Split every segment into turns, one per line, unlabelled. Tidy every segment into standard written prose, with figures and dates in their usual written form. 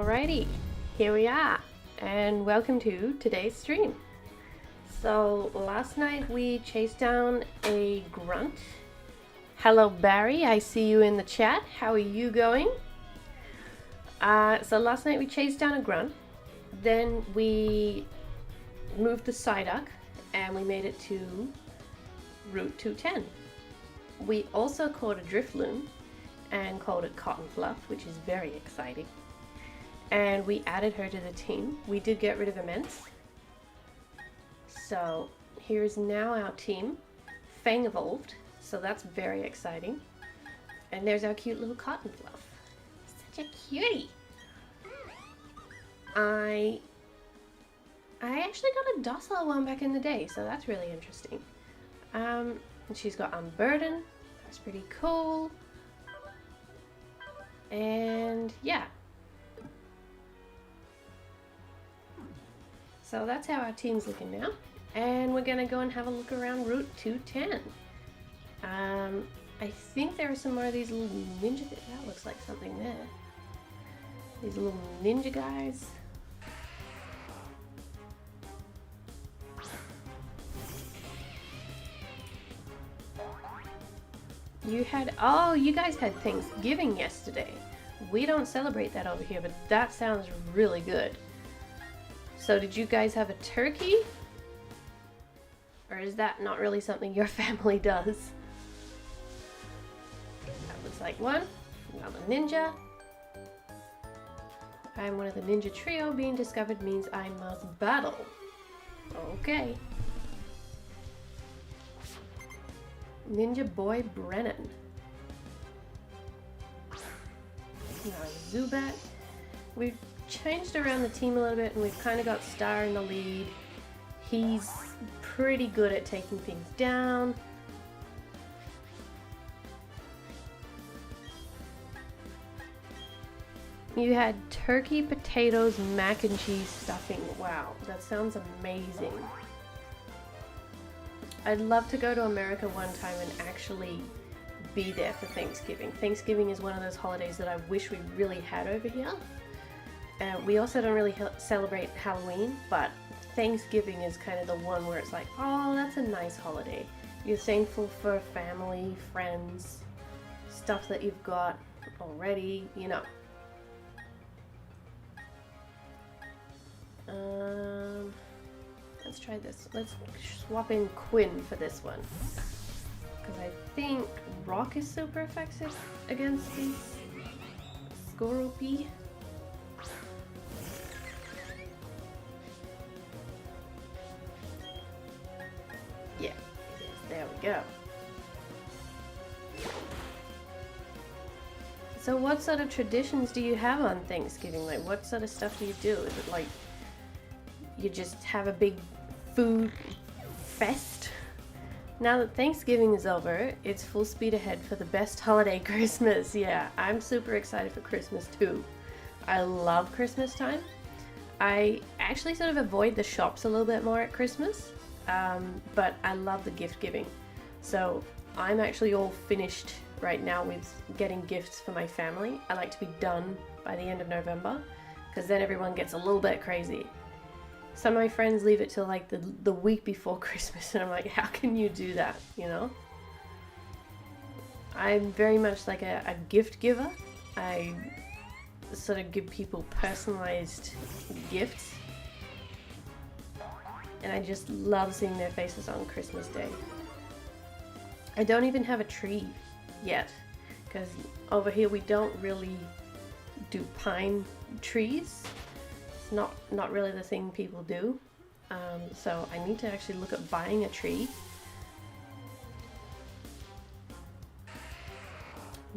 Alrighty, here we are, and welcome to today's stream. So last night we chased down a grunt. Hello Barry, I see you in the chat. How are you going? So last night we chased down a grunt, then we moved the Psyduck and we made it to Route 210. We also caught a Drifloon and called it Cotton Fluff, which is very exciting. And we added her to the team. We did get rid of Immense. So here is now our team. Fang evolved, so that's very exciting. And there's our cute little Cotton Fluff. Such a cutie. I actually got a docile one back in the day, so that's really interesting. And she's got Unburden. That's pretty cool. And yeah. So that's how our team's looking now. And we're gonna go and have a look around Route 210. I think there are some more of these little ninja, that looks like something there. These little ninja guys. You guys had Thanksgiving yesterday. We don't celebrate that over here, but that sounds really good. So did you guys have a turkey? Or is that not really something your family does? That looks like one. Another ninja. I'm one of the ninja trio. Being discovered means I must battle. Okay. Ninja Boy Brennan. Now Zubat. We've changed around the team a little bit and we've kind of got Star in the lead. He's pretty good at taking things down. You had turkey, potatoes, mac and cheese stuffing. Wow, that sounds amazing. I'd love to go to America one time and actually be there for Thanksgiving. Thanksgiving is one of those holidays that I wish we really had over here. We also don't really celebrate Halloween, but Thanksgiving is kind of the one where it's like, oh, that's a nice holiday. You're thankful for family, friends, stuff that you've got already, you know. Let's try this. Let's swap in Quinn for this one. Because I think Rock is super effective against these Skorupi. Yeah, there we go. So what sort of traditions do you have on Thanksgiving? Like, what sort of stuff do you do? Is it like you just have a big food fest? Now that Thanksgiving is over, it's full speed ahead for the best holiday, Christmas. Yeah, I'm super excited for Christmas too. I love Christmas time. I actually sort of avoid the shops a little bit more at Christmas, but I love the gift giving. So I'm actually all finished right now with getting gifts for my family. I like to be done by the end of November, because then everyone gets a little bit crazy. Some of my friends leave it till like the week before Christmas, and I'm like, how can you do that, you know? I'm very much like a gift giver. I sort of give people personalized gifts, and I just love seeing their faces on Christmas Day. I don't even have a tree yet, because over here we don't really do pine trees. Not really the thing people do, so I need to actually look at buying a tree.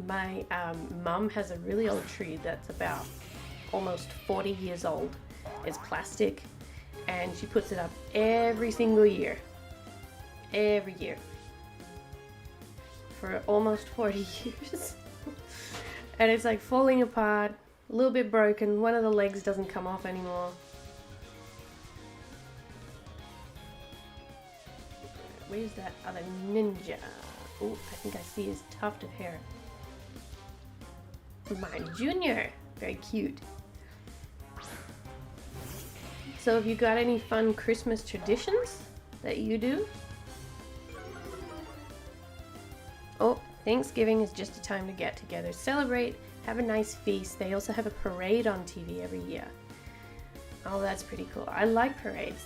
My mum has a really old tree that's about almost 40 years old. It's plastic, and she puts it up every single year. Every year. For almost 40 years. And it's like falling apart. A little bit broken. One of the legs doesn't come off anymore. Where's that other ninja? Oh, I think I see his tuft of hair. My Junior. Very cute. So have you got any fun Christmas traditions that you do? Oh, Thanksgiving is just a time to get together, celebrate, have a nice feast. They also have a parade on TV every year. Oh, that's pretty cool. I like parades.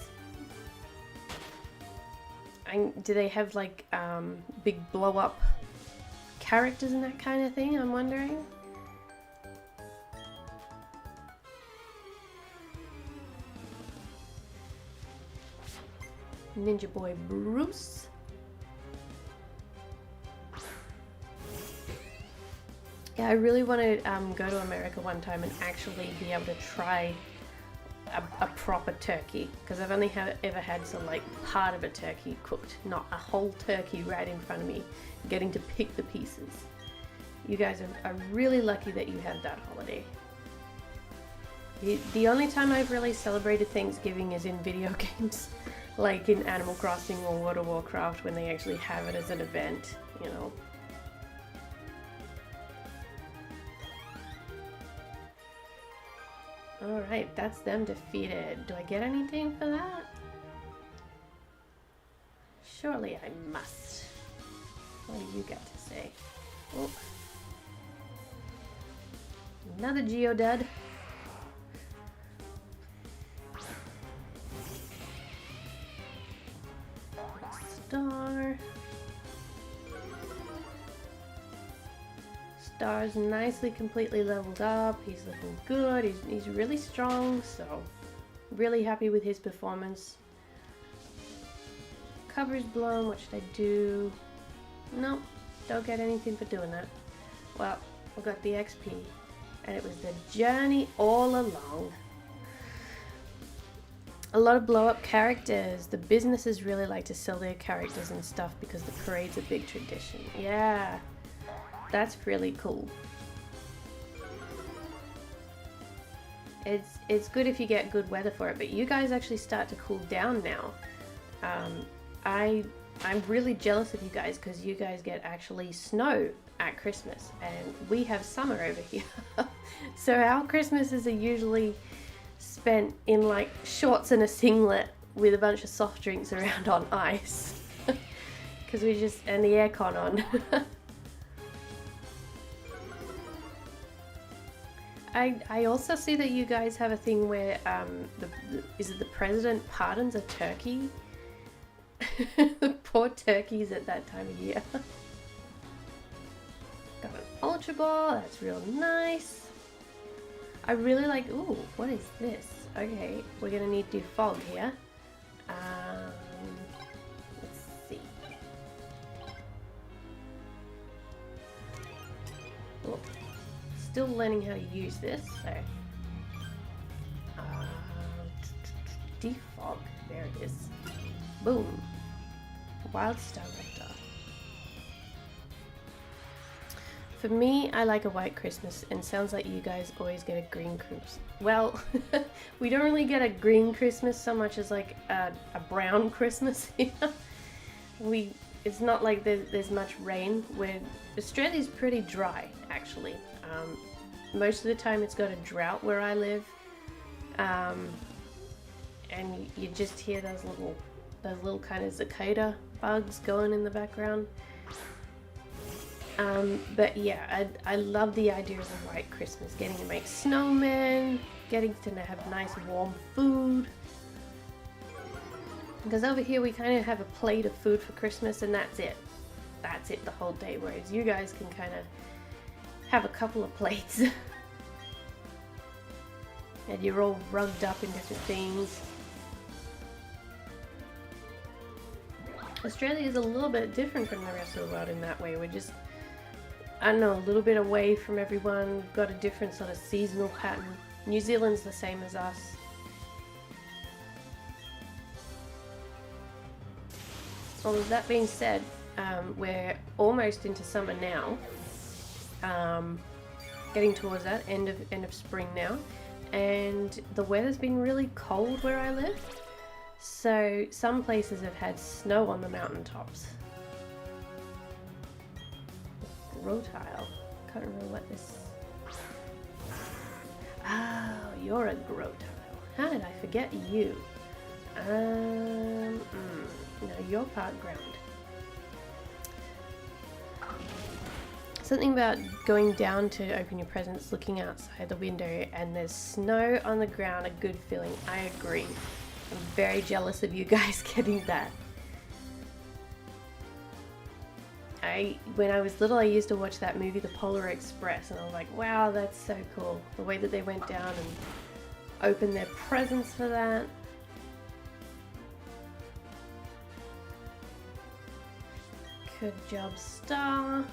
Do they have like big blow up characters and that kind of thing? I'm wondering. Ninja Boy Bruce. Yeah, I really want to go to America one time and actually be able to try a proper turkey, because I've only ever had some like part of a turkey cooked, not a whole turkey right in front of me, getting to pick the pieces. You guys are really lucky that you have that holiday. The only time I've really celebrated Thanksgiving is in video games, like in Animal Crossing or World of Warcraft, when they actually have it as an event, you know. Alright, that's them defeated. Do I get anything for that? Surely I must. What do you got to say? Oh. Another Geodud. Star. Star's nicely completely leveled up. He's looking good. He's really strong, so really happy with his performance. Cover's blown. What should I do? Nope, don't get anything for doing that. Well, we got the XP, and it was the journey all along. A lot of blow up characters. The businesses really like to sell their characters and stuff because the parade's a big tradition. Yeah. That's really cool. It's good if you get good weather for it, but you guys actually start to cool down now. I'm really jealous of you guys because you guys get actually snow at Christmas, and we have summer over here. So our Christmases are usually spent in like shorts and a singlet with a bunch of soft drinks around on ice, because and the aircon on. I also see that you guys have a thing where is it the president pardons a turkey? The poor turkeys at that time of year. Got an Ultra Ball, that's real nice. I really like, ooh, what is this? Okay, we're gonna need to do fog here. Let's see. Oh. Still learning how to use this, so defog, there it is. Boom. Wild Star Raptor. For me, I like a white Christmas, and sounds like you guys always get a green Christmas. Well, we don't really get a green Christmas so much as like a brown Christmas here. It's not like there's much rain. Australia's pretty dry, actually. Most of the time it's got a drought where I live, and you just hear those little kind of cicada bugs going in the background. But yeah, I love the ideas of white Christmas, getting to make snowmen, getting to have nice warm food. Because over here we kind of have a plate of food for Christmas, and that's it. That's it the whole day, whereas you guys can kind of have a couple of plates. And you're all rugged up in different things. Australia is a little bit different from the rest of the world in that way. We're just, I don't know, a little bit away from everyone. We've got a different sort of seasonal pattern. New Zealand's the same as us. Well, with that being said, we're almost into summer now. Getting towards that end of spring now, and the weather's been really cold where I live, so some places have had snow on the mountaintops. Grotile, can't remember what this. Oh, you're a Grotile. How did I forget you? No, you're part ground. Something about going down to open your presents, looking outside the window, and there's snow on the ground, a good feeling. I agree. I'm very jealous of you guys getting that. When I was little, I used to watch that movie, The Polar Express, and I was like, wow, that's so cool. The way that they went down and opened their presents for that. Good job, Star.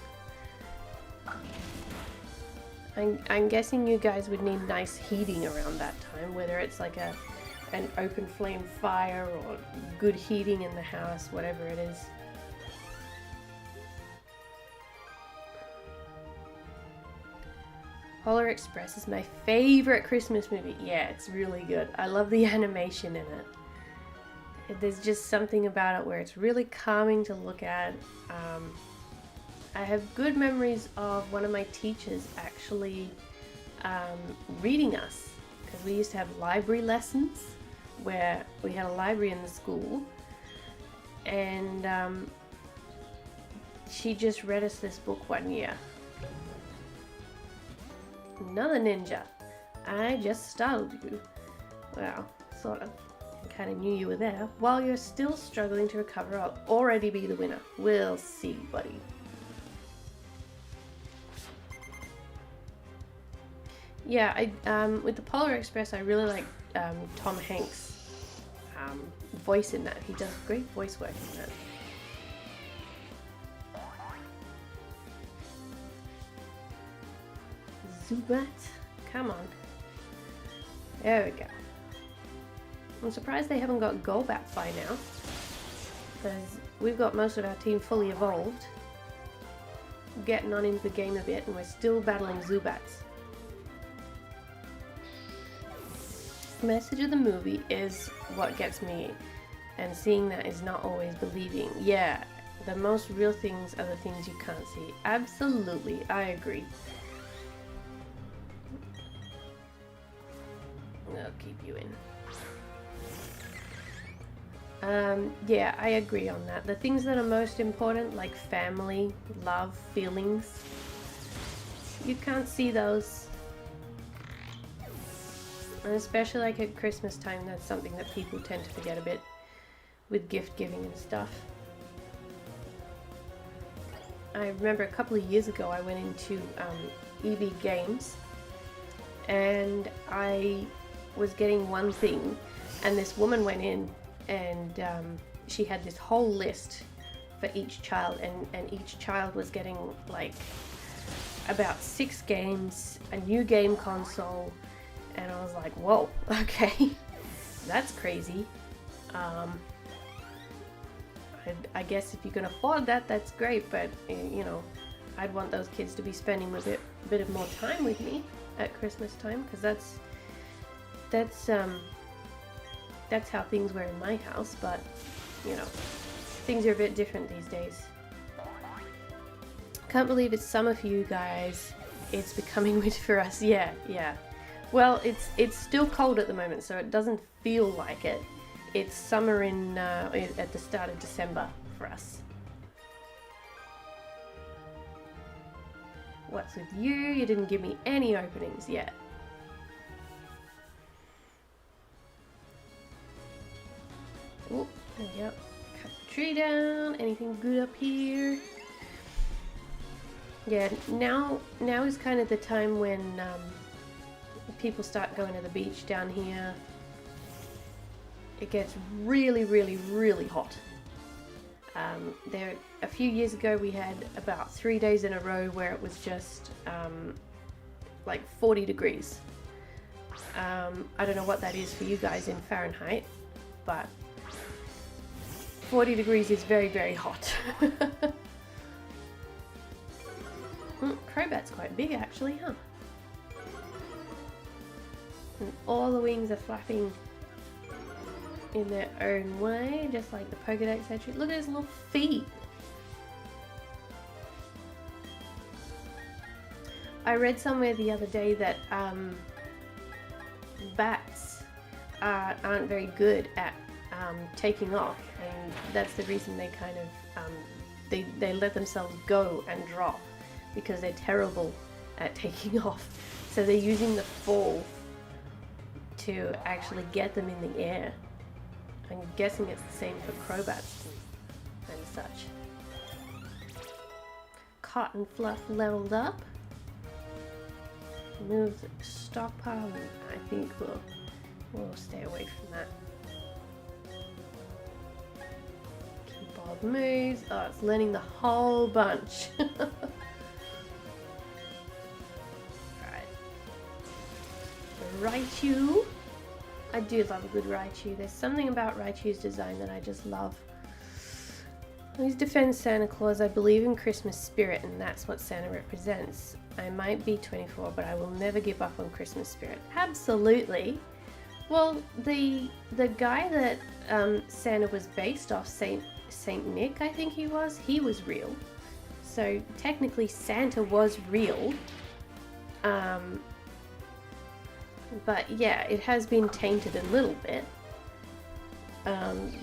I'm guessing you guys would need nice heating around that time, whether it's like an open flame fire or good heating in the house, whatever it is. Polar Express is my favorite Christmas movie. Yeah, it's really good. I love the animation in it. There's just something about it where it's really calming to look at. I have good memories of one of my teachers actually reading us, because we used to have library lessons where we had a library in the school, and she just read us this book one year. Another ninja. I just startled you. Well, sort of. I kind of knew you were there. While you're still struggling to recover, I'll already be the winner. We'll see, buddy. Yeah, with the Polar Express, I really like Tom Hanks' voice in that. He does great voice work in that. Zubat, come on. There we go. I'm surprised they haven't got Golbat by now, because we've got most of our team fully evolved, getting on into the game a bit, and we're still battling Zubats. The message of the movie is what gets me, and seeing that is not always believing. Yeah, the most real things are the things you can't see. Absolutely, I agree. I'll keep you in. Yeah, I agree on that. The things that are most important, like family, love, feelings, you can't see those. And especially like at Christmas time, that's something that people tend to forget a bit with gift giving and stuff. I remember a couple of years ago I went into EB Games, and I was getting one thing, and this woman went in and she had this whole list for each child, and each child was getting like about 6 games, a new game console, and I was like, whoa, okay, that's crazy. I guess if you can afford that, that's great, but you know, I'd want those kids to be spending a bit of more time with me at Christmas time, because that's how things were in my house, but you know, things are a bit different these days. Can't believe it's summer for you guys. It's becoming winter for us. Yeah. Well, it's still cold at the moment, so it doesn't feel like it. It's summer at the start of December for us. What's with you? You didn't give me any openings yet. Oh, there we go. Cut the tree down. Anything good up here? Yeah, now is kind of the time when people start going to the beach down here. It gets really, really, really hot. A few years ago we had about 3 days in a row where it was just like 40 degrees. I don't know what that is for you guys in Fahrenheit, but 40 degrees is very, very hot. Crobat's quite big actually, huh? And all the wings are flapping in their own way, just like the Pokedex entry. Look at his little feet. I read somewhere the other day that bats aren't very good at taking off, and that's the reason they kind of they let themselves go and drop, because they're terrible at taking off. So they're using the fall to actually get them in the air. I'm guessing it's the same for Crobats and such. Cotton Fluff leveled up. Move the stockpile. I think we'll stay away from that. Bob moves. Oh, it's learning the whole bunch. Right. Raichu. I do love a good Raichu. There's something about Raichu's design that I just love. I always defend Santa Claus. I believe in Christmas spirit, and that's what Santa represents. I might be 24, but I will never give up on Christmas spirit. Absolutely. Well, the guy that Santa was based off, Saint Nick, I think he was real. So technically Santa was real. But yeah, it has been tainted a little bit.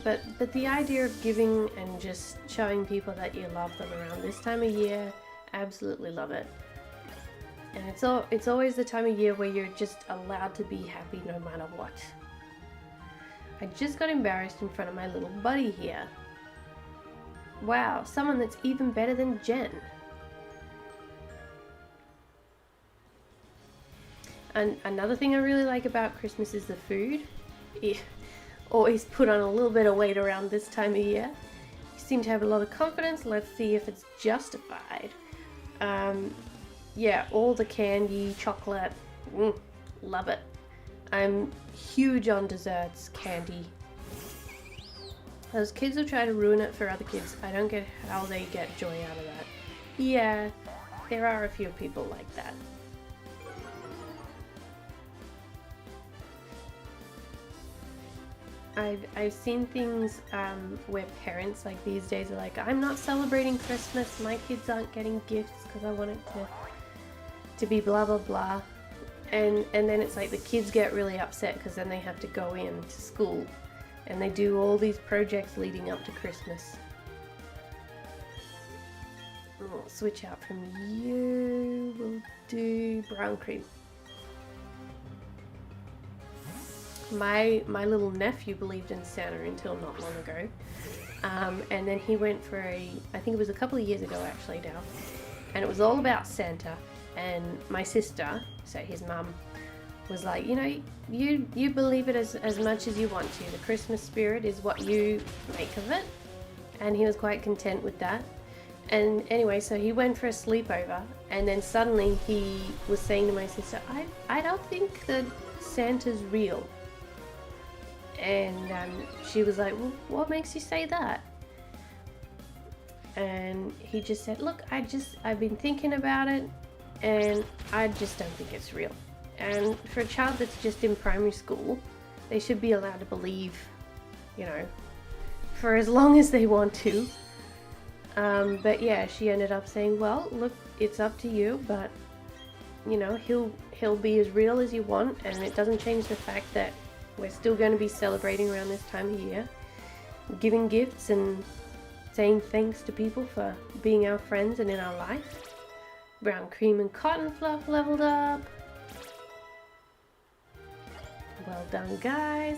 But the idea of giving and just showing people that you love them around this time of year, absolutely love it. And it's always the time of year where you're just allowed to be happy no matter what. I just got embarrassed in front of my little buddy here. Wow, someone that's even better than Jen. And another thing I really like about Christmas is the food. You always put on a little bit of weight around this time of year. You seem to have a lot of confidence. Let's see if it's justified. Yeah, all the candy, chocolate, love it. I'm huge on desserts, candy. Those kids will try to ruin it for other kids. I don't get how they get joy out of that. Yeah, there are a few people like that. I've seen things where parents like these days are like, I'm not celebrating Christmas, my kids aren't getting gifts because I want it to be blah blah blah, and then it's like the kids get really upset because then they have to go in to school and they do all these projects leading up to Christmas. We'll switch out from you, we'll do brown cream. My little nephew believed in Santa until not long ago, and then he went for I think it was a couple of years ago actually now, and it was all about Santa. And my sister, so his mum, was like, you know, you believe it as much as you want to. The Christmas spirit is what you make of it, and he was quite content with that. And anyway, so he went for a sleepover, and then suddenly he was saying to my sister, I don't think that Santa's real. And she was like, well, what makes you say that? And he just said, look, I've been thinking about it, and I just don't think it's real. And for a child that's just in primary school, they should be allowed to believe, you know, for as long as they want to. But yeah, she ended up saying, well, look, it's up to you, but, you know, he'll be as real as you want, and it doesn't change the fact that we're still going to be celebrating around this time of year, giving gifts and saying thanks to people for being our friends and in our life. Brown cream and cotton fluff leveled up. Well done, guys.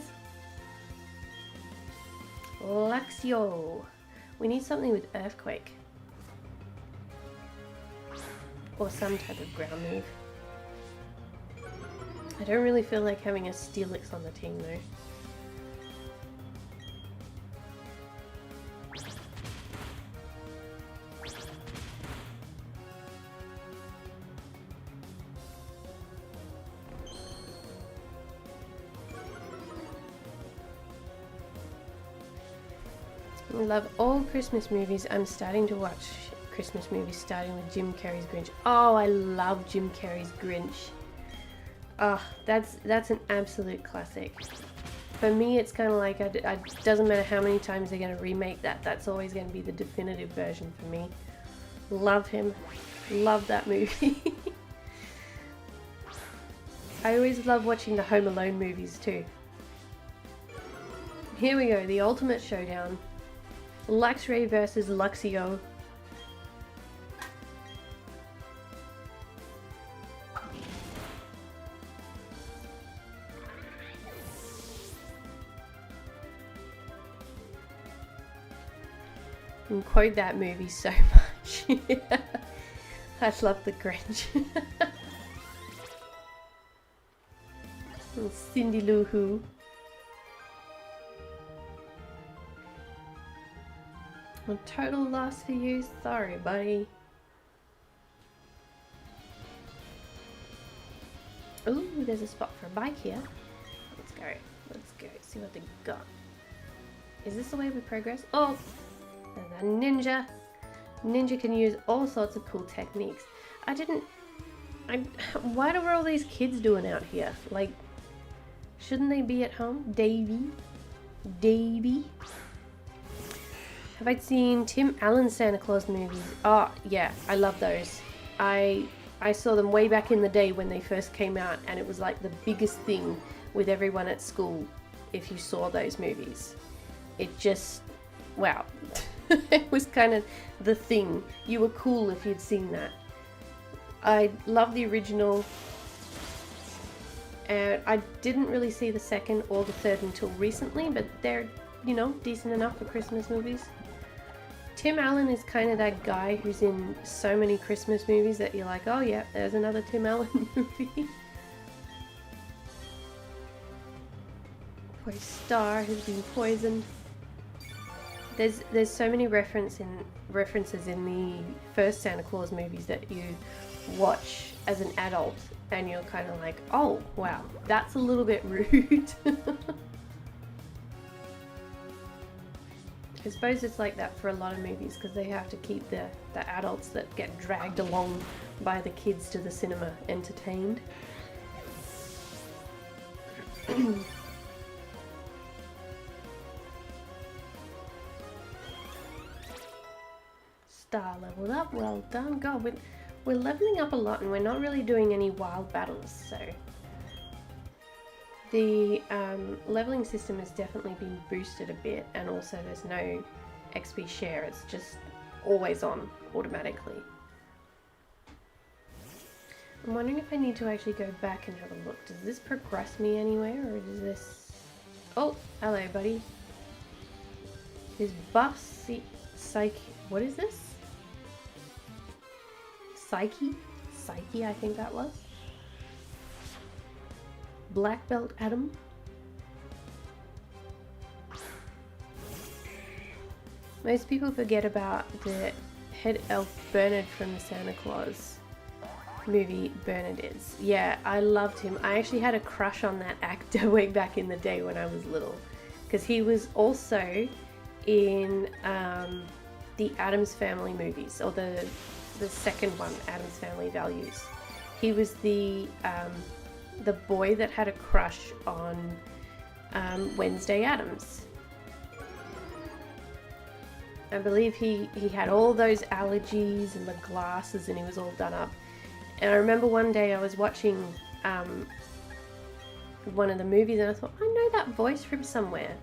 Luxio. We need something with earthquake. Or some type of ground move. I don't really feel like having a Steelix on the team though. I love all Christmas movies. I'm starting to watch Christmas movies starting with Jim Carrey's Grinch. Oh, I love Jim Carrey's Grinch. Oh, that's an absolute classic. For me, it's kind of like, it doesn't matter how many times they're going to remake that, that's always going to be the definitive version for me. Love him. Love that movie. I always love watching the Home Alone movies too. Here we go, the ultimate showdown. Luxray versus Luxio. And quote that movie so much. I love the Grinch. Cindy Lou Who. A total loss for you. Sorry, buddy. Ooh, there's a spot for a bike here. Let's go. Let's go. See what they got. Is this the way we progress? Oh! There's a ninja. Ninja can use all sorts of cool techniques. What are all these kids doing out here? Like, shouldn't they be at home? Davy? Have I seen Tim Allen's Santa Claus movies? Oh, yeah, I love those. I saw them way back in the day when they first came out, and it was like the biggest thing with everyone at school if you saw those movies. It just, wow. It was kind of the thing. You were cool if you'd seen that. I love the original. I didn't really see the second or the third until recently, but they're, you know, decent enough for Christmas movies. Tim Allen is kind of that guy who's in so many Christmas movies that you're like, oh yeah, there's another Tim Allen movie. Poor Star has been poisoned. There's so many references in the first Santa Claus movies that you watch as an adult and you're kind of like, oh wow, that's a little bit rude. I suppose it's like that for a lot of movies because they have to keep the adults that get dragged along by the kids to the cinema entertained. Star leveled up, well done. God, we're leveling up a lot and we're not really doing any wild battles, so the leveling system has definitely been boosted a bit, and also there's no XP share, it's just always on automatically. I'm wondering if I need to actually go back and have a look. Does this progress me anywhere, or does this... Oh, hello buddy. His buff Psyche... What is this? Psyche, I think that was. Black Belt Adam. Most people forget about the head elf Bernard from the Santa Claus movie, Bernard is. Yeah, I loved him. I actually had a crush on that actor way back in the day when I was little, because he was also in the Addams Family movies, or the second one, Addams Family Values. He was the boy that had a crush on Wednesday Addams. I believe he had all those allergies and the glasses, and he was all done up. And I remember one day I was watching one of the movies and I thought, I know that voice from somewhere.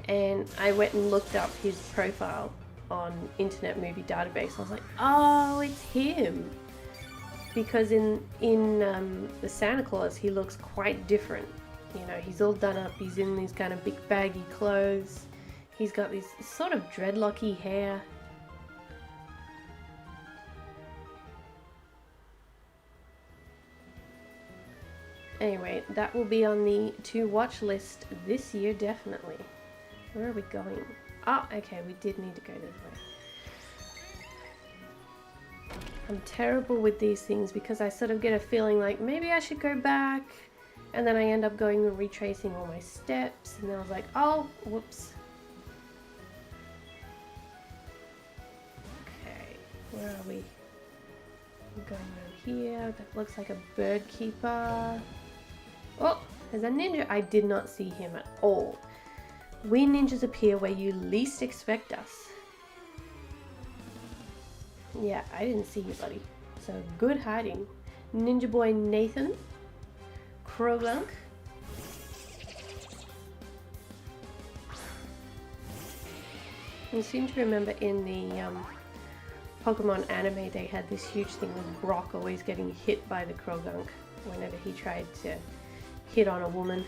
And I went and looked up his profile on Internet Movie Database. I was like, oh, it's him. Because in the Santa Claus, he looks quite different. You know, he's all done up, he's in these kind of big baggy clothes. He's got this sort of dreadlocky hair. Anyway, that will be on the to watch list this year, definitely. Where are we going? Ah, okay, we did need to go this way. I'm terrible with these things because I sort of get a feeling like maybe I should go back, and then I end up going and retracing all my steps, and then I was like, oh, whoops. Okay, where are we? I'm going over here. That looks like a bird keeper. Oh, there's a ninja. I did not see him at all. We ninjas appear where you least expect us. Yeah, I didn't see you, buddy. So good hiding. Ninja Boy Nathan. Crowlunk. I seem to remember in the Pokemon anime they had this huge thing with Brock always getting hit by the Krogunk whenever he tried to hit on a woman.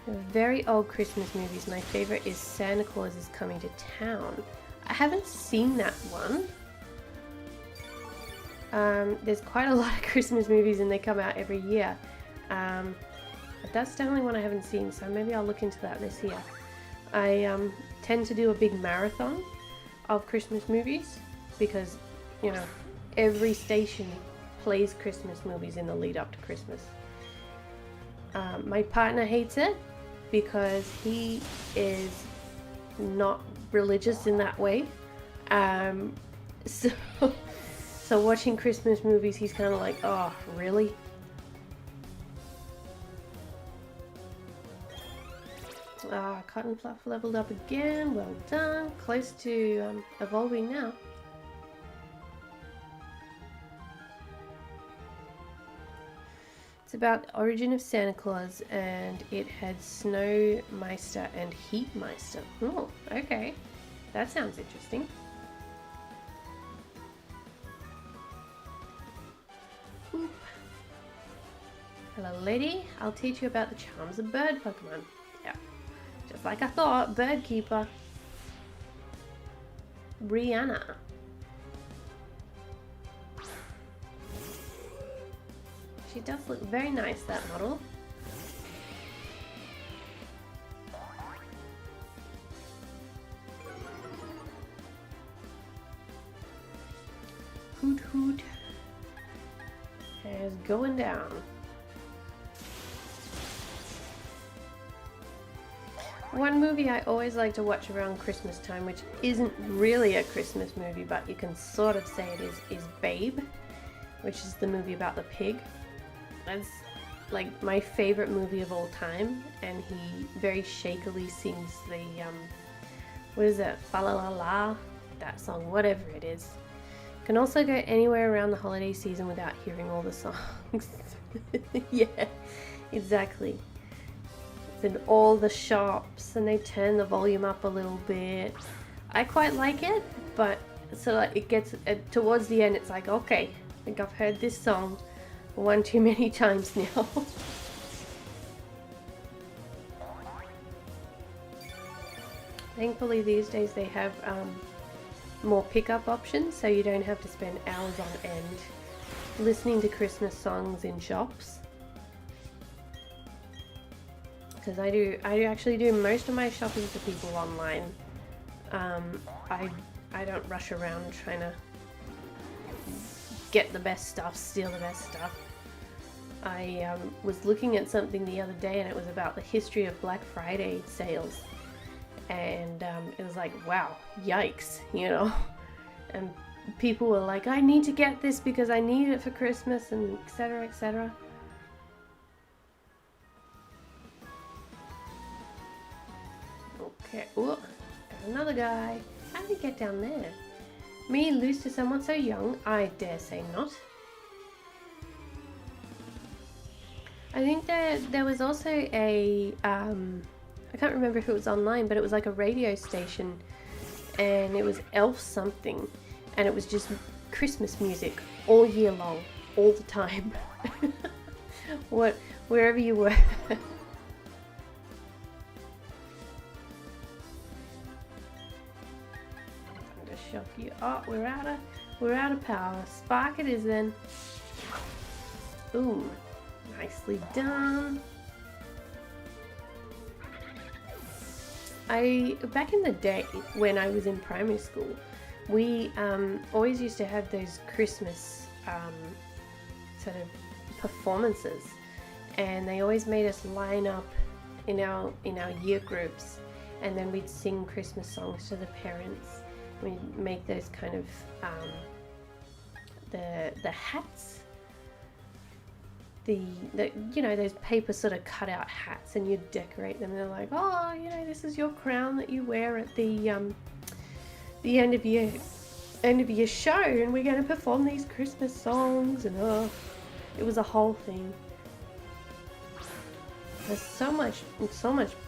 Very old Christmas movies. My favorite is Santa Claus is Coming to Town. I haven't seen that one. There's quite a lot of Christmas movies and they come out every year. But that's definitely one I haven't seen, so maybe I'll look into that this year. I tend to do a big marathon of Christmas movies because, you know, every station plays Christmas movies in the lead up to Christmas. My partner hates it because he is not religious in that way. So watching Christmas movies, he's kind of like, oh, really? Cotton Fluff leveled up again. Well done. Close to evolving now. It's about the origin of Santa Claus, and it had Snow Meister and Heat Meister. Oh, okay. That sounds interesting. Oop. Hello, lady. I'll teach you about the charms of bird Pokemon. Yeah. Just like I thought, Bird Keeper. Rihanna. She does look very nice, that model. Hoot Hoot is going down. One movie I always like to watch around Christmas time, which isn't really a Christmas movie, but you can sort of say it is Babe, which is the movie about the pig. That's like my favorite movie of all time, and he very shakily sings the what is it, fa la la la, that song, whatever it is. Can also go anywhere around the holiday season without hearing all the songs. Yeah, exactly. It's in all the shops and they turn the volume up a little bit. I quite like it, but so like it gets towards the end, it's like, okay, I think I've heard this song one too many times now. Thankfully these days they have more pickup options, so you don't have to spend hours on end listening to Christmas songs in shops. Because I actually do most of my shopping for people online. I don't rush around trying to get the best stuff, steal the best stuff. I was looking at something the other day and it was about the history of Black Friday sales, and it was like, wow, yikes, you know. And people were like, I need to get this because I need it for Christmas, and etc, etc. Okay, ooh, got another guy. How did he get down there? Me lose to someone so young? I dare say not. I think there was also a, I can't remember if it was online, but it was like a radio station, and it was Elf something, and it was just Christmas music all year long, all the time. Wherever you were. Shock you. Oh, we're out of power. Spark it is then. Ooh, nicely done. Back in the day when I was in primary school, we always used to have those Christmas sort of performances, and they always made us line up in our year groups, and then we'd sing Christmas songs to the parents. We make those kind of the hats, the you know, those paper sort of cut out hats, and you decorate them. They're like, oh, you know, this is your crown that you wear at the end of your show, and we're going to perform these Christmas songs, and it was a whole thing. there's so much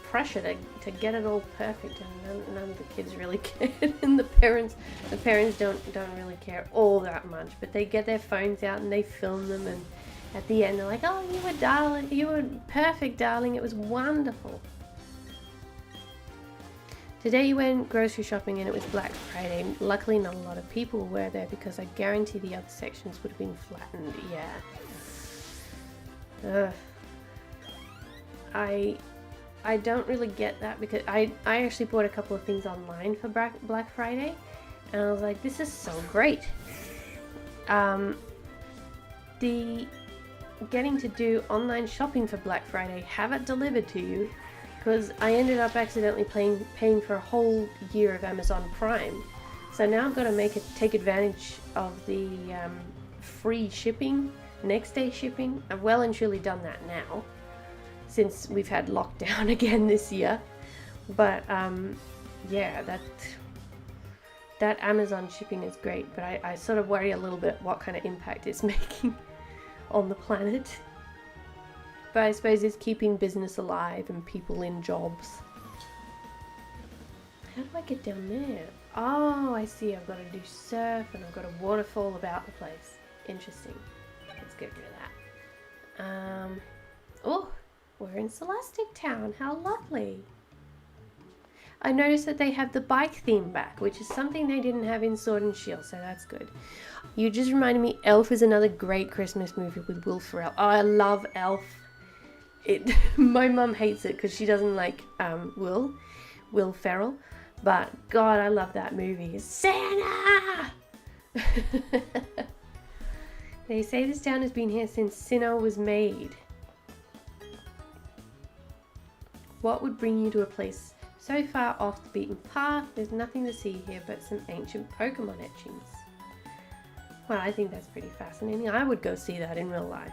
pressure to get it all perfect, and none of the kids really care, and the parents don't really care all that much, but they get their phones out and they film them, and at the end they're like, oh, you were darling, you were perfect, darling, it was wonderful. Today you went grocery shopping and it was Black Friday. Luckily not a lot of people were there because I guarantee the other sections would have been flattened. Yeah. I don't really get that because I actually bought a couple of things online for Black Friday, and I was like, this is so great. The getting to do online shopping for Black Friday, have it delivered to you, because I ended up accidentally paying for a whole year of Amazon Prime. So now I've got to take advantage of the free shipping, next day shipping. I've well and truly done that now, since we've had lockdown again this year. But yeah, that Amazon shipping is great, but I sort of worry a little bit what kind of impact it's making on the planet. But I suppose it's keeping business alive and people in jobs. How do I get down there? Oh, I see. I've got to do surf and I've got a waterfall about the place. Interesting. Let's go do that. Oh, we're in Celestic Town. How lovely. I noticed that they have the bike theme back, which is something they didn't have in Sword and Shield, so that's good. You just reminded me, Elf is another great Christmas movie with Will Ferrell. Oh, I love Elf. My mum hates it because she doesn't like Will Ferrell, but God, I love that movie. Santa! They say this town has been here since Sinnoh was made. What would bring you to a place so far off the beaten path? There's nothing to see here but some ancient Pokemon etchings. Well, I think that's pretty fascinating. I would go see that in real life.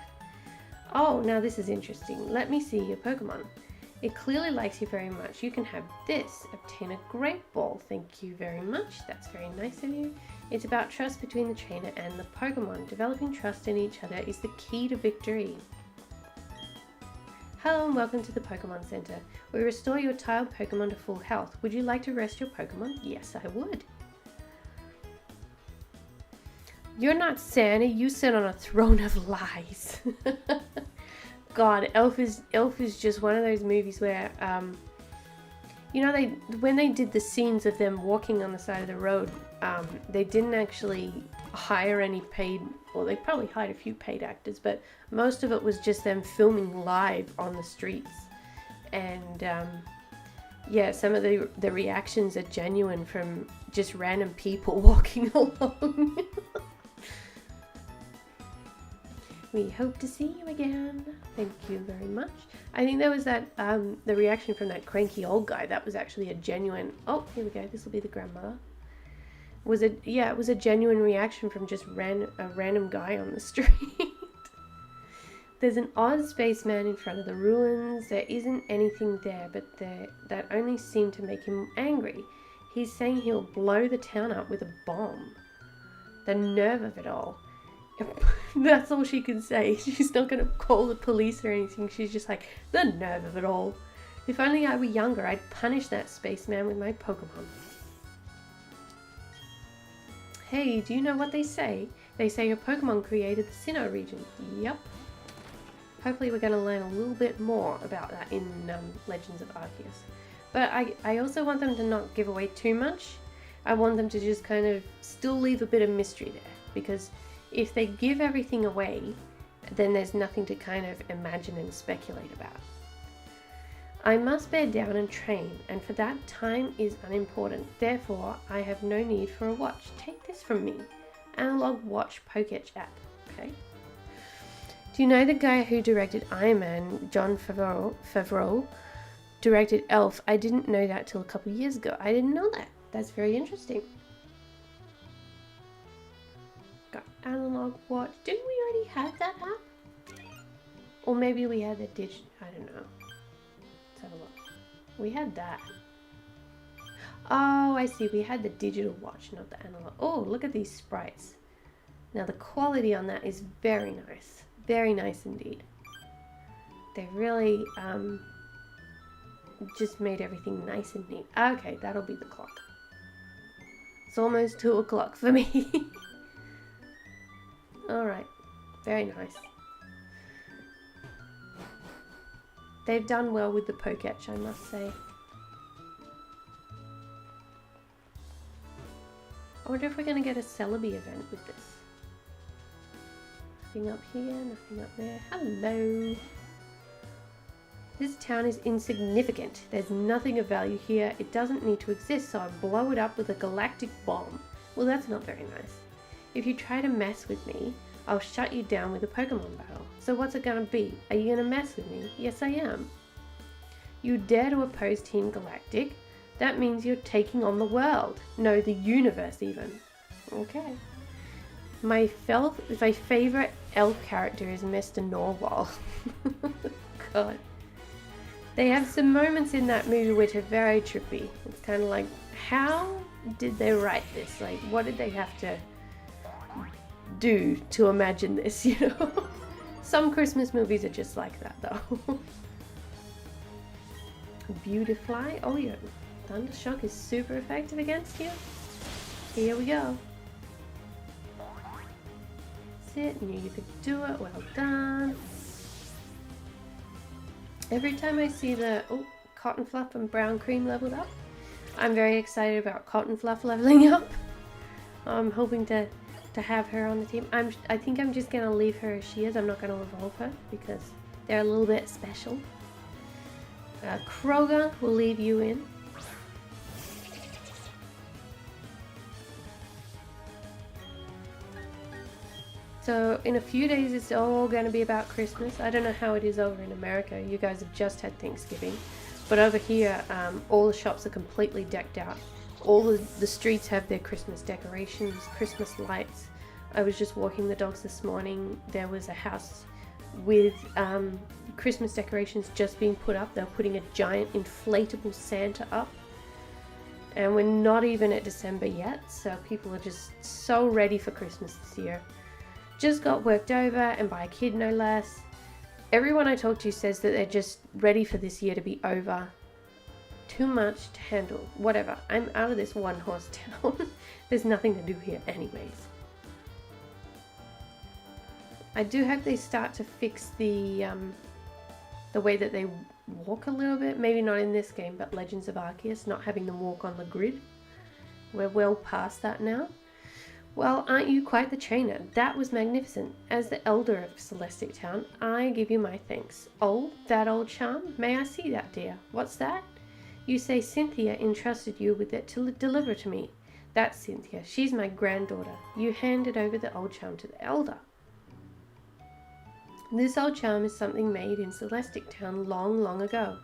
Oh, now this is interesting. Let me see your Pokemon. It clearly likes you very much. You can have this. Obtain a Great Ball. Thank you very much. That's very nice of you. It's about trust between the trainer and the Pokemon. Developing trust in each other is the key to victory. Hello and welcome to the Pokemon Center. We restore your tiled Pokemon to full health. Would you like to rest your Pokemon? Yes, I would. You're not Santa, you sit on a throne of lies. God, Elf is just one of those movies where, you know, when they did the scenes of them walking on the side of the road, they didn't actually hire any paid, well, they probably hired a few paid actors, but most of it was just them filming live on the streets. And yeah, some of the reactions are genuine from just random people walking along. We hope to see you again. Thank you very much. I think there was that, the reaction from that cranky old guy. That was actually a genuine, oh, here we go. This will be the grandmother. Yeah, it was a genuine reaction from just a random guy on the street. There's an odd spaceman in front of the ruins. There isn't anything there, but that only seemed to make him angry. He's saying he'll blow the town up with a bomb. The nerve of it all. That's all she can say. She's not going to call the police or anything. She's just like, the nerve of it all. If only I were younger, I'd punish that spaceman with my Pokemon. Hey, do you know what they say? They say your Pokemon created the Sinnoh region. Yep. Hopefully we're going to learn a little bit more about that in Legends of Arceus. But I also want them to not give away too much. I want them to just kind of still leave a bit of mystery there. Because if they give everything away, then there's nothing to kind of imagine and speculate about. I must bear down and train, and for that time is unimportant. Therefore, I have no need for a watch. Take this from me. Analog Watch Poketch app. Okay. Do you know the guy who directed Iron Man, Jon Favreau, directed Elf? I didn't know that till a couple years ago. I didn't know that. That's very interesting. Got Analog Watch. Didn't we already have that app? Or maybe we had the I don't know. Let's have a look. We had that. Oh, I see. We had the digital watch, not the analog. Oh, look at these sprites. Now the quality on that is very nice. Very nice indeed. They really just made everything nice and neat. Okay, that'll be the clock. It's almost 2 o'clock for me. Alright, very nice. They've done well with the Poketch, I must say. I wonder if we're going to get a Celebi event with this. Nothing up here, nothing up there. Hello! This town is insignificant. There's nothing of value here. It doesn't need to exist, so I blow it up with a galactic bomb. Well, that's not very nice. If you try to mess with me, I'll shut you down with a Pokemon battle. So what's it gonna be? Are you gonna mess with me? Yes, I am. You dare to oppose Team Galactic? That means you're taking on the world. No, the universe even. Okay. My favorite elf character is Mr. Norwal. God. They have some moments in that movie which are very trippy. It's kind of like, how did they write this? Like, what did they have to do to imagine this, you know? Some Christmas movies are just like that, though. Beautifly. Oh, yeah. Thundershock is super effective against you. Here we go. That's it. Knew you could do it. Well done. Every time I see the Cotton Fluff and Brown Cream leveled up, I'm very excited about Cotton Fluff leveling up. I'm hoping to have her on the team. I think I'm just gonna leave her as she is. I'm not gonna evolve her because they're a little bit special. Kroger will leave you in. So in a few days it's all going to be about Christmas. I don't know how it is over in America. You guys have just had Thanksgiving. But over here, all the shops are completely decked out. All the streets have their Christmas decorations, Christmas lights. I was just walking the dogs this morning. There was a house with Christmas decorations just being put up. They're putting a giant inflatable Santa up. And we're not even at December yet. So people are just so ready for Christmas this year. Just got worked over, and by a kid no less. Everyone I talk to says that they're just ready for this year to be over. Too much to handle. Whatever. I'm out of this one horse town. There's nothing to do here anyways. I do hope they start to fix the way that they walk a little bit. Maybe not in this game, but Legends of Arceus, not having them walk on the grid. We're well past that now. Well, aren't you quite the trainer? That was magnificent. As the elder of Celestic Town, I give you my thanks. Oh, that old charm? May I see that, dear? What's that? You say Cynthia entrusted you with it to deliver to me. That's Cynthia. She's my granddaughter. You handed over the old charm to the elder. This old charm is something made in Celestic Town long, long ago.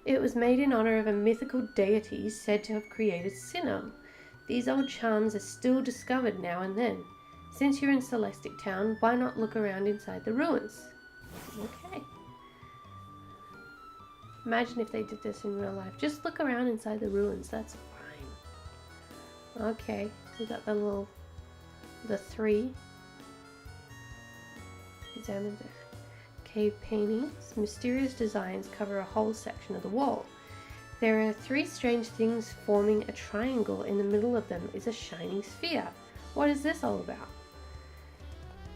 It was made in honor of a mythical deity said to have created Sinnoh. These old charms are still discovered now and then. Since you're in Celestic Town, why not look around inside the ruins? Okay. Imagine if they did this in real life. Just look around inside the ruins. That's fine. Okay. We got the 3. Examine the cave paintings. Mysterious designs cover a whole section of the wall. There are 3 strange things forming a triangle. In the middle of them is a shining sphere. What is this all about?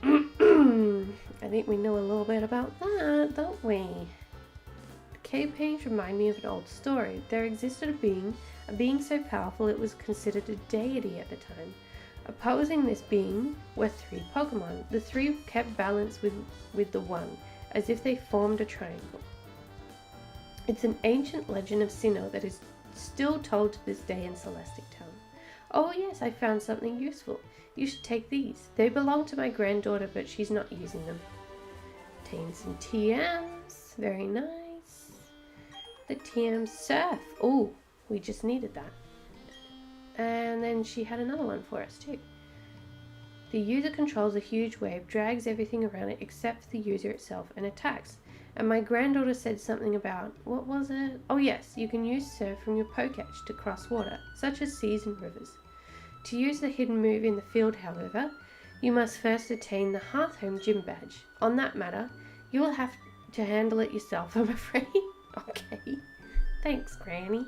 I think we know a little bit about that, don't we? The cave paintings remind me of an old story. There existed a being so powerful it was considered a deity at the time. Opposing this being were 3 Pokemon. The 3 kept balance with the one, as if they formed a triangle. It's an ancient legend of Sinnoh that is still told to this day in Celestic Town. Oh yes, I found something useful. You should take these. They belong to my granddaughter, but she's not using them. Obtain some TMs. Very nice. The TM Surf. Oh, we just needed that. And then she had another one for us too. The user controls a huge wave, drags everything around it except the user itself, and attacks. And my granddaughter said something about, what was it? Oh yes, you can use Surf from your Poketch to cross water, such as seas and rivers. To use the hidden move in the field, however, you must first attain the Hearthome Gym Badge. On that matter, you will have to handle it yourself, I'm afraid. Okay. Thanks, Granny.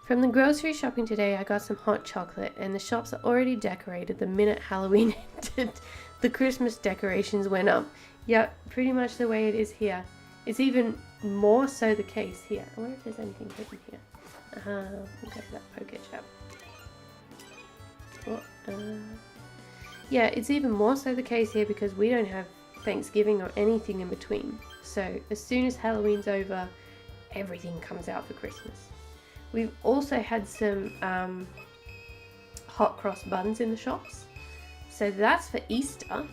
From the grocery shopping today, I got some hot chocolate, and the shops are already decorated the minute Halloween ended. The Christmas decorations went up. Yep, pretty much the way it is here. It's even more so the case here. I wonder if there's anything hidden here. We'll go to that poker chap. Yeah, it's even more so the case here because we don't have Thanksgiving or anything in between. So as soon as Halloween's over, everything comes out for Christmas. We've also had some hot cross buns in the shops. So that's for Easter.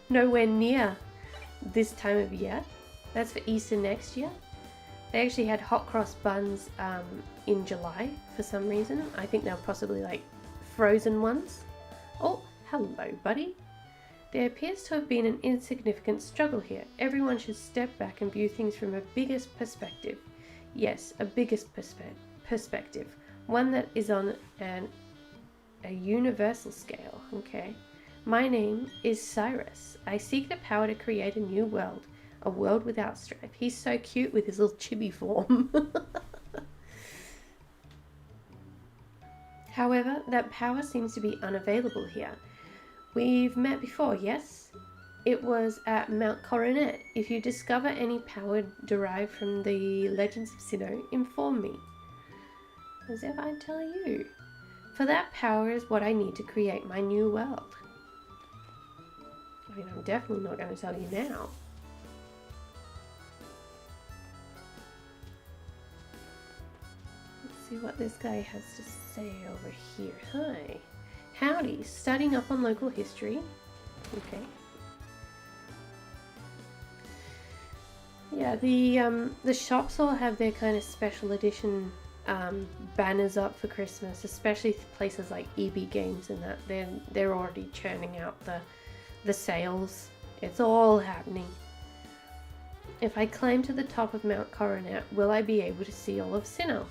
Nowhere near this time of year. That's for Easter next year. They actually had hot cross buns in July for some reason. I think they were possibly like frozen ones. Oh, hello, buddy. There appears to have been an insignificant struggle here. Everyone should step back and view things from a biggest perspective. Yes, a biggest perspective. One that is on a universal scale, okay? My name is Cyrus. I seek the power to create a new world. A world without strife. He's so cute with his little chibi form. However, that power seems to be unavailable here. We've met before, yes? It was at Mount Coronet. If you discover any power derived from the Legends of Sinnoh, inform me. As if I tell you. For that power is what I need to create my new world. I mean, I'm definitely not going to tell you now. Let's see what this guy has to say over here. Hi. Howdy. Studying up on local history. Okay. Yeah, the shops all have their kind of special edition banners up for Christmas, especially places like EB Games and that. They're already churning out the sales. It's all happening. If I climb to the top of Mount Coronet, will I be able to see all of Sinnoh?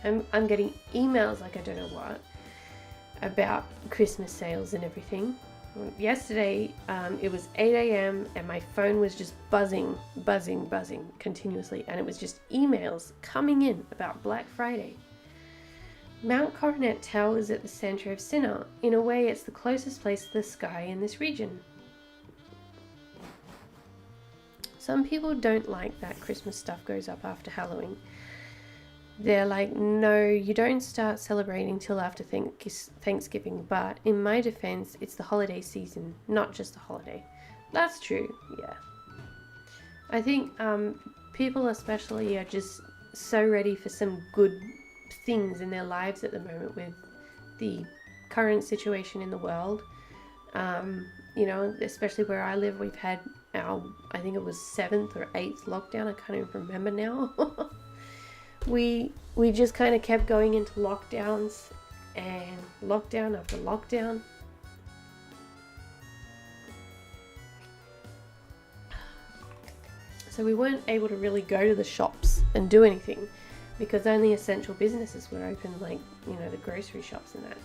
I'm getting emails like I don't know what about Christmas sales and everything. Yesterday it was 8 a.m. and my phone was just buzzing continuously, and it was just emails coming in about Black Friday. Mount Coronet Tower is at the center of Sinnoh. In a way, it's the closest place to the sky in this region. Some people don't like that Christmas stuff goes up after Halloween. They're like, no, you don't start celebrating till after Thanksgiving, but in my defense, it's the holiday season, not just a holiday. That's true, yeah. I think people especially are just so ready for some good things in their lives at the moment with the current situation in the world. You know, especially where I live, we've had I think it was 7th or 8th lockdown, I can't even remember now. We just kind of kept going into lockdowns and lockdown after lockdown. So we weren't able to really go to the shops and do anything because only essential businesses were open, like, you know, the grocery shops and that.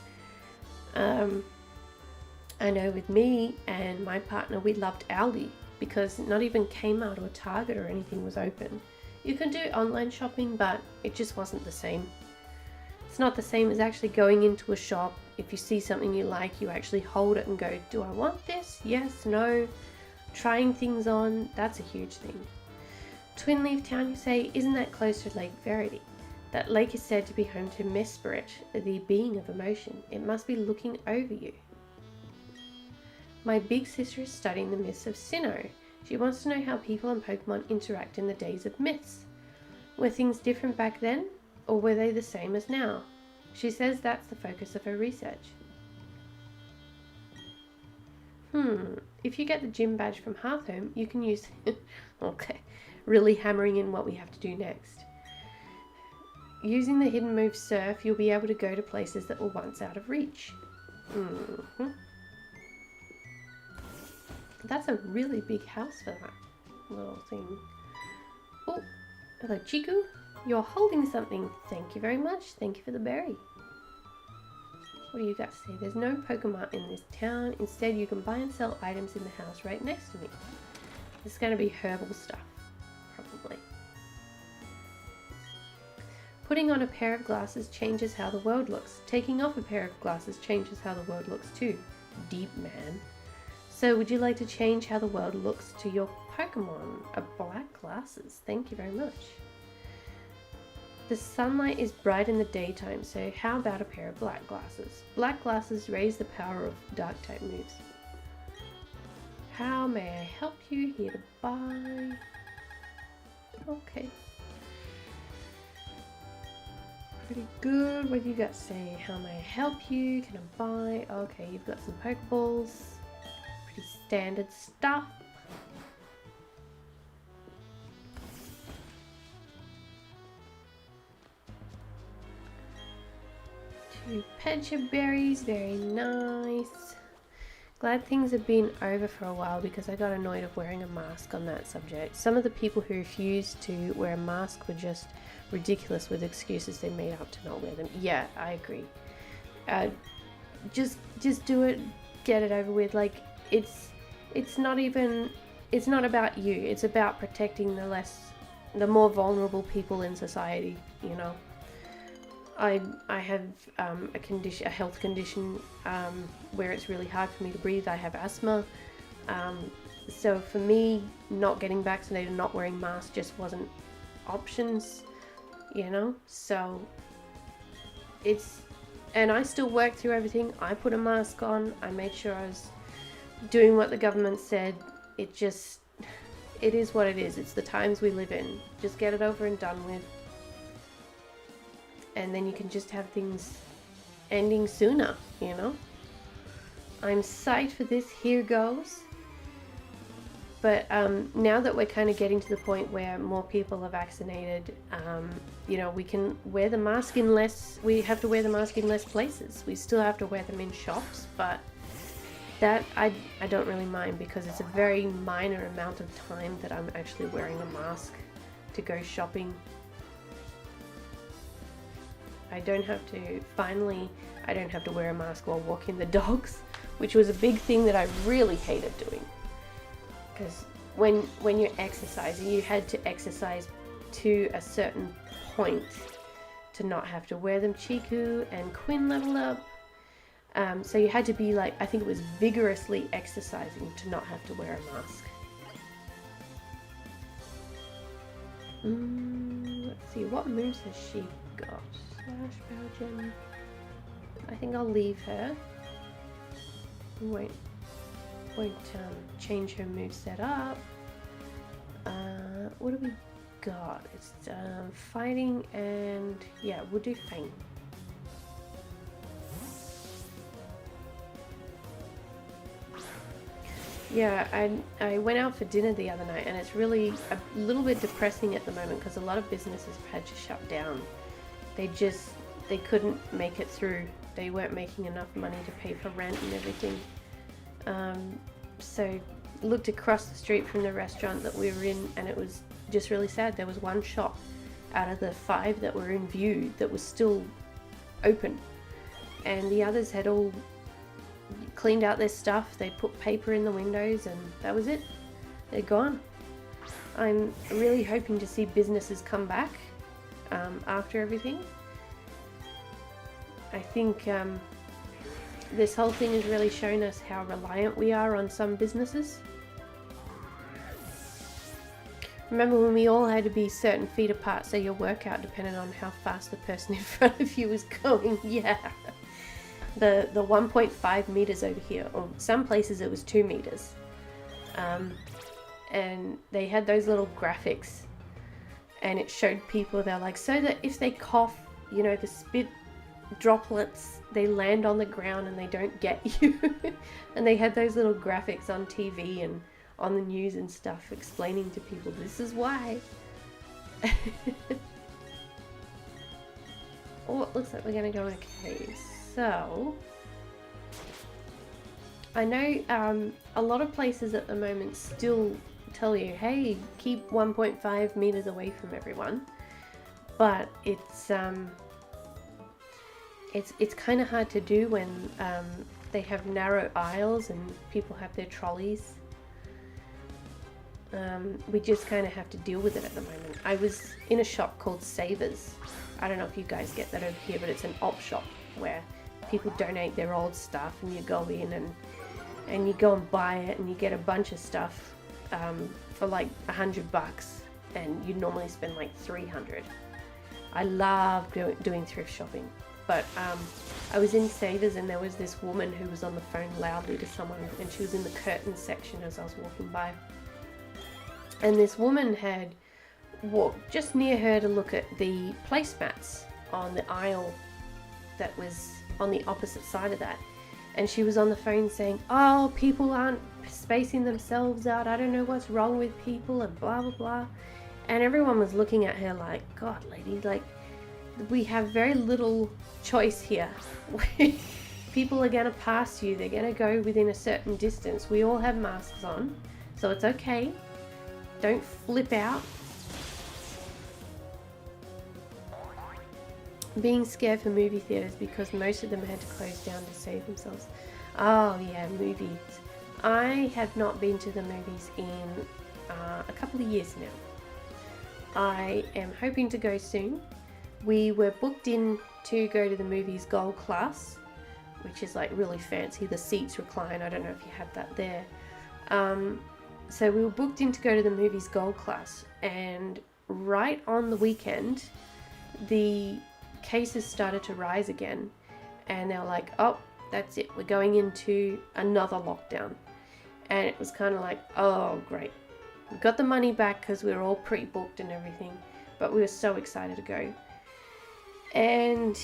I know with me and my partner, we loved Aldi because not even Kmart or Target or anything was open. You can do online shopping, but it just wasn't the same. It's not the same as actually going into a shop. If you see something you like, you actually hold it and go, do I want this? Yes, no. Trying things on, that's a huge thing. Twin Leaf Town, you say, isn't that close to Lake Verity? That lake is said to be home to Mesprit, the being of emotion. It must be looking over you. My big sister is studying the myths of Sinnoh. She wants to know how people and Pokemon interact in the days of myths. Were things different back then, or were they the same as now? She says that's the focus of her research. If you get the gym badge from Hearthome, you can use... Okay, really hammering in what we have to do next. Using the hidden move Surf, you'll be able to go to places that were once out of reach. That's a really big house for that little thing. Oh, hello Chiku. You're holding something. Thank you very much. Thank you for the berry. What do you guys say? There's no Pokemon in this town. Instead, you can buy and sell items in the house right next to me. This is going to be herbal stuff, probably. Putting on a pair of glasses changes how the world looks. Taking off a pair of glasses changes how the world looks too. Deep man. So would you like to change how the world looks to your Pokemon? A black glasses. Thank you very much. The sunlight is bright in the daytime, so how about a pair of black glasses? Black glasses raise the power of dark type moves. How may I help you? Here to buy. Okay. Pretty good. What do you got to say? How may I help you? Can I buy? Okay, you've got some Pokeballs. Pretty standard stuff. 2 Pecha berries, very nice. Glad things have been over for a while because I got annoyed of wearing a mask on that subject. Some of the people who refused to wear a mask were just ridiculous with excuses they made up to not wear them. Yeah, I agree. Just do it, get it over with. Like it's not about you. It's about protecting the more vulnerable people in society. You know. I have a health condition where it's really hard for me to breathe. I have asthma, so for me, not getting vaccinated, not wearing masks just wasn't options, you know. So and I still worked through everything. I put a mask on. I made sure I was doing what the government said. It is what it is. It's the times we live in. Just get it over and done with. And then you can just have things ending sooner, you know. I'm psyched for this. Here goes. But now that we're kind of getting to the point where more people are vaccinated, you know, we can wear the mask in less. We have to wear the mask in less places. We still have to wear them in shops, but that I don't really mind because it's a very minor amount of time that I'm actually wearing a mask to go shopping. I don't have to wear a mask while walking the dogs, which was a big thing that I really hated doing. Because when you're exercising, you had to exercise to a certain point to not have to wear them. Chiku and Quinn level up. So you had to be like, I think it was vigorously exercising to not have to wear a mask. Let's see, what moves has she got? Belgium. I think I'll leave her. Won't change her moveset up. What do we got? It's fighting and yeah, we'll do Feint. Yeah, I went out for dinner the other night and it's really a little bit depressing at the moment because a lot of businesses have had to shut down. They couldn't make it through. They weren't making enough money to pay for rent and everything. So looked across the street from the restaurant that we were in and it was just really sad. There was one shop out of the 5 that were in view that was still open. And the others had all cleaned out their stuff. They put paper in the windows and that was it. They're gone. I'm really hoping to see businesses come back after everything. I think this whole thing has really shown us how reliant we are on some businesses. Remember when we all had to be certain feet apart so your workout depended on how fast the person in front of you was going? Yeah. The 1.5 meters over here, or some places it was 2 meters. And they had those little graphics and it showed people, they're like, so that if they cough, you know, the spit droplets, they land on the ground and they don't get you. And they had those little graphics on TV and on the news and stuff explaining to people this is why. Oh, it looks like we're going to go in a cave. So I know a lot of places at the moment still tell you, hey, keep 1.5 meters away from everyone, but it's it's kind of hard to do when they have narrow aisles and people have their trolleys. We just kind of have to deal with it at the moment. I was in a shop called Savers. I don't know if you guys get that over here, but it's an op shop where people donate their old stuff, and you go in and you go and buy it, and you get a bunch of stuff for like $100, and you normally spend like $300. I love doing thrift shopping, but I was in Savers, and there was this woman who was on the phone loudly to someone, and she was in the curtains section as I was walking by. And this woman had walked just near her to look at the placemats on the aisle that was on the opposite side of that. And she was on the phone saying, oh, people aren't spacing themselves out. I don't know what's wrong with people and blah, blah, blah. And everyone was looking at her like, God, lady, like, we have very little choice here. People are going to pass you. They're going to go within a certain distance. We all have masks on, so it's okay. Don't flip out. Being scared for movie theaters because most of them had to close down to save themselves. Oh yeah, movies. I have not been to the movies in a couple of years now. I am hoping to go soon. We were booked in to go to the movies Gold Class, which is like really fancy. The seats recline. I don't know if you have that there. So we were booked in to go to the movies Gold Class, and right on the weekend, the cases started to rise again, and they were like, oh, that's it, we're going into another lockdown. And it was kind of like, oh great, we got the money back because we were all pre-booked and everything, but we were so excited to go. And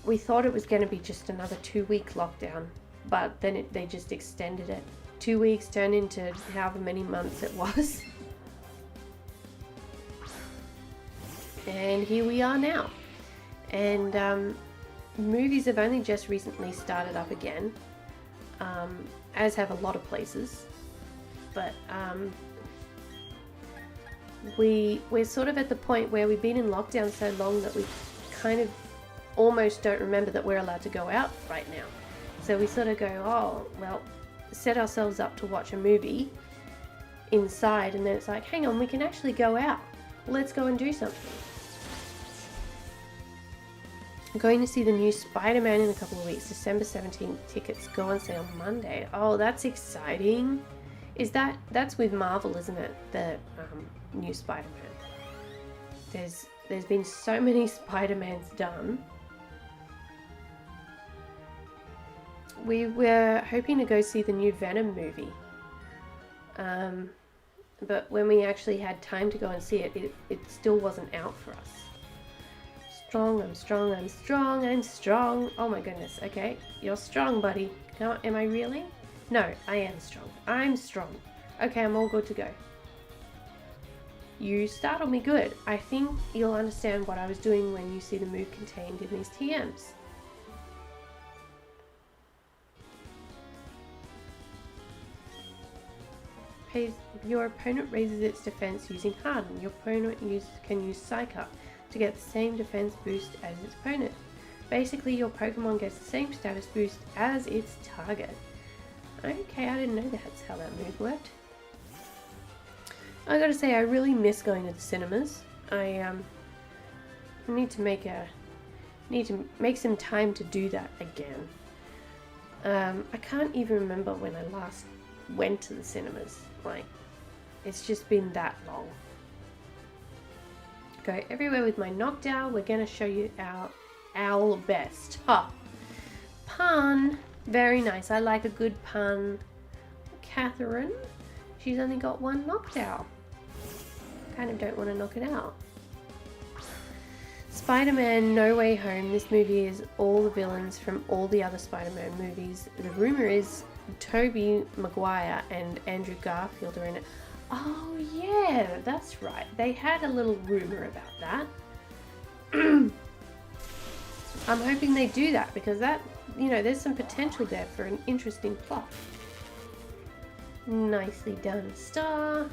we thought it was going to be just another 2-week lockdown, but then they just extended it. 2 weeks turned into however many months it was. And here we are now. And movies have only just recently started up again, as have a lot of places. But we're sort of at the point where we've been in lockdown so long that we kind of almost don't remember that we're allowed to go out right now. So we sort of go, oh, well, set ourselves up to watch a movie inside, and then it's like, hang on, we can actually go out. Let's go and do something. I'm going to see the new Spider-Man in a couple of weeks. December 17th. Tickets go on sale Monday. Oh, that's exciting. That's with Marvel, isn't it? The new Spider-Man. There's been so many Spider-Mans done. We were hoping to go see the new Venom movie. But when we actually had time to go and see it, it still wasn't out for us. Strong, I'm strong, I'm strong, I'm strong. Oh my goodness, okay. You're strong, buddy. Am I really? No, I am strong. I'm strong. Okay, I'm all good to go. You startled me good. I think you'll understand what I was doing when you see the move contained in these TMs. Your opponent raises its defense using Harden. Your opponent can use Psych Up to get the same defense boost as its opponent. Basically, your Pokemon gets the same status boost as its target. Okay, I didn't know that's how that move worked. I gotta say, I really miss going to the cinemas. I need to make some time to do that again. I can't even remember when I last went to the cinemas. Like, it's just been that long. Go everywhere with my Noctowl. We're gonna show you our owl best. Ha! Pun. Very nice. I like a good pun. Catherine. She's only got one Noctowl. Kind of don't want to knock it out. Spider-Man No Way Home. This movie is all the villains from all the other Spider-Man movies. The rumor is Tobey Maguire and Andrew Garfield are in it. Oh yeah, that's right. They had a little rumor about that. I'm hoping they do that because that, there's some potential there for an interesting plot. Nicely done, Star.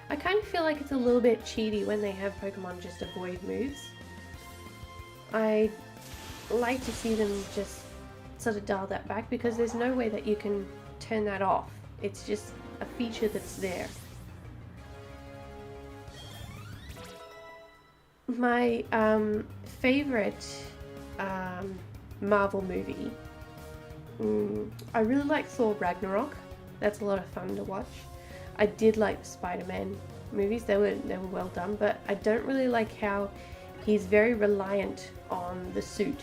Okay. I kind of feel like it's a little bit cheaty when they have Pokemon just avoid moves. I like to see them just sort of dial that back because there's no way that you can turn that off. It's just a feature that's there. My favorite Marvel movie, I really like Thor Ragnarok. That's a lot of fun to watch. I did like the Spider-Man movies. They were well done, but I don't really like how he's very reliant on the suit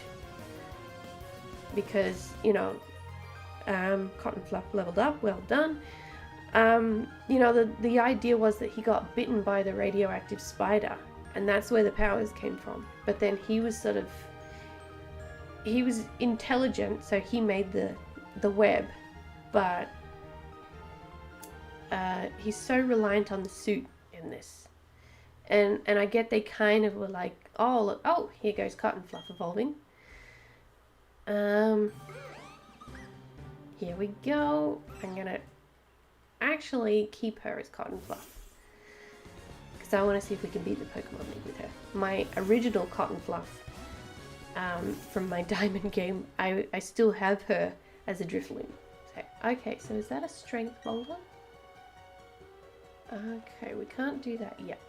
because, you know, Cotton Fluff leveled up, well done. You know, the idea was that he got bitten by the radioactive spider, and that's where the powers came from. But then he was intelligent, so he made the web, but he's so reliant on the suit in this. And I get they kind of were like, oh look, oh, here goes Cotton Fluff evolving. Here we go. I'm gonna actually keep her as Cotton Fluff because I want to see if we can beat the Pokemon League with her. My original Cotton Fluff from my Diamond game, I still have her as a Drifloon. So, okay, so is that a Strength Boulder? Okay, we can't do that yet.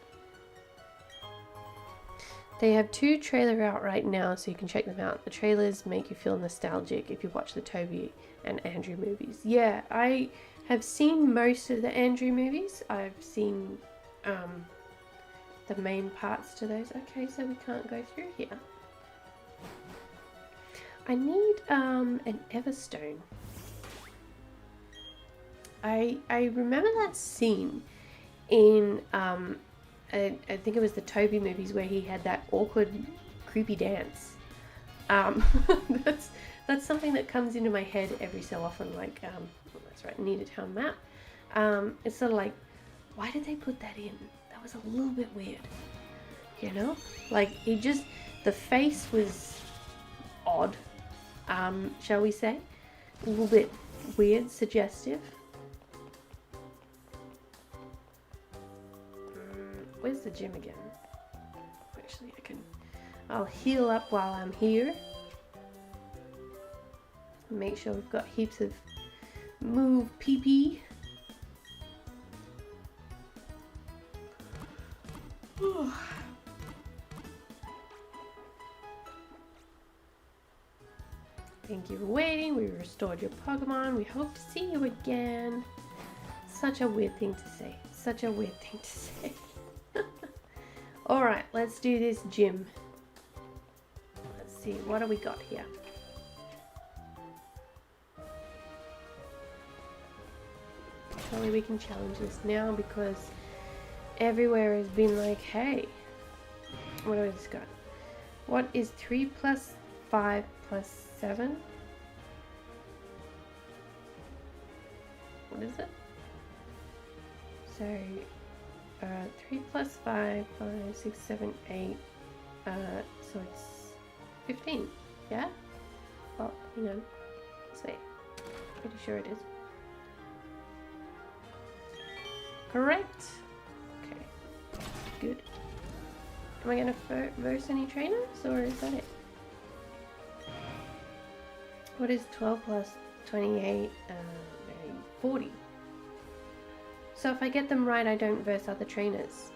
They have 2 trailers out right now, so you can check them out. The trailers make you feel nostalgic if you watch the Toby and Andrew movies. Yeah, I have seen most of the Andrew movies. I've seen the main parts to those. Okay, so we can't go through here. I need an Everstone. I remember that scene in I think it was the Toby movies where he had that awkward, creepy dance. That's something that comes into my head every so often. Like, that's right, Need a Town Map. It's sort of like, why did they put that in? That was a little bit weird, you know? Like, the face was odd, shall we say? A little bit weird, suggestive. Where's the gym again? Actually, I'll heal up while I'm here. Make sure we've got heaps of move PP. Thank you for waiting. We restored your Pokemon. We hope to see you again. Such a weird thing to say. Such a weird thing to say. Alright, let's do this gym. Let's see, what do we got here? Surely we can challenge this now because everywhere has been like, hey, what do we just got? What is 3 plus 5 plus 7? What is it? So 3 plus 5, 5, 6, 7, 8, so it's 15, yeah? Oh, hang on, let's wait, pretty sure it is. Correct! Okay, good. Am I going to verse any trainers, or is that it? What is 12 plus 28, 40? So if I get them right, I don't verse other trainers.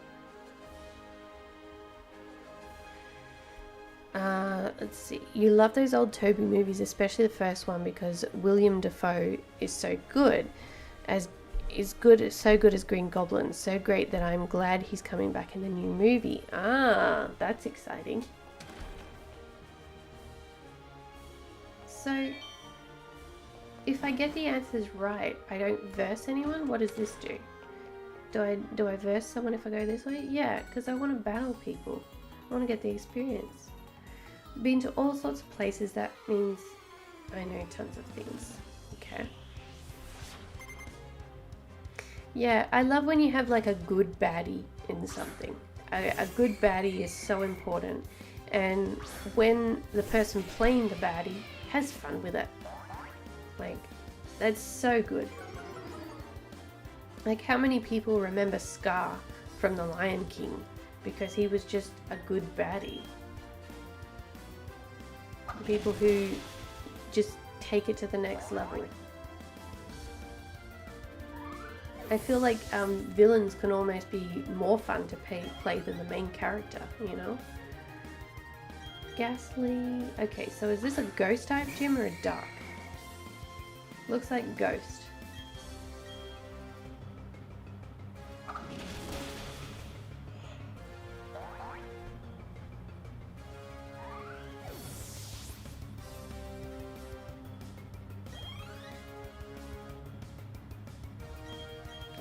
Let's see. You love those old Toby movies, especially the first one, because William Dafoe is so good. So good as Green Goblin. So great that I'm glad he's coming back in the new movie. Ah, that's exciting. So, if I get the answers right, I don't verse anyone? What does this do? Do I verse someone if I go this way? Yeah, because I want to battle people. I want to get the experience. Been to all sorts of places, that means I know tons of things. Okay. Yeah, I love when you have like a good baddie in something. A good baddie is so important. And when the person playing the baddie has fun with it. Like, that's so good. Like, how many people remember Scar from The Lion King because he was just a good baddie? People who just take it to the next level. I feel like villains can almost be more fun to play than the main character, you know? Ghastly. Okay, so is this a ghost type gym or a dark? Looks like ghost.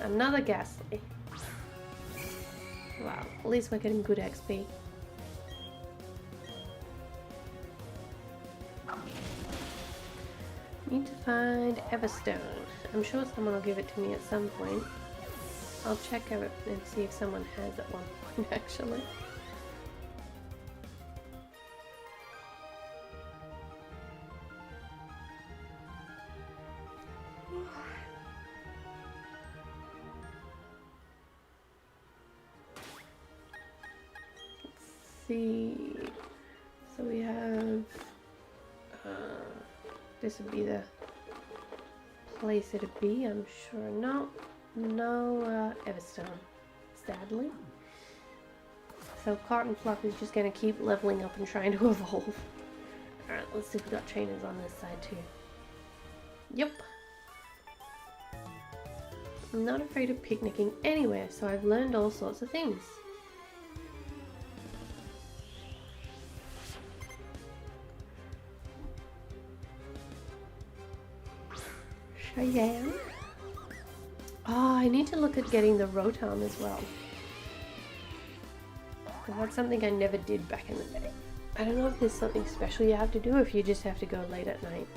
Another ghastly. Wow, at least we're getting good XP. Need to find Everstone. I'm sure someone will give it to me at some point. I'll check it and see if someone has at one point actually. See, so we have this would be the place it'd be, I'm sure. No Everstone, sadly. So Cotton Fluff is just going to keep leveling up and trying to evolve. Alright, let's see if we got trainers on this side too. Yep. I'm not afraid of picnicking anywhere, so I've learned all sorts of things. Cheyenne. Oh, I need to look at getting the Rotom as well. That's something I never did back in the day. I don't know if there's something special you have to do or if you just have to go late at night.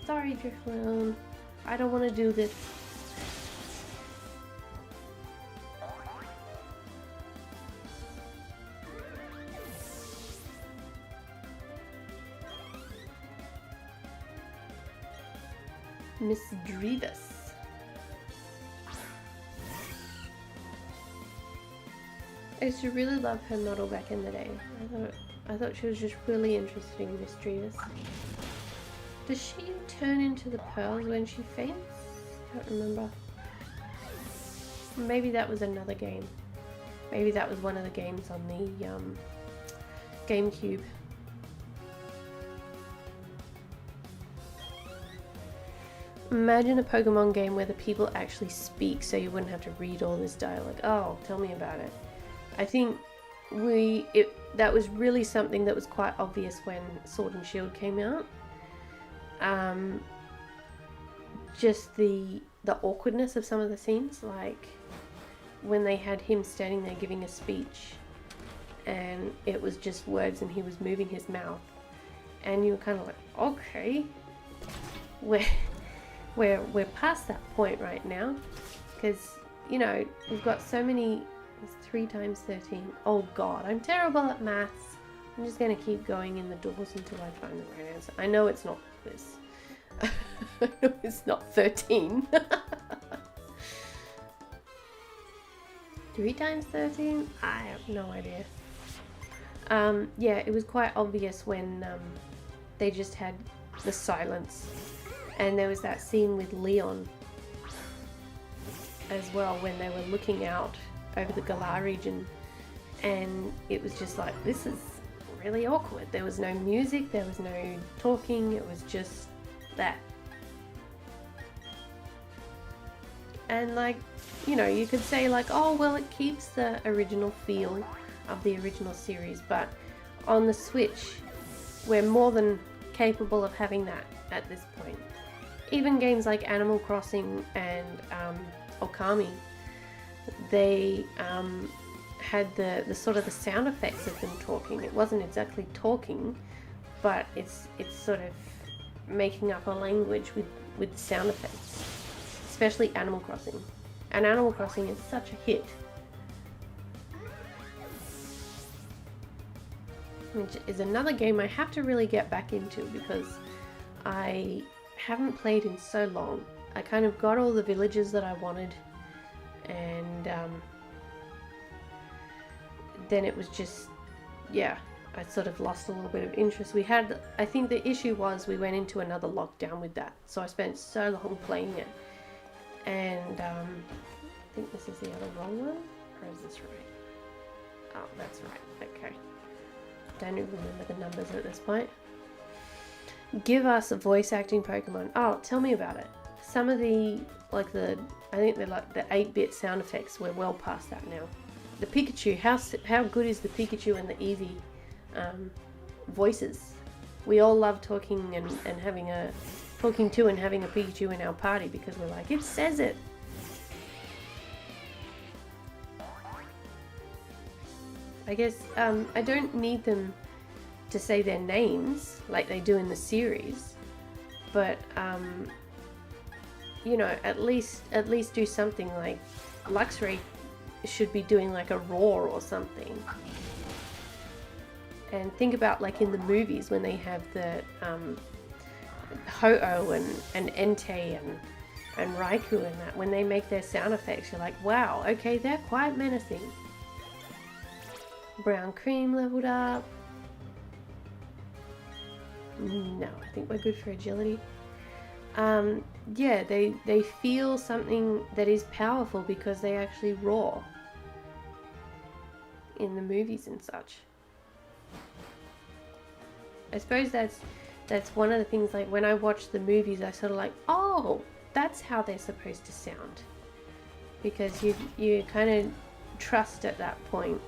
Sorry, Drifloon. I don't want to do this. Miss Drevis. I used to really love her model back in the day. I thought she was just really interesting, Miss Drevis. Does she turn into the pearls when she faints? I can't remember. Maybe that was another game. Maybe that was one of the games on the GameCube. Imagine a Pokemon game where the people actually speak so you wouldn't have to read all this dialogue. Oh, tell me about it. I think that was really something that was quite obvious when Sword and Shield came out. Just the awkwardness of some of the scenes, like when they had him standing there giving a speech and it was just words and he was moving his mouth and you were kind of like, okay, we're past that point right now, because you know we've got so many. It's 3 times 13. Oh god, I'm terrible at maths. I'm just gonna keep going in the doors until I find the right answer. I know it's not this. I know it's not 13. 3 times 13? I have no idea. Yeah, it was quite obvious when they just had the silence. And there was that scene with Leon as well when they were looking out over the Galar region, and it was just like, this is really awkward. There was no music, there was no talking, it was just that. And like, you know, you could say like, oh well, it keeps the original feel of the original series, but on the Switch we're more than capable of having that at this point. Even games like Animal Crossing and Okami, they had the sort of the sound effects of them talking. It wasn't exactly talking, but it's sort of making up a language with sound effects, especially Animal Crossing. And Animal Crossing is such a hit. Which is another game I have to really get back into, because I haven't played in so long. I kind of got all the villages that I wanted, and then it was just, yeah, I sort of lost a little bit of interest. I think the issue was we went into another lockdown with that, so I spent so long playing it, and I think this is the other wrong one, or is this right? Oh, that's right, okay. Don't even remember the numbers at this point. Give us a voice acting Pokemon. Oh, tell me about it. Some of the, I think they're like the 8-bit sound effects, we're well past that now. The Pikachu, how good is the Pikachu and the Eevee voices? We all love talking and having a Pikachu in our party because we're like, it says it. I guess I don't need them to say their names like they do in the series, but you know, at least do something like Luxray should be doing like a roar or something. And think about like in the movies when they have the Ho-Oh and Entei and Raikou and that, when they make their sound effects, you're like, wow, okay, they're quite menacing. Brown Cream leveled up. No, I think we're good for agility. Yeah, they feel something that is powerful because they actually roar in the movies and such. I suppose that's one of the things, like when I watch the movies, I sort of like, oh, that's how they're supposed to sound, because you kind of trust at that point,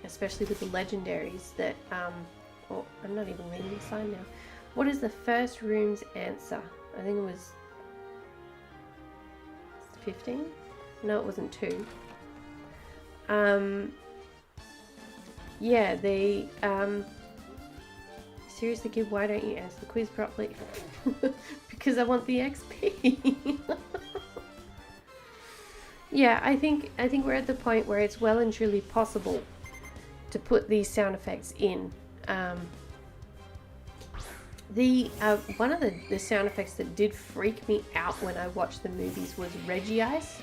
especially with the legendaries, that oh, I'm not even reading the sign now. What is the first room's answer? I think it was 15? No, it wasn't 2. Yeah, they seriously, kid, why don't you answer the quiz properly? Because I want the XP. Yeah, I think we're at the point where it's well and truly possible to put these sound effects in. One of the sound effects that did freak me out when I watched the movies was Regice.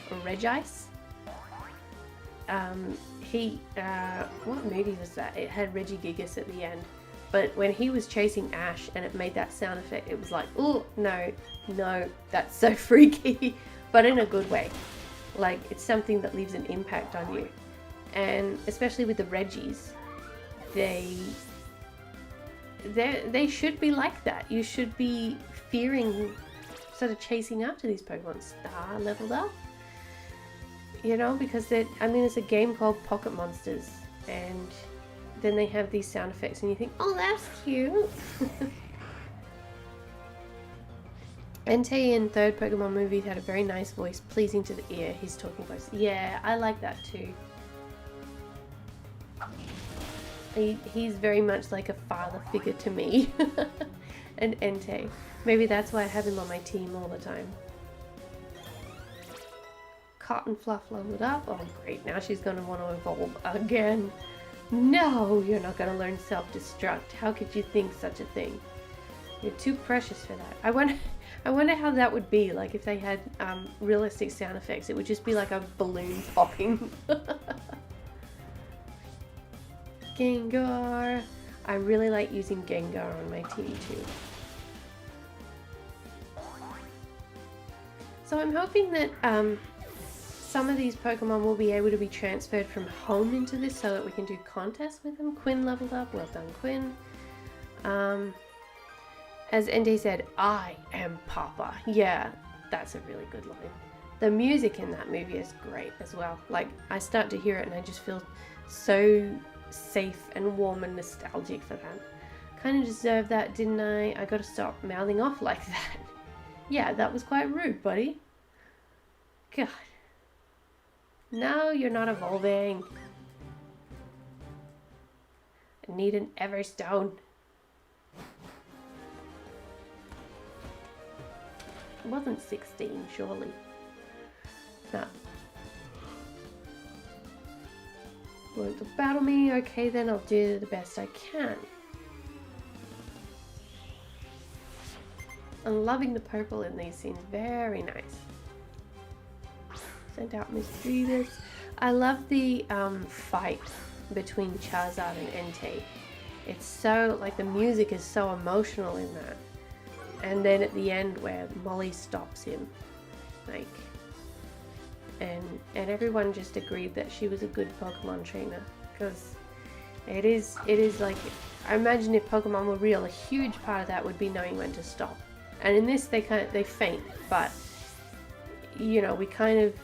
What movie was that? It had Regigigas at the end, but when he was chasing Ash and it made that sound effect, it was like, oh no, that's so freaky, but in a good way. Like, it's something that leaves an impact on you, and especially with the Regis, they should be like that. You should be fearing, sort of chasing after these Pokemon. Star leveled up, you know, because it's a game called Pocket Monsters, and then they have these sound effects, and you think, oh, that's cute. Entei in third Pokemon movie had a very nice voice, pleasing to the ear. His talking voice, yeah, I like that too. He's very much like a father figure to me. And Entei. Maybe that's why I have him on my team all the time. Cotton Fluff leveled up. Oh great, now she's going to want to evolve again. No, you're not going to learn self-destruct. How could you think such a thing? You're too precious for that. I wonder how that would be, like if they had realistic sound effects. It would just be like a balloon popping. Gengar. I really like using Gengar on my team too. So I'm hoping that some of these Pokemon will be able to be transferred from home into this so that we can do contests with them. Quinn leveled up. Well done, Quinn. As Entei said, I am Papa. Yeah, that's a really good line. The music in that movie is great as well. Like, I start to hear it and I just feel so safe and warm and nostalgic for that. Kind of deserved that, didn't I? I gotta stop mouthing off like that. Yeah, that was quite rude, buddy. God. No, you're not evolving. I need an Everstone. It wasn't 16, surely. No. Want to battle me? Okay, then I'll do the best I can. I'm loving the purple in these scenes. Very nice. Sent out Misdreavus. I love the fight between Charizard and Entei. It's so, like, the music is so emotional in that. And then at the end where Molly stops him, like, and everyone just agreed that she was a good Pokemon trainer, because it is like, I imagine if Pokemon were real, a huge part of that would be knowing when to stop. And in this they faint, but you know, we kind of,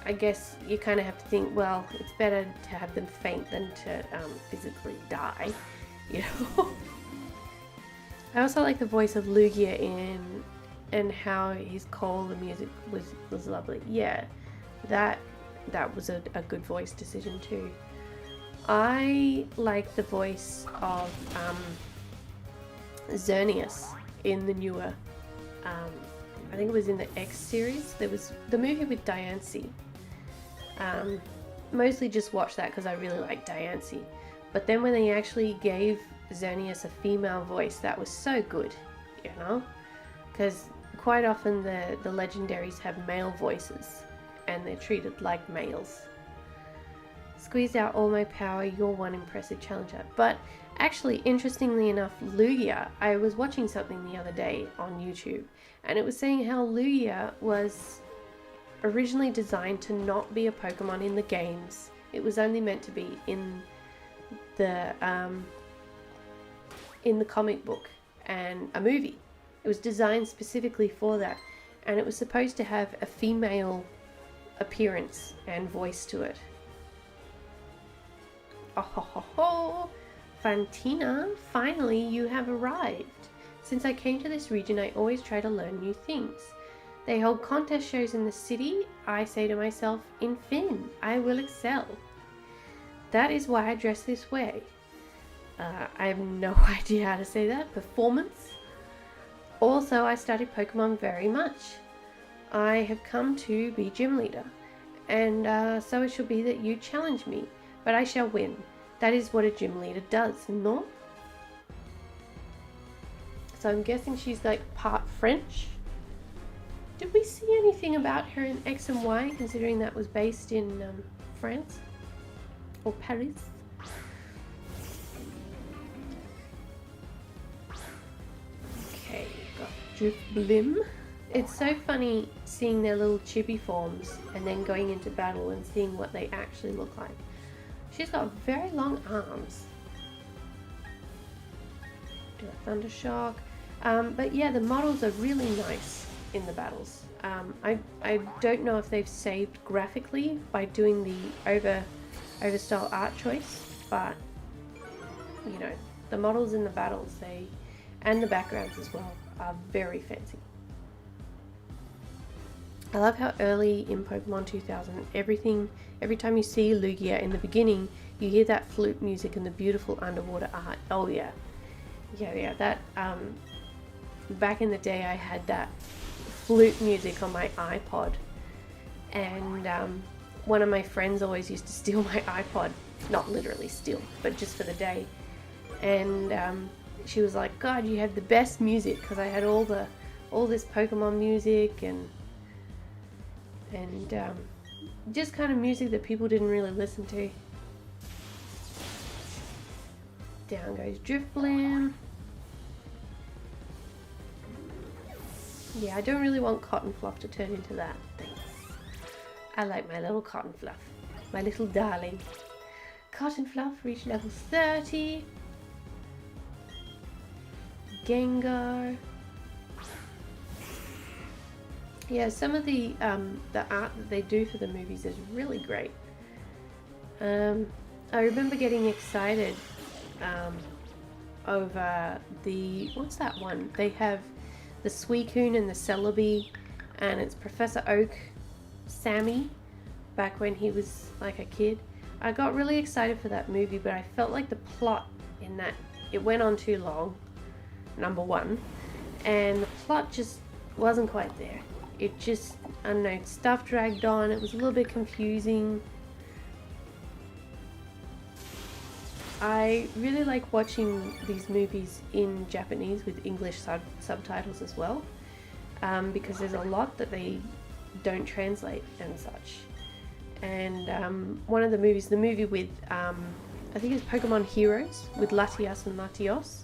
I guess you kind of have to think, well, it's better to have them faint than to physically die, you know. I also like the voice of Lugia and how his call, the music was lovely. Yeah, that was a good voice decision too. I like the voice of Xerneas in the newer, I think it was in the X series. There was the movie with Diancie. Mostly just watched that because I really like Diancie. But then when they actually gave Xerneas a female voice, that was so good, you know? Because quite often the legendaries have male voices and they're treated like males. Squeezed out all my power, you're one impressive challenger. But actually, interestingly enough, Lugia, I was watching something the other day on YouTube and it was saying how Lugia was originally designed to not be a Pokemon in the games. It was only meant to be in the comic book and a movie. It was designed specifically for that, and it was supposed to have a female appearance and voice to it. Oh ho ho ho! Fantina, finally you have arrived. Since I came to this region, I always try to learn new things. They hold contest shows in the city. I say to myself, in Finn, I will excel. That is why I dress this way. I have no idea how to say that. Performance. Also, I studied Pokemon very much. I have come to be gym leader, and so it shall be that you challenge me, but I shall win. That is what a gym leader does, no? So I'm guessing she's like part French. Did we see anything about her in X and Y, considering that was based in France or Paris? Okay, got Drifblim. It's so funny seeing their little chibi forms and then going into battle and seeing what they actually look like. She's got very long arms. Do a Thundershock. But yeah, the models are really nice in the battles. I don't know if they've saved graphically by doing the overstyle art choice, but you know, the models in the battles, and the backgrounds as well, are very fancy. I love how early in Pokemon 2000, every time you see Lugia in the beginning, you hear that flute music and the beautiful underwater art. Oh yeah. Yeah, that, back in the day I had that flute music on my iPod, and one of my friends always used to steal my iPod, not literally steal, but just for the day, and she was like, God, you have the best music, because I had all this Pokemon music and just kind of music that people didn't really listen to. Down goes Drifblim. Yeah, I don't really want Cotton Fluff to turn into that. Thanks. I like my little Cotton Fluff. My little darling. Cotton Fluff reached level 30. Gengar. Yeah, some of the art that they do for the movies is really great. I remember getting excited over the, what's that one? They have the Suicune and the Celebi, and it's Professor Oak, Sammy, back when he was like a kid. I got really excited for that movie, but I felt like the plot in that, it went on too long, number one, and the plot just wasn't quite there. It just, I don't know, stuff dragged on, it was a little bit confusing. I really like watching these movies in Japanese with English subtitles as well, because there's a lot that they don't translate and such. And one of the movies, the movie with, I think it's Pokemon Heroes with Latias and Latios.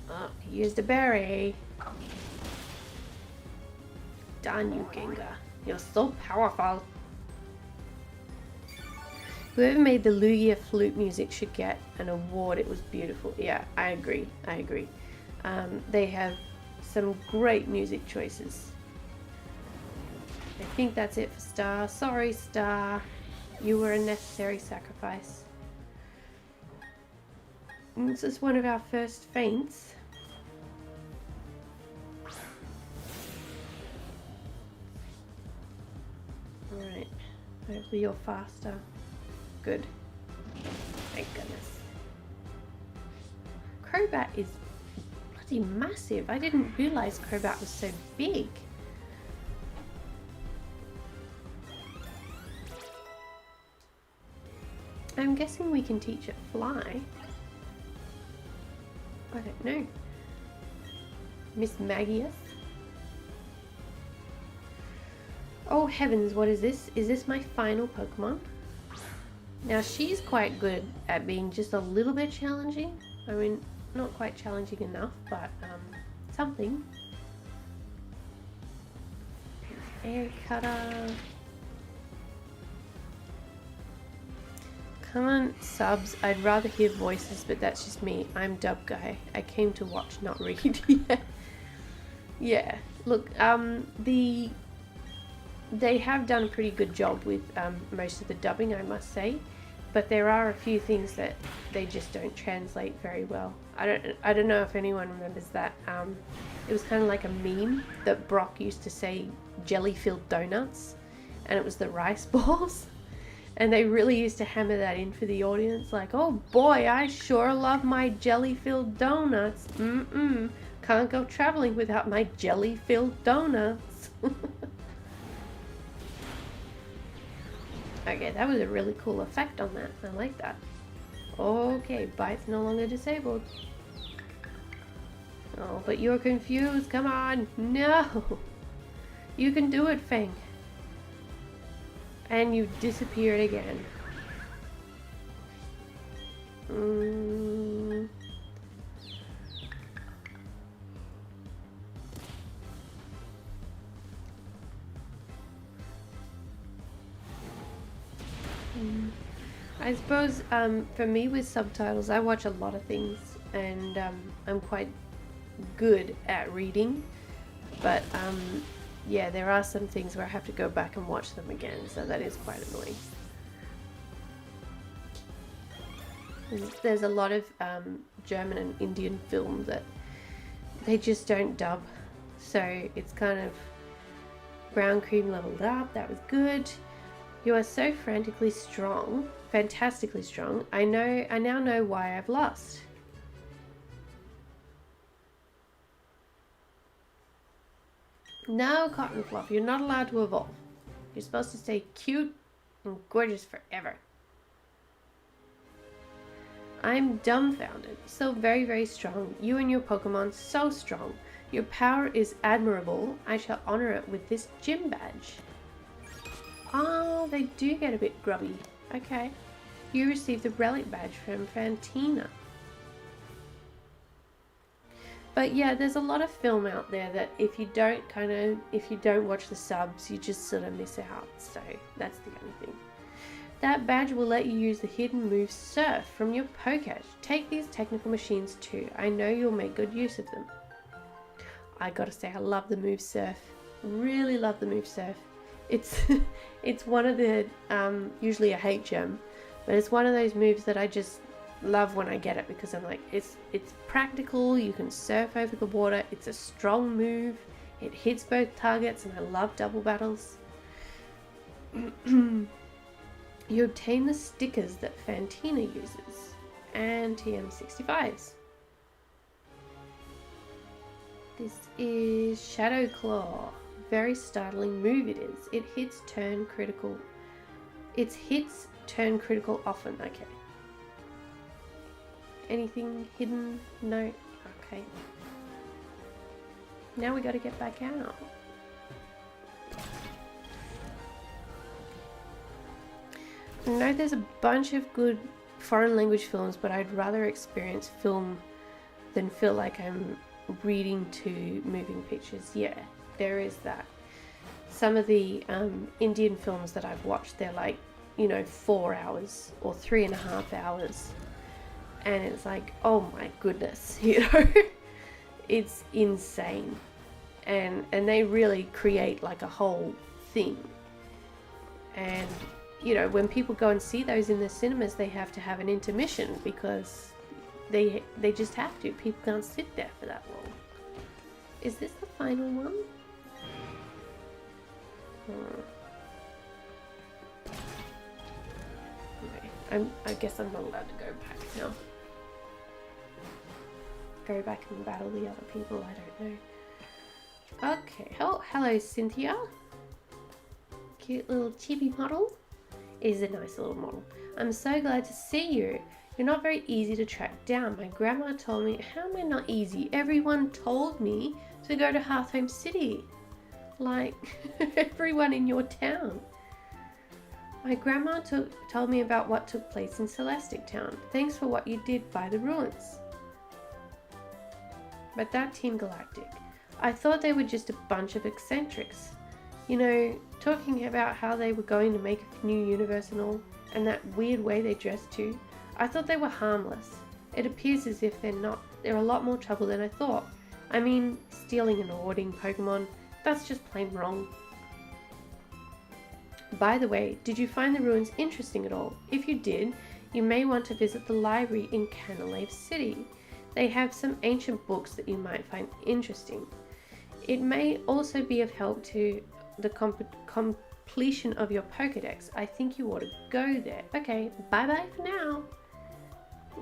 Oh, he used a berry. Darn you, Gengar. You're so powerful. Whoever made the Lugia flute music should get an award. It was beautiful. Yeah, I agree. They have some great music choices. I think that's it for Star. Sorry, Star. You were a necessary sacrifice. And this is one of our first faints. Alright. Hopefully you're faster. Good. Thank goodness. Crobat is bloody massive. I didn't realize Crobat was so big. I'm guessing we can teach it fly. I don't know. Miss Magius. Oh heavens, what is this? Is this my final Pokemon? Now she's quite good at being just a little bit challenging. I mean, not quite challenging enough, but something. Air cutter. Come on, subs. I'd rather hear voices, but that's just me. I'm dub guy. I came to watch, not read. Yeah. Look, they have done a pretty good job with most of the dubbing, I must say, but there are a few things that they just don't translate very well. I don't know if anyone remembers that. It was kind of like a meme that Brock used to say jelly-filled donuts, and it was the rice balls. And they really used to hammer that in for the audience, like, oh boy, I sure love my jelly-filled donuts. Can't go traveling without my jelly-filled donuts. Okay, that was a really cool effect on that. I like that. Okay, Bite's no longer disabled. Oh, but you're confused. Come on. No. You can do it, Fang. And you disappeared again. I suppose for me with subtitles, I watch a lot of things, and I'm quite good at reading, but yeah, there are some things where I have to go back and watch them again, so that is quite annoying. And there's a lot of German and Indian films that they just don't dub, so it's kind of brown cream leveled up. That was good. You are so frantically strong, fantastically strong. I now know why I've lost. No, Cotton Fluff, you're not allowed to evolve. You're supposed to stay cute and gorgeous forever. I'm dumbfounded. So very, very strong. You and your Pokemon, so strong. Your power is admirable. I shall honor it with this gym badge. Oh, they do get a bit grubby. Okay. You receive the relic badge from Fantina. But yeah, there's a lot of film out there that if you don't watch the subs, you just sort of miss out. So that's the only thing. That badge will let you use the hidden move Surf from your Pokédex. Take these technical machines too. I know you'll make good use of them. I gotta say, I love the move Surf. Really love the move Surf. It's one of the usually a HM, but it's one of those moves that I just love when I get it, because I'm like, it's practical. You can surf over the water. It's a strong move. It hits both targets, and I love double battles. You obtain the stickers that Fantina uses and TM65s. This is Shadow Claw. Very startling move it is. It hits turn critical. Its hits turn critical often. Okay. Anything hidden? No. Okay. Now we got to get back out. I know there's a bunch of good foreign language films, but I'd rather experience film than feel like I'm reading to moving pictures. Yeah, there is that. Some of the Indian films that I've watched, they're like, 4 hours or 3.5 hours. And it's like, oh my goodness, it's insane. And they really create like a whole thing. And, when people go and see those in the cinemas, they have to have an intermission because they just have to. People can't sit there for that long. Is this the final one? Okay. I guess I'm not allowed to go back now. Go back and battle the other people, I don't know. Okay, oh, hello Cynthia. Cute little chibi model. Is a nice little model. I'm so glad to see you. You're not very easy to track down. My grandma told me, how am I not easy? Everyone told me to go to Hearthome City. Like, everyone in your town. My grandma told me about what took place in Celestic Town. Thanks for what you did by the ruins. But that Team Galactic, I thought they were just a bunch of eccentrics. Talking about how they were going to make a new universe and all, and that weird way they dressed too. I thought they were harmless. It appears as if they're not. They're a lot more trouble than I thought. I mean, stealing and hoarding Pokemon, that's just plain wrong. By the way, did you find the ruins interesting at all? If you did, you may want to visit the library in Canalave City. They have some ancient books that you might find interesting. It may also be of help to the completion of your Pokedex. I think you ought to go there. Okay, bye-bye for now.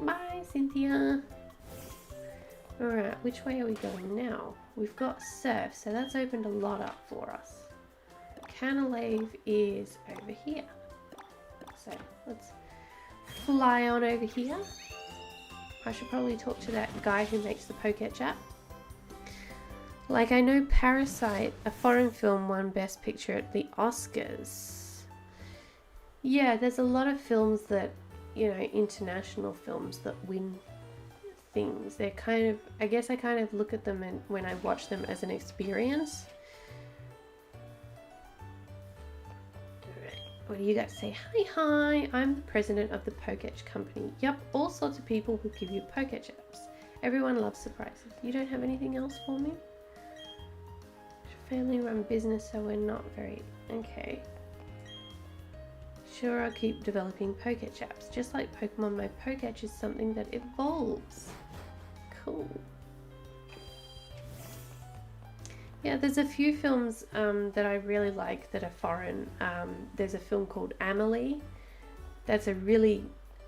Bye, Cynthia. Alright, which way are we going now? We've got Surf, so that's opened a lot up for us. Canalave is over here. So, let's fly on over here. I should probably talk to that guy who makes the Poketch app. Like, I know Parasite, a foreign film, won Best Picture at the Oscars. Yeah, there's a lot of films that, international films that win things. They're kind of, I guess I kind of look at them and when I watch them as an experience. Alright, what do you got to say? Hi, I'm the president of the Poketch company. Yep, all sorts of people will give you Poketch apps. Everyone loves surprises. You don't have anything else for me? Family run business, so we're not very... Okay. Sure, I'll keep developing Poketch apps. Just like Pokemon, my Poketch is something that evolves. Cool. Yeah, there's a few films that I really like that are foreign. There's a film called Amelie. That's a really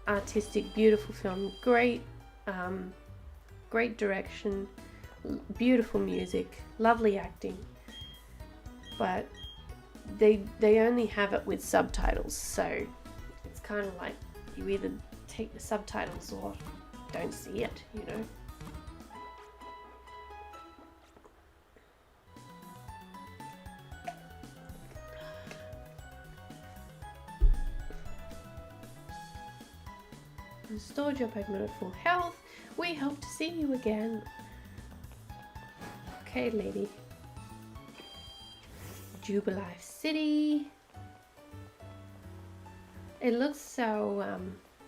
artistic, beautiful film. Great direction, beautiful music, lovely acting. But they only have it with subtitles, so it's kind of like you either take the subtitles or don't see it, Restored your Pokemon at full health. We hope to see you again. Okay, lady. Jubilife City. It looks so,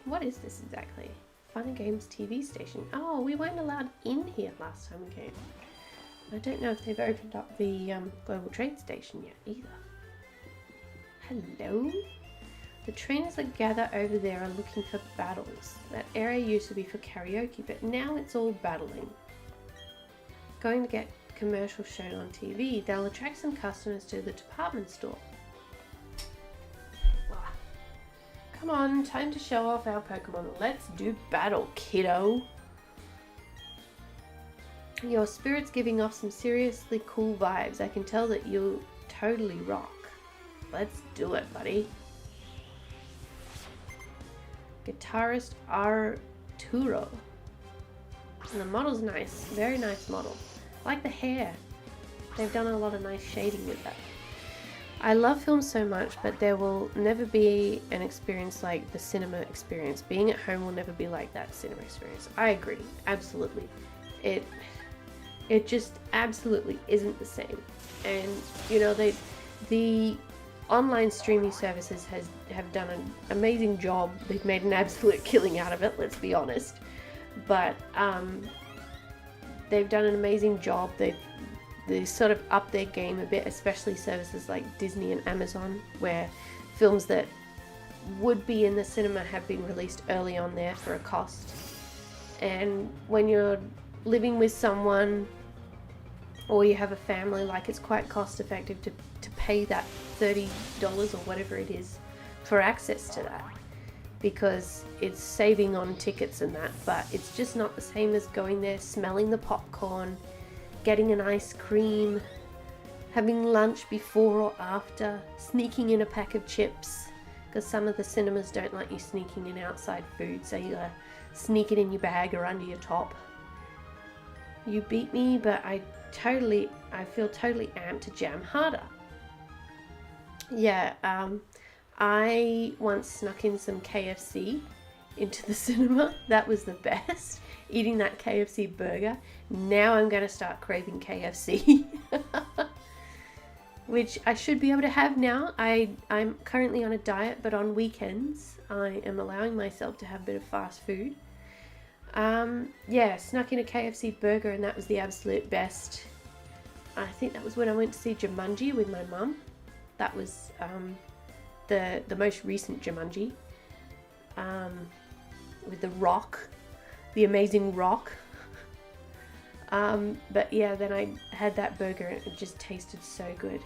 what is this exactly? Fun and Games TV station. Oh, we weren't allowed in here last time we came. I don't know if they've opened up the Global Trade Station yet either. Hello? The trainers that gather over there are looking for battles. That area used to be for karaoke, but now it's all battling. Going to get commercials shown on TV. They'll attract some customers to the department store. Come on, time to show off our Pokemon. Let's do battle, kiddo. Your spirit's giving off some seriously cool vibes. I can tell that you totally rock. Let's do it, buddy. Guitarist Arturo. And the model's nice, very nice model. I like the hair. They've done a lot of nice shading with that. I love film so much, but there will never be an experience like the cinema experience. Being at home will never be like that cinema experience. I agree, absolutely. It just absolutely isn't the same. And you know, the online streaming services have done an amazing job. They've made an absolute killing out of it, let's be honest. But they've done an amazing job. They sort of upped their game a bit, especially services like Disney and Amazon, where films that would be in the cinema have been released early on there for a cost. And when you're living with someone or you have a family, like, it's quite cost effective to pay that $30 or whatever it is for access to that, because it's saving on tickets and that. But it's just not the same as going there, smelling the popcorn, getting an ice cream, having lunch before or after, sneaking in a pack of chips, because some of the cinemas don't like you sneaking in outside food, so you gotta sneak it in your bag or under your top. You beat me, but I feel totally amped to jam harder. Yeah, I once snuck in some KFC into the cinema. That was the best. Eating that KFC burger. Now I'm going to start craving KFC. Which I should be able to have now. I'm currently on a diet, but on weekends I am allowing myself to have a bit of fast food. Yeah, snuck in a KFC burger, and that was the absolute best. I think that was when I went to see Jumanji with my mum. That was the most recent Jumanji, with The Rock, the amazing Rock. But yeah, then I had that burger and it just tasted so good.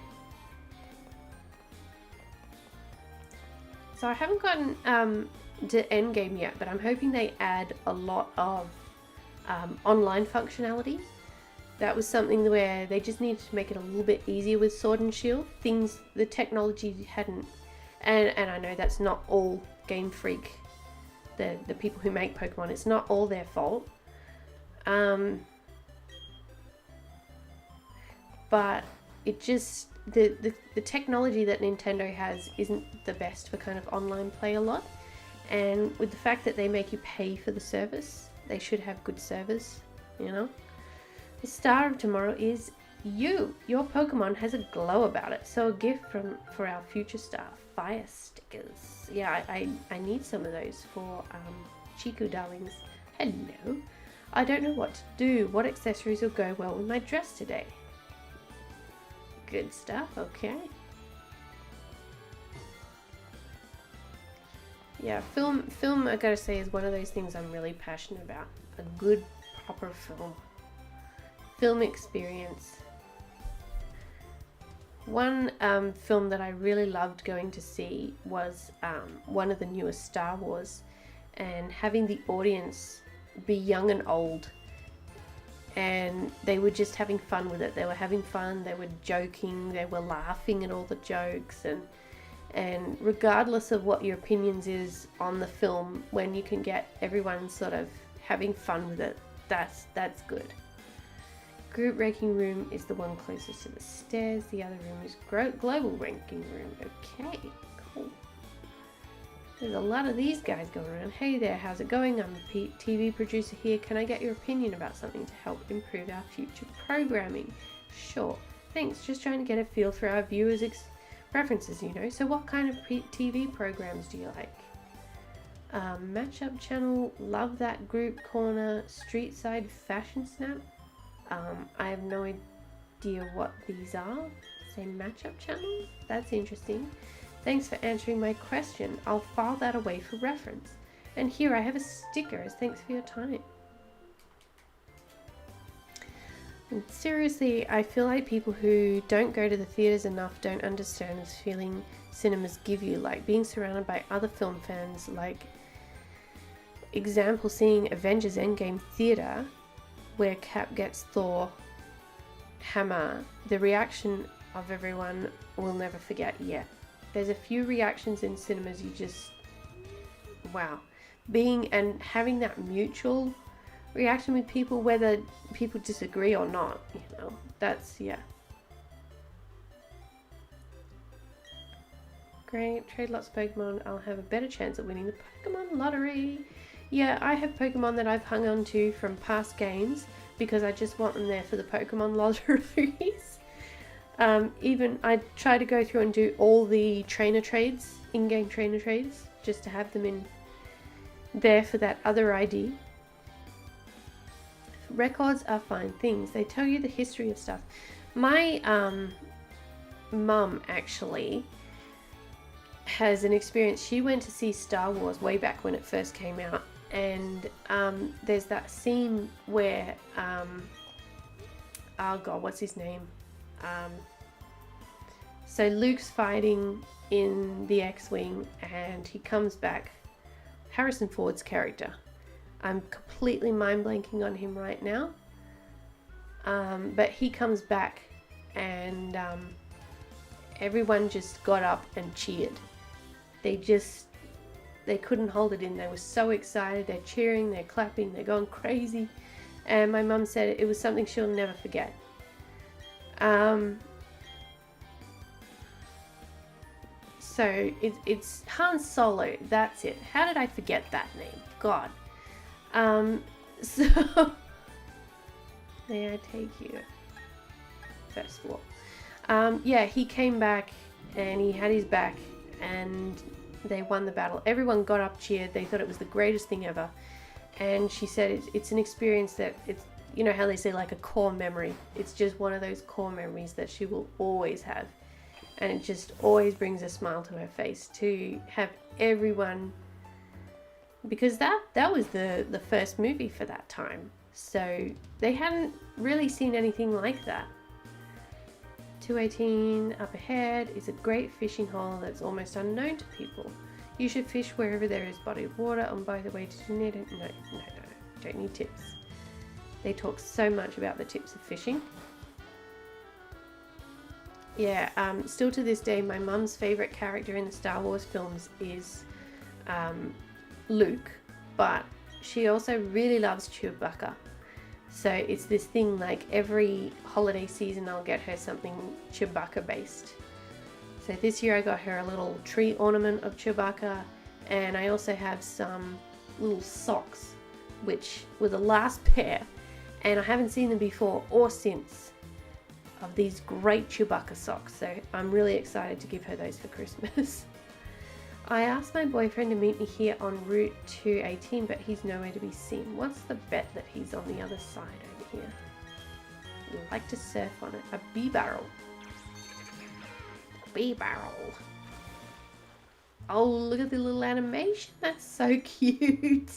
So I haven't gotten to Endgame yet, but I'm hoping they add a lot of online functionality. That was something where they just needed to make it a little bit easier with Sword and Shield. Things the technology hadn't, and I know that's not all Game Freak, the people who make Pokemon. It's not all their fault. But it just the technology that Nintendo has isn't the best for kind of online play a lot. And with the fact that they make you pay for the service, they should have good service, you know. The star of tomorrow is you. Your Pokemon has a glow about it. So a gift for our future star, fire stickers. Yeah, I need some of those for Chiku darlings. Hello. I don't know what to do. What accessories will go well with my dress today? Good stuff, okay. Yeah, film I gotta say is one of those things I'm really passionate about. A good, proper film experience. One film that I really loved going to see was one of the newest Star Wars, and having the audience be young and old, and they were just having fun with it. They were having fun, they were joking, they were laughing at all the jokes, and regardless of what your opinions is on the film, when you can get everyone sort of having fun with it, that's good. Group ranking room is the one closest to the stairs. The other room is global ranking room. Okay, cool. There's a lot of these guys going around. Hey there, how's it going? I'm the TV producer here. Can I get your opinion about something to help improve our future programming? Sure. Thanks. Just trying to get a feel for our viewers' preferences, you know. So what kind of TV programs do you like? Matchup channel. Love that group corner. Street side fashion snap. I have no idea what these are. Same matchup channel? That's interesting. Thanks for answering my question. I'll file that away for reference. And here I have a sticker as thanks for your time. And seriously, I feel like people who don't go to the theatres enough don't understand this feeling cinemas give you, like being surrounded by other film fans, like example seeing Avengers Endgame theatre where Cap gets Thor hammer. The reaction of everyone will never forget yet. There's a few reactions in cinemas you just, wow. being and having that mutual reaction with people, whether people disagree or not, you know, that's, yeah. Great, trade lots of Pokemon, I'll have a better chance of winning the Pokemon lottery. Yeah, I have Pokemon that I've hung on to from past games because I just want them there for the Pokemon lotteries. Even I try to go through and do all the trainer trades, in-game trainer trades, just to have them in there for that other ID. Records are fine things. They tell you the history of stuff. My mum actually has an experience. She went to see Star Wars way back when it first came out, and there's that scene where oh god, what's his name? So Luke's fighting in the X-Wing and he comes back. Harrison Ford's character. I'm completely mind blanking on him right now. But he comes back and everyone just got up and cheered. They couldn't hold it in. They were so excited. They're cheering, they're clapping, they're going crazy. And my mum said it was something she'll never forget. So it's Han Solo, that's it. How did I forget that name? God. So may I take you? First of all. Yeah, he came back and he had his back and they won the battle. Everyone got up, cheered. They thought it was the greatest thing ever. And she said it's an experience that it's, you know how they say like a core memory. It's just one of those core memories that she will always have. And it just always brings a smile to her face to have everyone, because that was the first movie for that time. So they hadn't really seen anything like that. 218 up ahead is a great fishing hole that's almost unknown to people. You should fish wherever there is body of water. And by the way, did you need it? No, don't need tips. They talk so much about the tips of fishing. Yeah, still to this day, my mum's favourite character in the Star Wars films is Luke, but she also really loves Chewbacca. So it's this thing, like every holiday season I'll get her something Chewbacca based. So this year I got her a little tree ornament of Chewbacca, and I also have some little socks, which were the last pair, and I haven't seen them before or since, of these great Chewbacca socks. So I'm really excited to give her those for Christmas. I asked my boyfriend to meet me here on Route 218, but he's nowhere to be seen. What's the bet that he's on the other side over here? I'd like to surf on it. A bee barrel. Bee barrel. Oh, look at the little animation. That's so cute.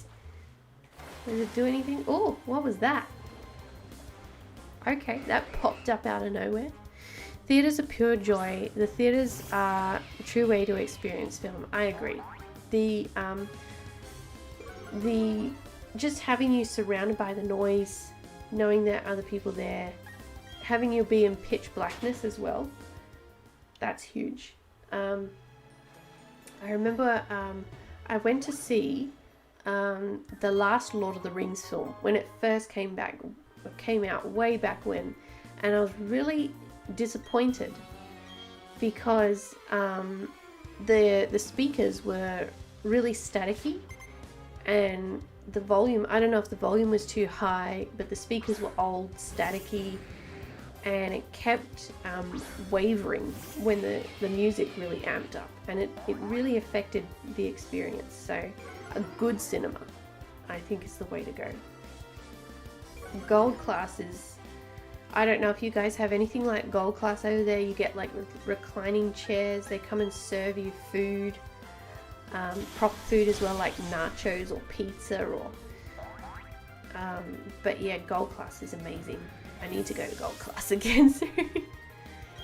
Does it do anything? Oh, what was that? Okay, that popped up out of nowhere. Theatres are pure joy. The theatres are a true way to experience film. I agree. The just having you surrounded by the noise, knowing there are other people there, having you be in pitch blackness as well. That's huge. I remember I went to see the last Lord of the Rings film when it first came out way back when, and I was really disappointed because the speakers were really staticky and the volume, I don't know if the volume was too high, but the speakers were old, staticky, and it kept wavering when the music really amped up, and it really affected the experience. So a good cinema, I think, is the way to go. Gold class is, I don't know if you guys have anything like gold class over there. You get like reclining chairs, they come and serve you food, proper food as well, like nachos or pizza or but yeah, gold class is amazing. I need to go to gold class again soon.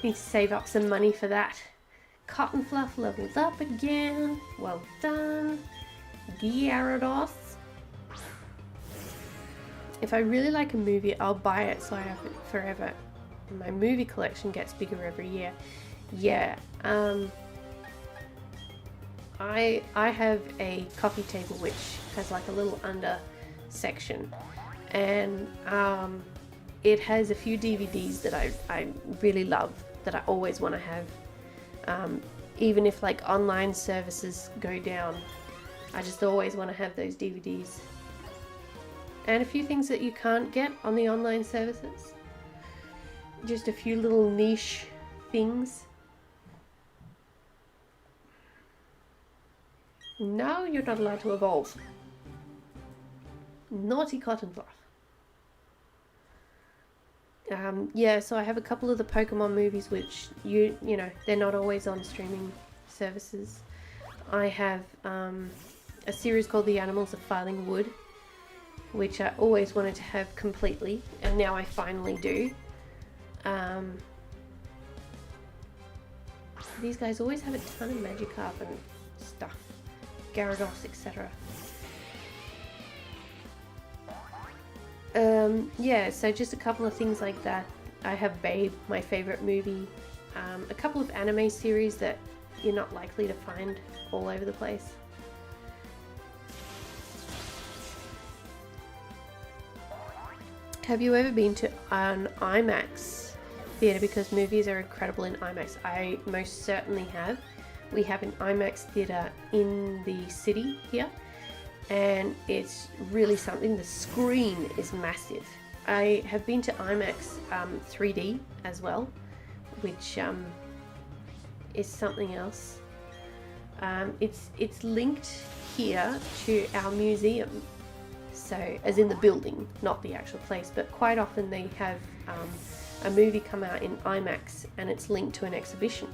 Need to save up some money for that. Cotton Fluff levels up again. Well done, Gyarados. If I really like a movie, I'll buy it so I have it forever. And my movie collection gets bigger every year. Yeah, I have a coffee table which has like a little under section, and it has a few DVDs that I really love, that I always want to have. Even if like online services go down, I just always want to have those DVDs. And a few things that you can't get on the online services. Just a few little niche things. No, you're not allowed to evolve. Naughty cotton cloth. Yeah, so I have a couple of the Pokemon movies which you know, they're not always on streaming services. I have a series called The Animals of Filing Wood, which I always wanted to have completely, and now I finally do. These guys always have a ton of Magikarp and stuff, Gyarados, etc. Yeah, so just a couple of things like that. I have Babe, my favorite movie. A couple of anime series that you're not likely to find all over the place. Have you ever been to an IMAX theatre? Because movies are incredible in IMAX. I most certainly have. We have an IMAX theatre in the city here, and it's really something. The screen is massive. I have been to IMAX 3D as well, which is something else. It's linked here to our museum, so as in the building, not the actual place, but quite often they have a movie come out in IMAX and it's linked to an exhibition.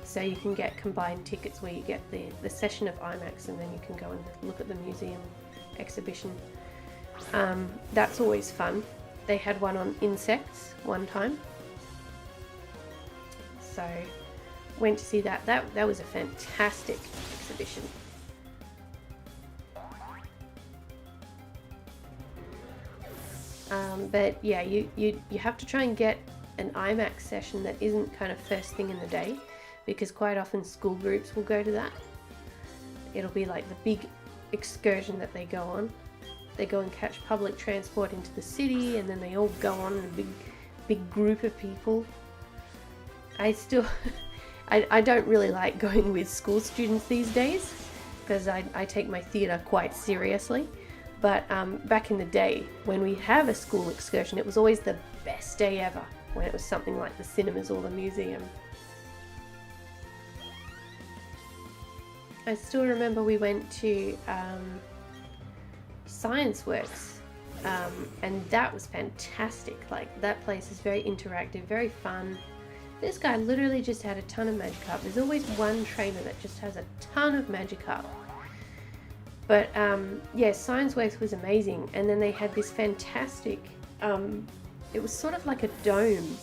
So you can get combined tickets where you get the session of IMAX and then you can go and look at the museum exhibition. That's always fun. They had one on insects one time, so went to see that. That was a fantastic exhibition. But yeah, you have to try and get an IMAX session that isn't kind of first thing in the day, because quite often school groups will go to that. It'll be like the big excursion that they go on. They go and catch public transport into the city, and then they all go on in a big group of people. I still, I don't really like going with school students these days, because I take my theatre quite seriously. But back in the day, when we have a school excursion, it was always the best day ever, when it was something like the cinemas or the museum. I still remember we went to Science Works, and that was fantastic. Like, that place is very interactive, very fun. This guy literally just had a ton of Magikarp. There's always one trainer that just has a ton of Magikarp. But yeah, Science Works was amazing. And then they had this fantastic, it was sort of like a dome,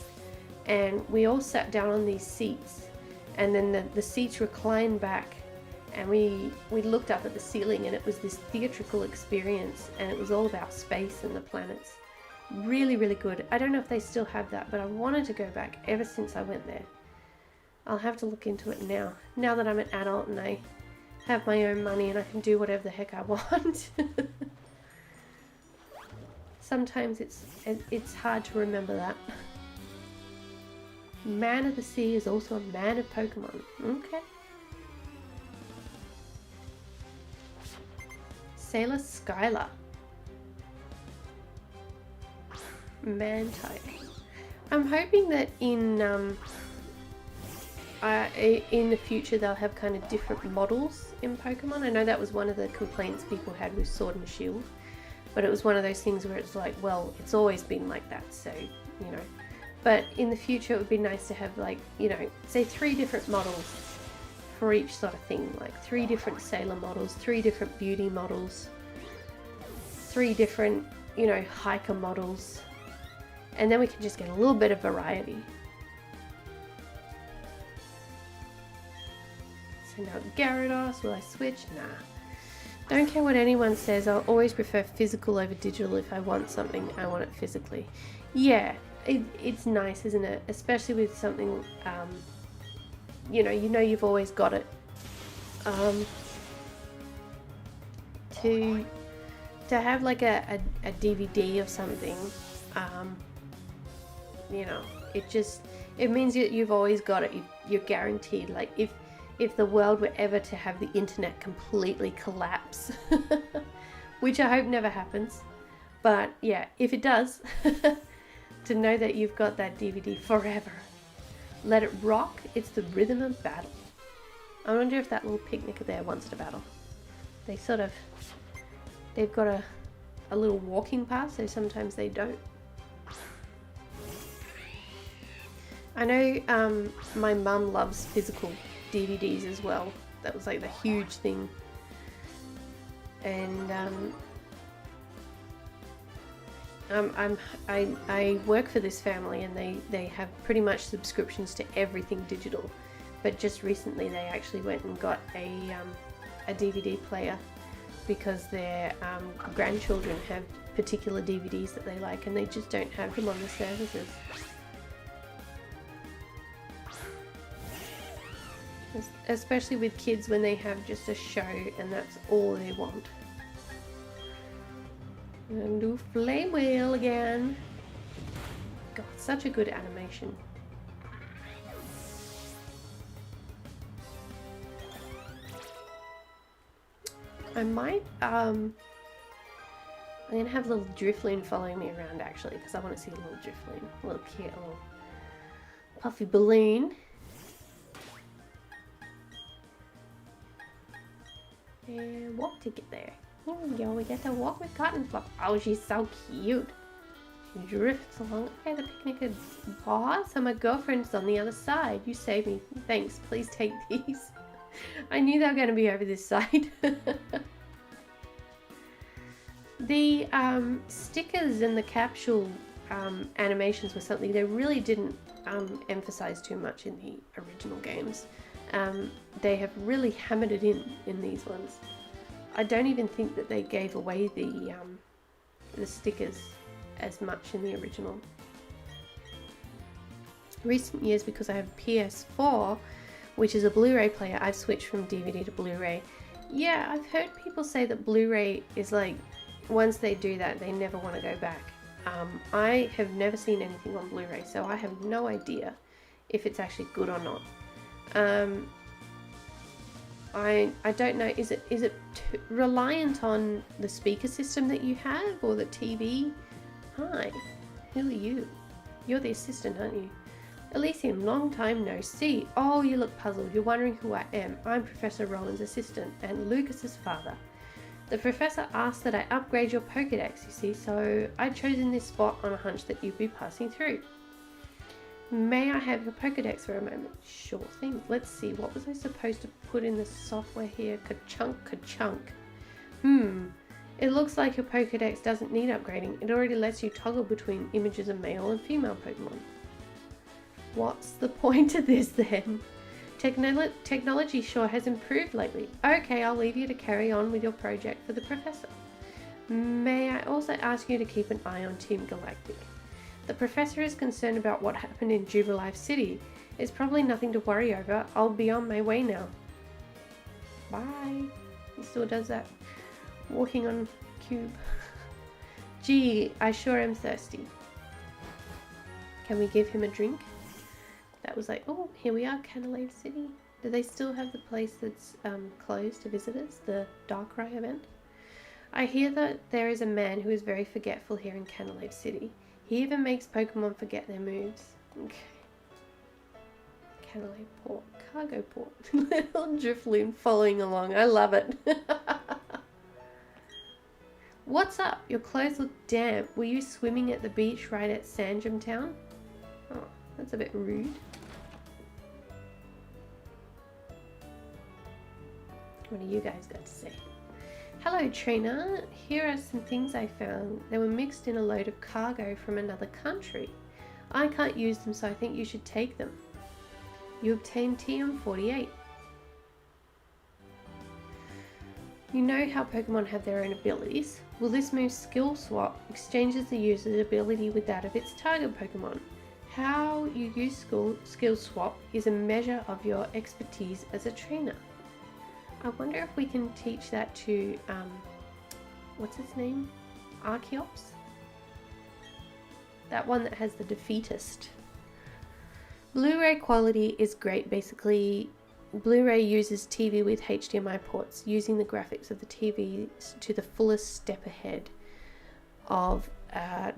and we all sat down on these seats, and then the seats reclined back, and we looked up at the ceiling, and it was this theatrical experience, and it was all about space and the planets. Really, really good. I don't know if they still have that, but I wanted to go back ever since I went there. I'll have to look into it now that I'm an adult and I have my own money and I can do whatever the heck I want. Sometimes it's hard to remember that. Man of the Sea is also a man of Pokemon. Okay. Sailor Skylar. Man type. I'm hoping that in the future they'll have kind of different models in Pokemon. I know that was one of the complaints people had with Sword and Shield, but it was one of those things where it's like, well, it's always been like that, so, you know. But in the future it would be nice to have, like, you know, say 3 different models for each sort of thing, like 3 different Sailor models, 3 different Beauty models, 3 different, you know, Hiker models, and then we can just get a little bit of variety. So now Gyarados, will I switch? Nah. Don't care what anyone says, I'll always prefer physical over digital. If I want something, I want it physically. Yeah, it's nice, isn't it? Especially with something, you know you've always got it. to have like a DVD of something, you know, it means that you've always got it. You're guaranteed. Like if the world were ever to have the internet completely collapse, which I hope never happens, but yeah, if it does, to know that you've got that DVD forever. Let it rock. It's the rhythm of battle. I wonder if that little picnicker there wants to battle. They've got a little walking path, so sometimes they don't. I know my mum loves physical DVDs as well. That was like the huge thing. And I work for this family, and they have pretty much subscriptions to everything digital. But just recently they actually went and got a DVD player because their grandchildren have particular DVDs that they like, and they just don't have them on the services. Especially with kids when they have just a show and that's all they want. And do Flame Wheel again. God, such a good animation. I might, I'm gonna have little Drifloon following me around actually, because I want to see a little Drifloon, a little cute, a little puffy balloon. And walk ticket there. Here we go, we get to walk with Cotton Fluff. Oh, she's so cute. She drifts along. Okay, the picnic is paused, so my girlfriend's on the other side. You saved me. Thanks, please take these. I knew they were going to be over this side. The stickers and the capsule animations were something they really didn't emphasize too much in the original games. They have really hammered it in these ones. I don't even think that they gave away the stickers as much in the original. Recent years, because I have a PS4, which is a Blu-ray player, I've switched from DVD to Blu-ray. Yeah, I've heard people say that Blu-ray is like, once they do that, they never want to go back. I have never seen anything on Blu-ray, so I have no idea if it's actually good or not. I don't know, is it reliant on the speaker system that you have or the TV? Hi, who are you? You're the assistant, aren't you? Elysium, long time no see. Oh, you look puzzled. You're wondering who I am. I'm Professor Roland's assistant and Lucas's father. The professor asked that I upgrade your Pokedex, you see, so I'd chosen this spot on a hunch that you'd be passing through. May I have your Pokedex for a moment? Sure thing. Let's see, what was I supposed to put in the software here? Ka-chunk, ka-chunk. It looks like your Pokedex doesn't need upgrading. It already lets you toggle between images of male and female Pokemon. What's the point of this then? Technology sure has improved lately. Okay, I'll leave you to carry on with your project for the professor. May I also ask you to keep an eye on Team Galactic? The professor is concerned about what happened in Jubilife City. It's probably nothing to worry over. I'll be on my way now. Bye. He still does that. Walking on cube. Gee, I sure am thirsty. Can we give him a drink? That was like, oh, here we are, Canalave City. Do they still have the place that's closed to visitors, the Darkrai event? I hear that there is a man who is very forgetful here in Canalave City. He even makes Pokemon forget their moves. Okay. Canalave Port, Cargo Port. Little Drifloon following along. I love it. What's up? Your clothes look damp. Were you swimming at the beach right at Sandgem Town? Oh, that's a bit rude. What do you guys got to say? Hello trainer, here are some things I found. They were mixed in a load of cargo from another country. I can't use them, so I think you should take them. You obtained TM48. You know how Pokemon have their own abilities? Well, this move Skill Swap exchanges the user's ability with that of its target Pokemon. How you use Skill Swap is a measure of your expertise as a trainer. I wonder if we can teach that to what's its name? Archeops? That one that has the defeatist. Blu-ray quality is great. Basically, Blu-ray uses TV with HDMI ports, using the graphics of the TV to the fullest step ahead of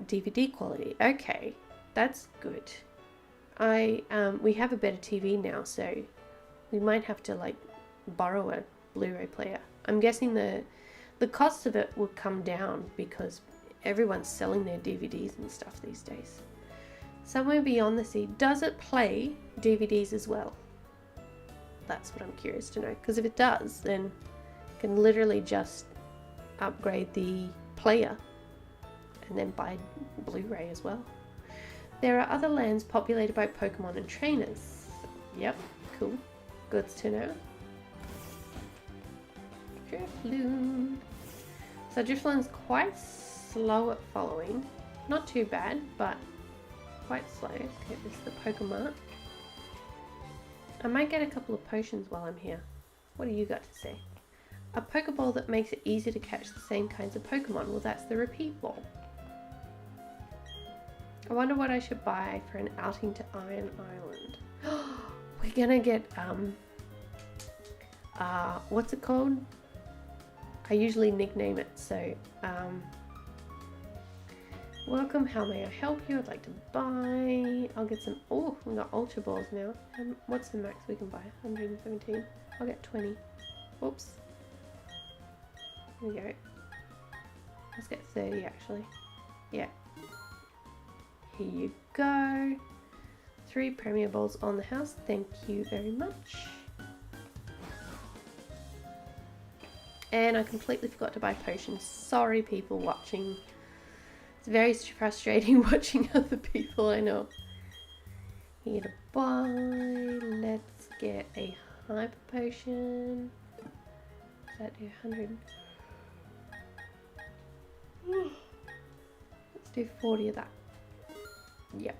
DVD quality. Okay, that's good. We have a better TV now, so we might have to like borrow a Blu-ray player. I'm guessing the cost of it will come down because everyone's selling their DVDs and stuff these days. Somewhere Beyond the Sea, does it play DVDs as well? That's what I'm curious to know, because if it does, then you can literally just upgrade the player and then buy Blu-ray as well. There are other lands populated by Pokemon and trainers. Yep, cool. Good to know. Drifloon. So Drifloon's quite slow at following. Not too bad, but quite slow. Okay, this is the Pokemart. I might get a couple of potions while I'm here. What do you got to say? A Pokeball that makes it easy to catch the same kinds of Pokemon. Well, that's the Repeat Ball. I wonder what I should buy for an outing to Iron Island. We're gonna get, what's it called? I usually nickname it, so, welcome, how may I help you? I'd like to buy, I'll get some, oh, we got Ultra Balls now. What's the max we can buy? 117. I'll get 20. Whoops. There we go. Let's get 30 actually. Yeah. Here you go. 3 Premier Balls on the house. Thank you very much. And I completely forgot to buy potions. Sorry, people watching. It's very frustrating watching other people, I know. Here to buy. Let's get a Hyper Potion. Does that do 100? Let's do 40 of that. Yep.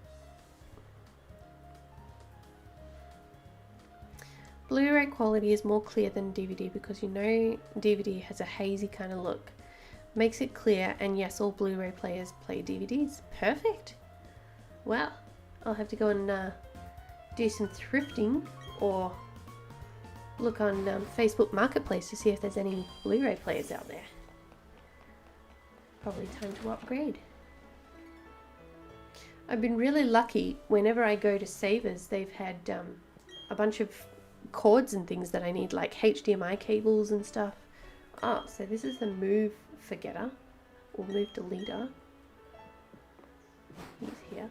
Blu-ray quality is more clear than DVD because you know DVD has a hazy kind of look. Makes it clear, and yes, all Blu-ray players play DVDs. Perfect. Well, I'll have to go and do some thrifting or look on Facebook Marketplace to see if there's any Blu-ray players out there. Probably time to upgrade. I've been really lucky. Whenever I go to Savers, they've had a bunch of cords and things that I need, like HDMI cables and stuff. Oh, so this is the move forgetter or move deleter. He's here.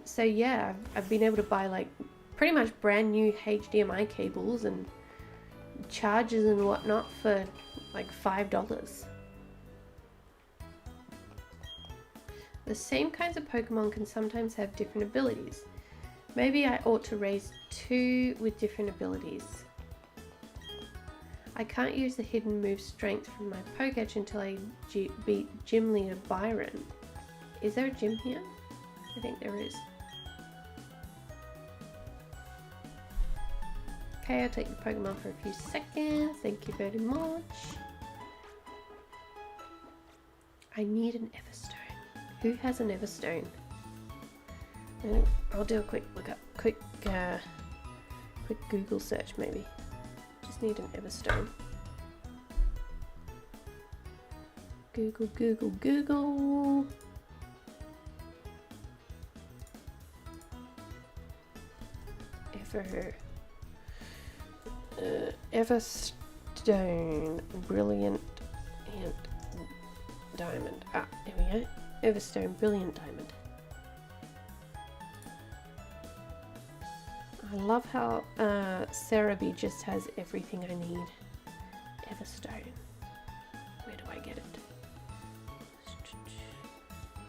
So yeah, I've been able to buy like pretty much brand new HDMI cables and chargers and whatnot for like $5. The same kinds of Pokemon can sometimes have different abilities. Maybe I ought to raise 2 with different abilities. I can't use the hidden move strength from my Pokédex until I beat Gym Leader Byron. Is there a gym here? I think there is. Okay, I'll take the Pokemon for a few seconds. Thank you very much. I need an Everstone. Who has an Everstone? I'll do a quick look up, quick Google search maybe. Just need an Everstone. Google, Google, Google. Everstone, Brilliant and Diamond. Ah, here we go. Everstone, Brilliant Diamond. I love how Cerebi just has everything I need. Everstone. Where do I get it?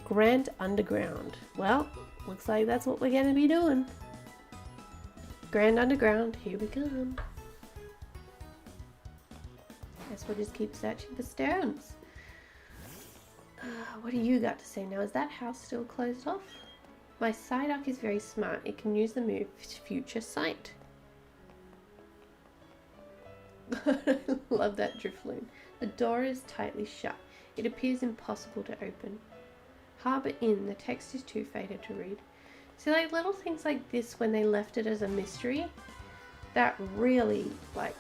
Grand Underground. Well, looks like that's what we're going to be doing. Grand Underground, here we come. Guess we'll just keep searching for stones. What do you got to say now? Is that house still closed off? My Psyduck is very smart. It can use the move Future Sight. Love that Drifloon. The door is tightly shut. It appears impossible to open. Harbour Inn, the text is too faded to read. See, like little things like this when they left it as a mystery, that really like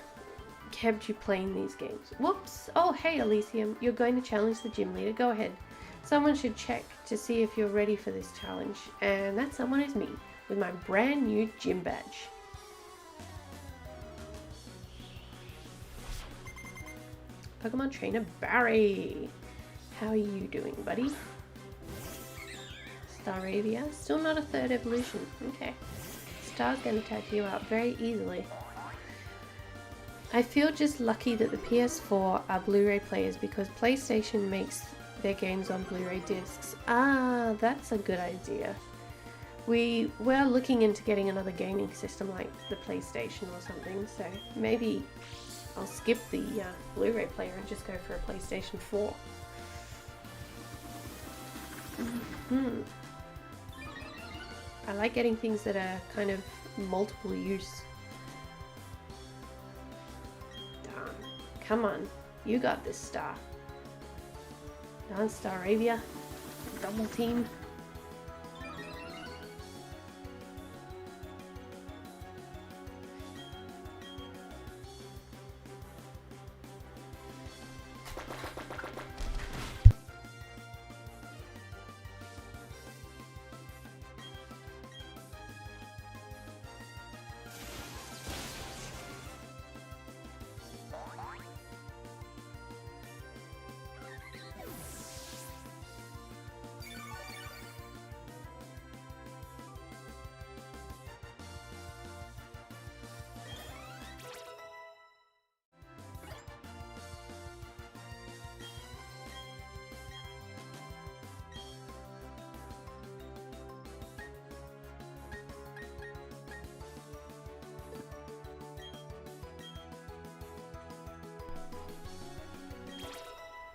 kept you playing these games. Whoops! Oh hey Elysium, you're going to challenge the gym leader. Go ahead. Someone should check to see if you're ready for this challenge. And that someone is me, with my brand new gym badge. Pokemon Trainer Barry. How are you doing, buddy? Staravia, still not a third evolution. Okay. Star's gonna take you out very easily. I feel just lucky that the PS4 are Blu-ray players because PlayStation makes their games on Blu-ray discs. Ah, that's a good idea. We're looking into getting another gaming system like the PlayStation or something, so maybe I'll skip the Blu-ray player and just go for a PlayStation 4. I like getting things that are kind of multiple use. Darn. Come on, you got this, Star. Darn, Staravia. Double team.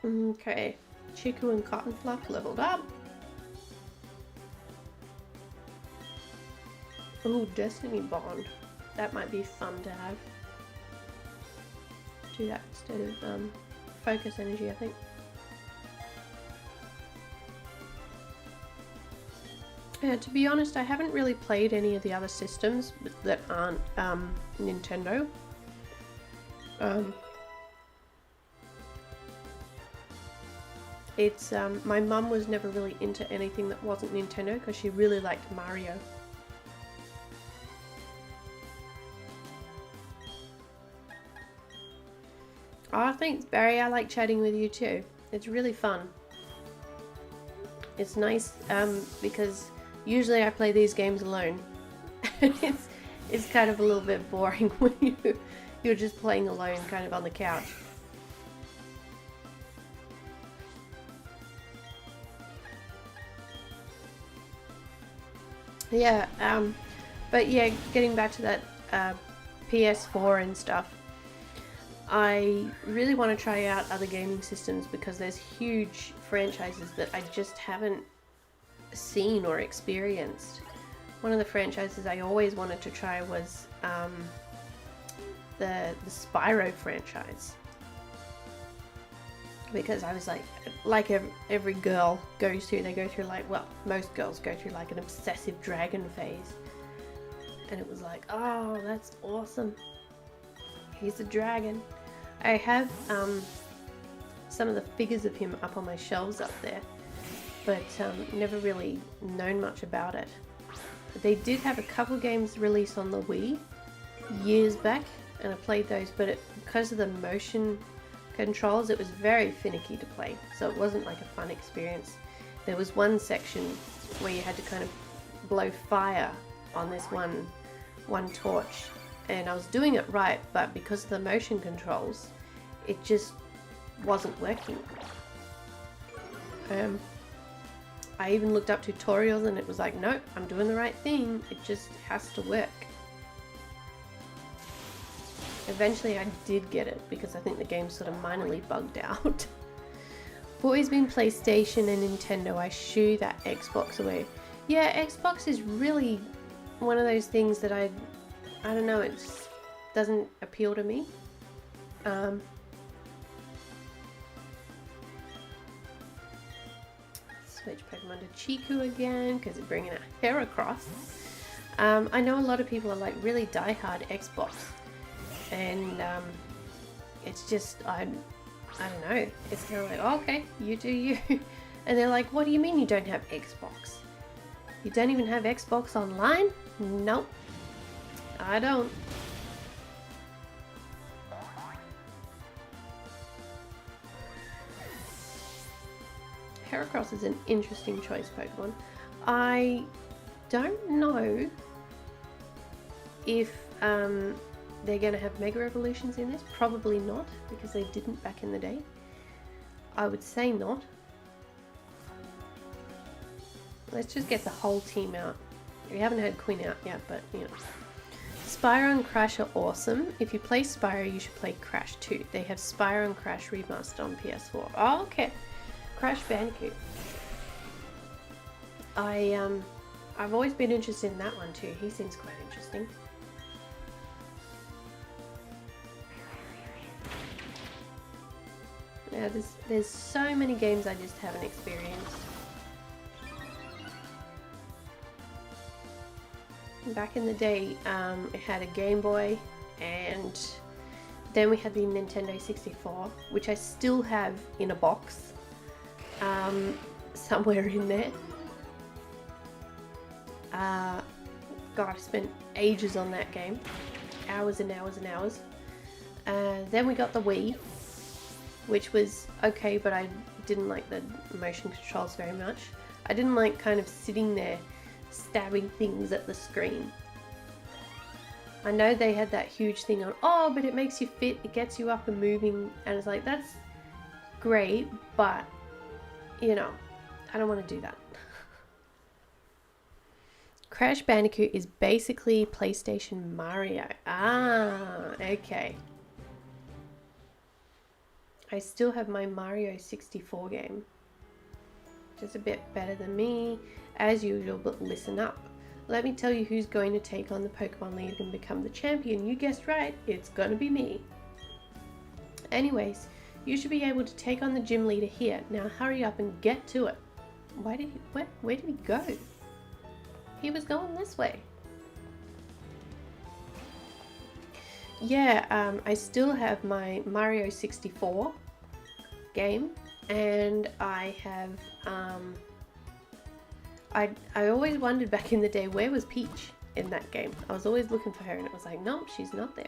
Okay, Chiku and Cotton Fluff leveled up. Ooh, Destiny Bond. That might be fun to have. Do that instead of Focus Energy, I think. Yeah, to be honest, I haven't really played any of the other systems that aren't Nintendo. It's my mum was never really into anything that wasn't Nintendo because she really liked Mario. Oh, thanks Barry, I like chatting with you too. It's really fun. It's nice because usually I play these games alone. it's kind of a little bit boring when you're just playing alone kind of on the couch. Yeah, but yeah, getting back to that PS4 and stuff, I really want to try out other gaming systems because there's huge franchises that I just haven't seen or experienced. One of the franchises I always wanted to try was the Spyro franchise. Because I was like every girl goes through, they go through like, well, most girls go through like an obsessive dragon phase. And it was like, oh, that's awesome. He's a dragon. I have some of the figures of him up on my shelves up there, but never really known much about it. They did have a couple games released on the Wii years back, and I played those, but because of the motion controls, it was very finicky to play, so it wasn't like a fun experience. There was one section where you had to kind of blow fire on this one torch, and I was doing it right, but because of the motion controls, it just wasn't working. I even looked up tutorials and it was like, nope, I'm doing the right thing, it just has to work. Eventually I did get it because I think the game sort of minorly bugged out. I've always been PlayStation and Nintendo. I shoo that Xbox away. Yeah, Xbox is really one of those things that I don't know, it just doesn't appeal to me. Switch Pokemon to Chiku again because they're bringing out Heracross. I know a lot of people are like really diehard Xbox, and it's just I don't know. It's kind of like, oh, okay, you do you, and they're like, what do you mean you don't have Xbox? You don't even have Xbox Online? Nope, I don't. Heracross is an interesting choice Pokemon. I don't know if they're going to have Mega Evolutions in this. Probably not, because they didn't back in the day. I would say not. Let's just get the whole team out. We haven't had Quinn out yet, but you know. Spyro and Crash are awesome. If you play Spyro, you should play Crash too. They have Spyro and Crash remastered on PS4. Oh, okay. Crash Bandicoot. I've always been interested in that one too. He seems quite interesting. Yeah, there's so many games I just haven't experienced. Back in the day, it had a Game Boy, and then we had the Nintendo 64, which I still have in a box, somewhere in there. God, I spent ages on that game, hours and hours and hours. Then we got the Wii, which was okay, but I didn't like the motion controls very much. I didn't like kind of sitting there stabbing things at the screen. I know they had that huge thing on, oh, but it makes you fit, it gets you up and moving, and it's like, that's great, but you know, I don't want to do that. Crash Bandicoot is basically PlayStation Mario. Ah, okay. I still have my Mario 64 game. Just a bit better than me, as usual, but listen up. Let me tell you who's going to take on the Pokemon League and become the champion. You guessed right, it's gonna be me. Anyways, you should be able to take on the gym leader here. Now hurry up and get to it. Where did he go? He was going this way. Yeah, I still have my Mario 64 game, and I have, I always wondered back in the day, where was Peach in that game? I was always looking for her, and it was like, nope, she's not there.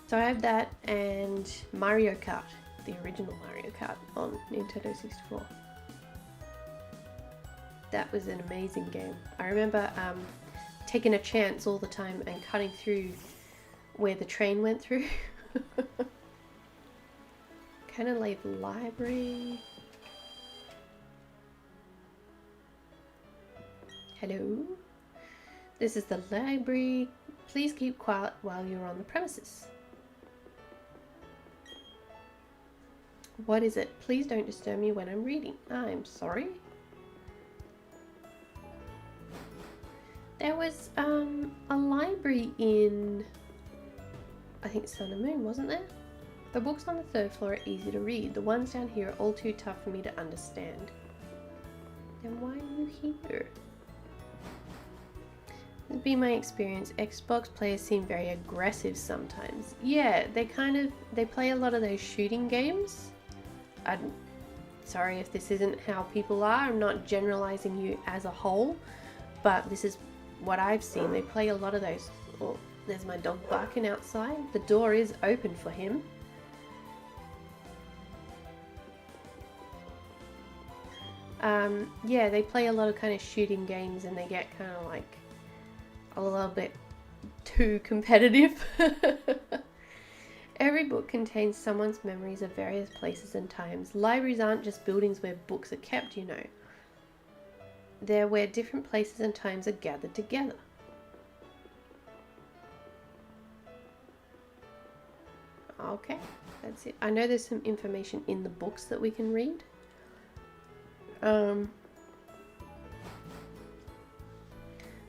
So I have that, and Mario Kart, the original Mario Kart on Nintendo 64. That was an amazing game. I remember taking a chance all the time and cutting through where the train went through. Kind of like the library. Hello? This is the library. Please keep quiet while you're on the premises. What is it? Please don't disturb me when I'm reading. I'm sorry. There was a library in, I think, Sun and Moon, wasn't there? The books on the third floor are easy to read. The ones down here are all too tough for me to understand. Then why are you here? That'd be my experience. Xbox players seem very aggressive sometimes. Yeah, they play a lot of those shooting games. I'm sorry if this isn't how people are. I'm not generalizing you as a whole, but this is what I've seen. They play a lot of those. Oh, there's my dog barking outside. The door is open for him. Yeah, they play a lot of kind of shooting games, and they get kind of like a little bit too competitive. Every book contains someone's memories of various places and times. Libraries aren't just buildings where books are kept, you know. They're where different places and times are gathered together. Okay, that's it. I know there's some information in the books that we can read.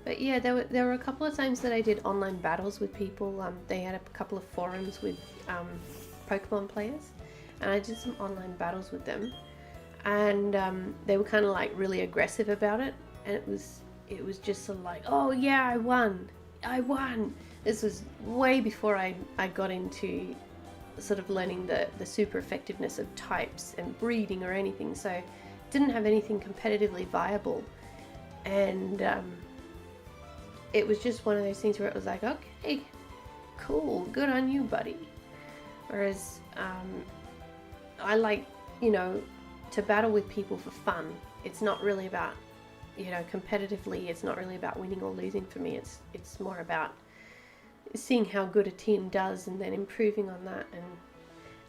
But yeah, there were a couple of times that I did online battles with people. They had a couple of forums with Pokemon players, and I did some online battles with them. and they were kind of like really aggressive about it, and it was just sort of like, oh yeah, I won. This was way before I got into sort of learning the super effectiveness of types and breeding or anything, so didn't have anything competitively viable. And it was just one of those things where it was like, okay, cool, good on you, buddy. Whereas I like, you know, to battle with people for fun. It's not really about, you know, competitively, it's not really about winning or losing for me. It's more about seeing how good a team does and then improving on that,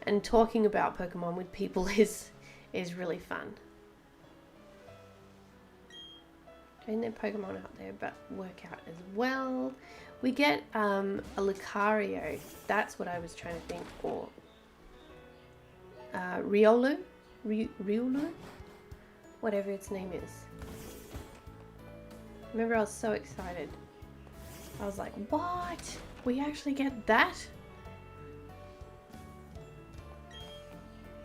and talking about Pokemon with people is really fun. Train their Pokemon out there, but work out as well. We get a Lucario. That's what I was trying to think for. Riolu? Riolu? Whatever its name is. Remember, I was so excited. I was like, what? We actually get that?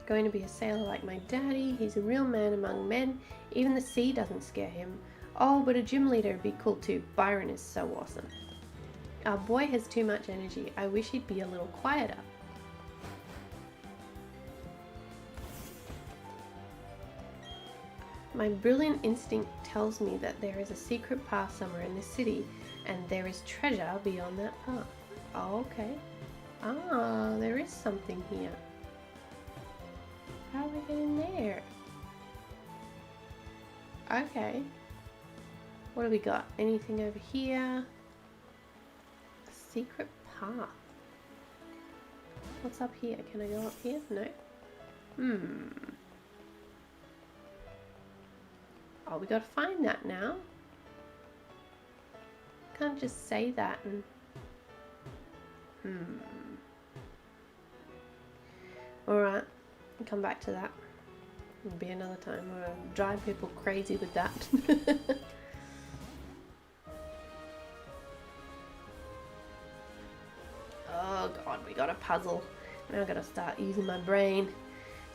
Going to be a sailor like my daddy. He's a real man among men. Even the sea doesn't scare him. Oh, but a gym leader would be cool too. Byron is so awesome. Our boy has too much energy. I wish he'd be a little quieter. My brilliant instinct tells me that there is a secret path somewhere in this city, and there is treasure beyond that path. Oh, okay. Ah, there is something here. How do I get in there? Okay. What do we got? Anything over here? A secret path. What's up here? Can I go up here? No. Oh, we gotta find that now. Can't just say that and... Alright, I'll come back to that. It'll be another time. I'm gonna drive people crazy with that. Oh god, we got a puzzle. Now I've got to start using my brain.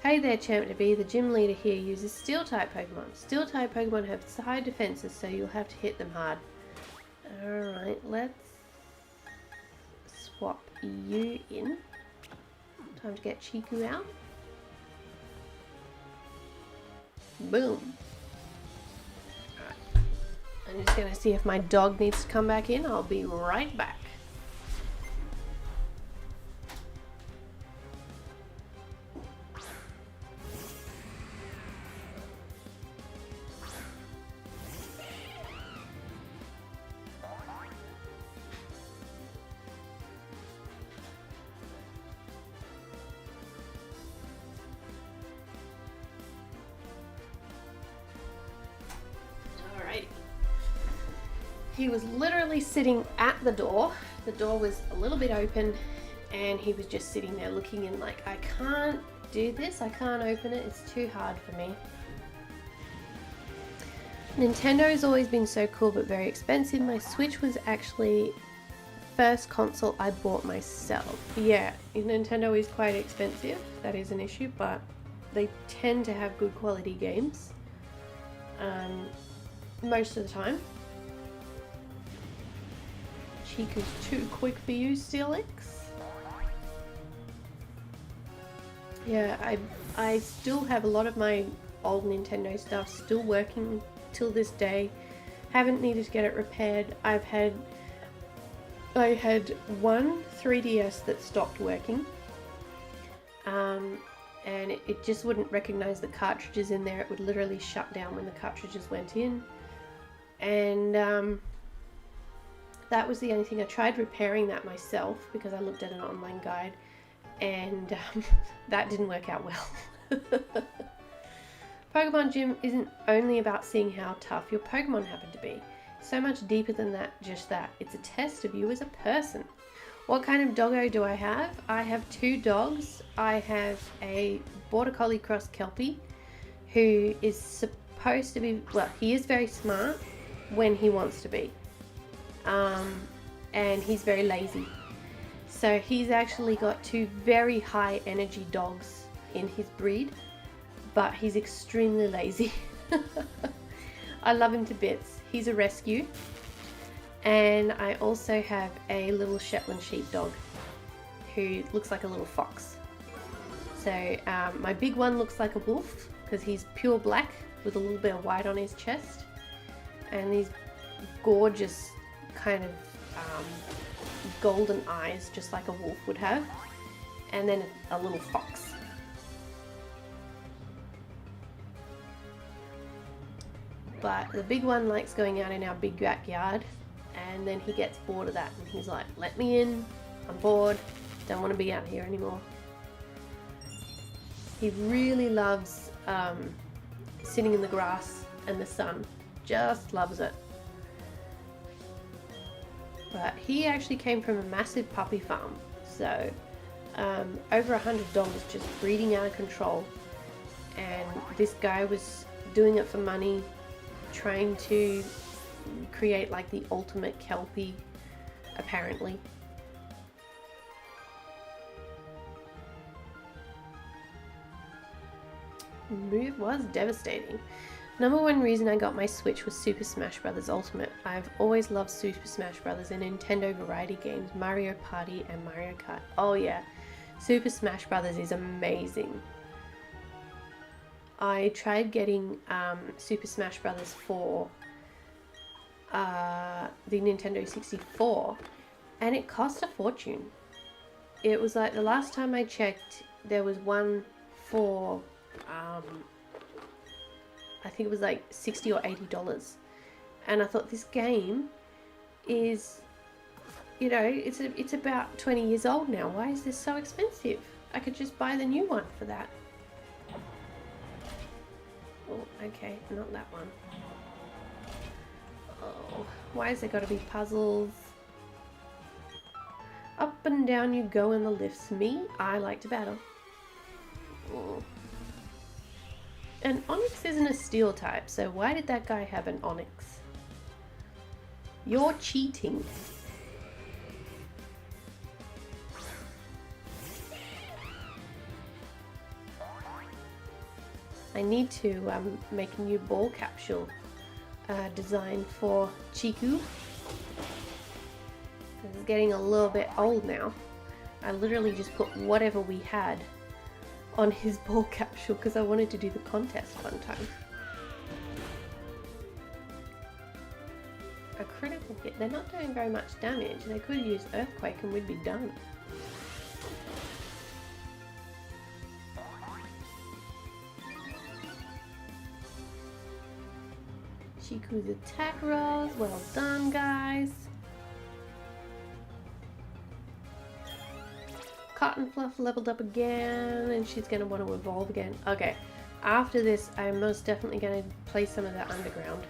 Hey there, Champ to be. The gym leader here uses Steel-type Pokemon. Steel-type Pokemon have high defenses, so you'll have to hit them hard. Alright, let's swap you in. Time to get Chiku out. Boom. Alright. I'm just going to see if my dog needs to come back in. I'll be right back. He was literally sitting at the door. The door was a little bit open and he was just sitting there looking in like, I can't do this, I can't open it, it's too hard for me. Nintendo has always been so cool but very expensive. My Switch was actually first console I bought myself. Yeah, Nintendo is quite expensive, that is an issue, but they tend to have good quality games most of the time. Chiku's too quick for you, Steelix. Yeah, I still have a lot of my old Nintendo stuff still working till this day. Haven't needed to get it repaired. I had one 3DS that stopped working. And it just wouldn't recognize the cartridges in there. It would literally shut down when the cartridges went in. And that was the only thing. I tried repairing that myself because I looked at an online guide, and that didn't work out well. Pokemon Gym isn't only about seeing how tough your Pokemon happen to be. So much deeper than that, just that. It's a test of you as a person. What kind of doggo do I have? I have two dogs. I have a Border Collie Cross Kelpie who is supposed to be, well, he is very smart when he wants to be. And he's very lazy. So he's actually got two very high energy dogs in his breed, but he's extremely lazy. I love him to bits. He's a rescue. And I also have a little Shetland sheepdog who looks like a little fox. So my big one looks like a wolf because he's pure black with a little bit of white on his chest. And these gorgeous kind of golden eyes, just like a wolf would have. And then a little fox. But the big one likes going out in our big backyard, and then he gets bored of that and he's like, let me in, I'm bored, don't want to be out here anymore. He really loves sitting in the grass and the sun, just loves it. But he actually came from a massive puppy farm, so over 100 dogs just breeding out of control, and this guy was doing it for money, trying to create like the ultimate Kelpie, apparently. Move was devastating. Number one reason I got my Switch was Super Smash Bros. Ultimate. I've always loved Super Smash Bros. and Nintendo variety games, Mario Party and Mario Kart. Oh yeah, Super Smash Bros. Is amazing. I tried getting Super Smash Bros. For the Nintendo 64, and it cost a fortune. It was like, the last time I checked, there was one for I think it was like $60 or $80, and I thought, this game is, you know, it's about 20 years old now. Why is this so expensive? I could just buy the new one for that. Oh, okay, not that one. Oh, why has there got to be puzzles? Up and down you go in the lifts. Me, I like to battle. Oh. And Onyx isn't a steel type, so why did that guy have an Onyx? You're cheating. I need to make a new ball capsule design for Chiku. This is getting a little bit old now. I literally just put whatever we had on his ball capsule because I wanted to do the contest one time. A critical hit. They're not doing very much damage. They could use Earthquake and we'd be done. Chiku's attack rolls. Well done, guys. Cotton Fluff leveled up again, and she's going to want to evolve again. Okay, after this, I'm most definitely going to play some of that underground.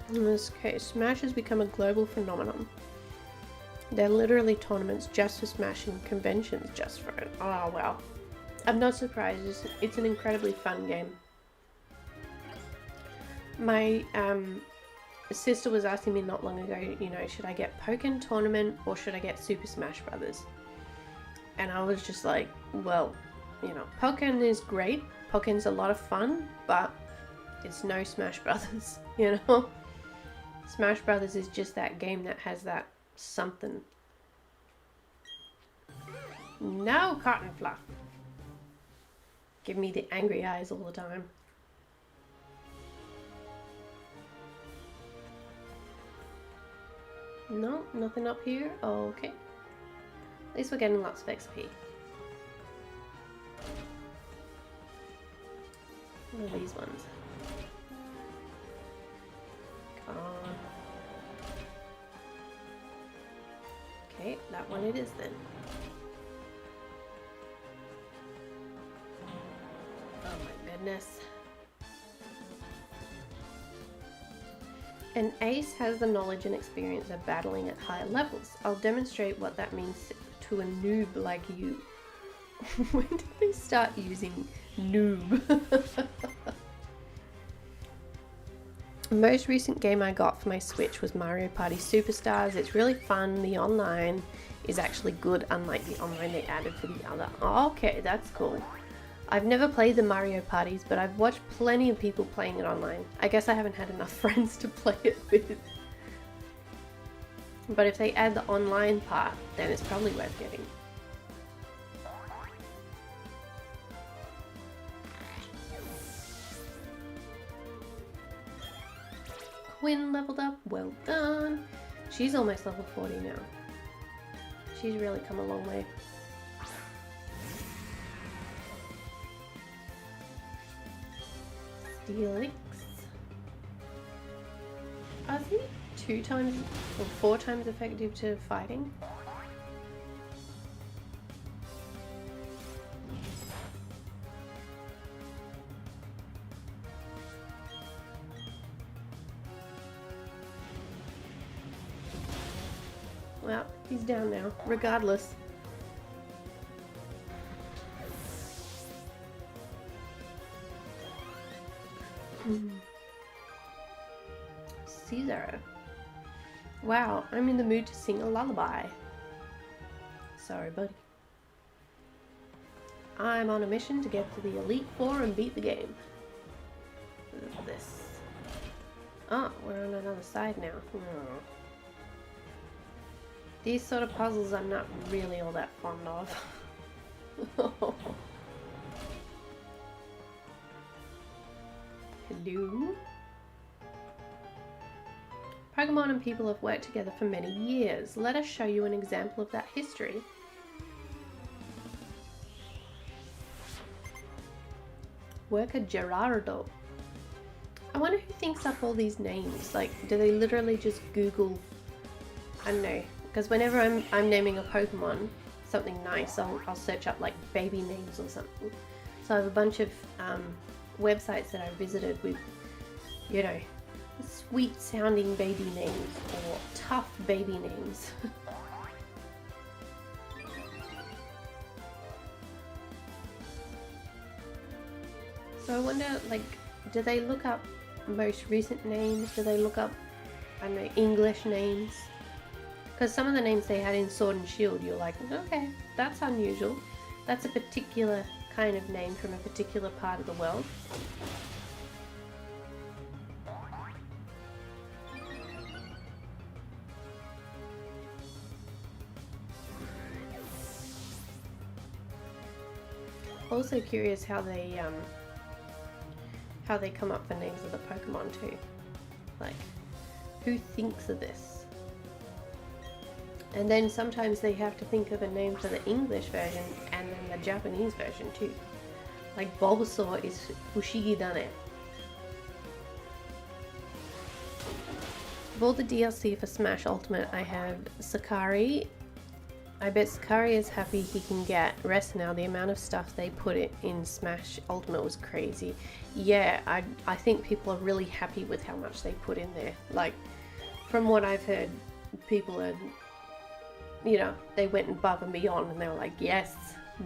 In this case, Smash has become a global phenomenon. They're literally tournaments just for Smash and conventions just for it. Oh wow. I'm not surprised, it's an incredibly fun game. My sister was asking me not long ago, you know, should I get Pokken Tournament or should I get Super Smash Brothers? And I was just like, well, you know, Pokken is great. Pokken's a lot of fun, but it's no Smash Brothers, you know? Smash Brothers is just that game that has that something. No, Cotton Fluff. Give me the angry eyes all the time. No, nothing up here. Okay. At least we're getting lots of XP. What are these ones? Come on. Okay, that one it is then. Oh my goodness. An ace has the knowledge and experience of battling at higher levels. I'll demonstrate what that means to a noob like you. When did they start using noob? The most recent game I got for my Switch was Mario Party Superstars. It's really fun. The online is actually good, unlike the online they added for the other. Oh, okay, that's cool. I've never played the Mario Parties, but I've watched plenty of people playing it online. I guess I haven't had enough friends to play it with. But if they add the online part, then it's probably worth getting. Quinn leveled up, well done. She's almost level 40 now. She's really come a long way. Steelix. Are they 2 times or 4 times effective to fighting? Well, he's down now, regardless. Caesar. Wow, I'm in the mood to sing a lullaby. Sorry, buddy. I'm on a mission to get to the Elite Four and beat the game. Look at this. Oh, we're on another side now. Oh. These sort of puzzles I'm not really all that fond of. Hello? Pokemon and people have worked together for many years. Let us show you an example of that history. Worker Gerardo. I wonder who thinks up all these names. Like, do they literally just Google? I don't know. Because whenever I'm naming a Pokemon something nice, I'll search up like baby names or something. So I have a bunch of websites that I visited with, you know, sweet sounding baby names or tough baby names. So I wonder, like, do they look up most recent names? Do they look up, I don't know, English names? Because some of the names they had in Sword and Shield, you're like, okay, that's unusual. That's a particular kind of name from a particular part of the world. Also curious how they come up for names of the Pokemon too. Like, who thinks of this? And then sometimes they have to think of a name for the English version and then the Japanese version too. Like Bulbasaur is Fushigi Dane. Of all the DLC for Smash Ultimate, I have Sakari. I bet Sakari is happy he can get rest now. The amount of stuff they put it in Smash Ultimate was crazy. Yeah, I think people are really happy with how much they put in there. Like, from what I've heard, people are, you know, they went above and beyond and they were like, yes,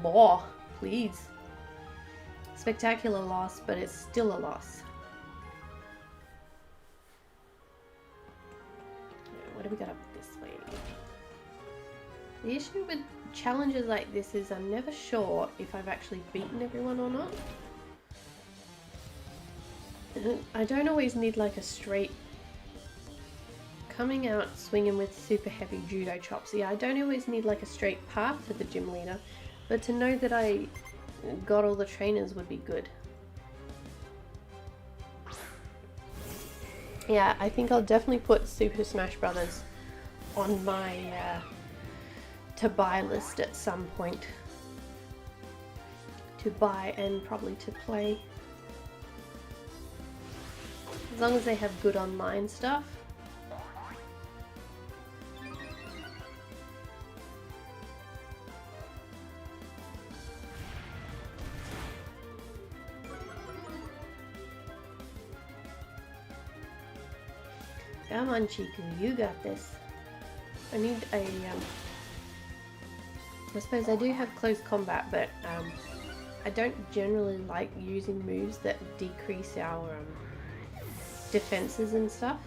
more, please. Spectacular loss, but it's still a loss. What do we got up this way? The issue with challenges like this is I'm never sure if I've actually beaten everyone or not. I don't always need like a straight coming out swinging with super heavy judo chops. Yeah, I don't always need like a straight path to the gym leader, but to know that I got all the trainers would be good. Yeah, I think I'll definitely put Super Smash Brothers on my to buy list at some point. To buy and probably to play. As long as they have good online stuff. Come on, Chiku, you got this. I need a, I suppose I do have close combat, but I don't generally like using moves that decrease our defenses and stuff.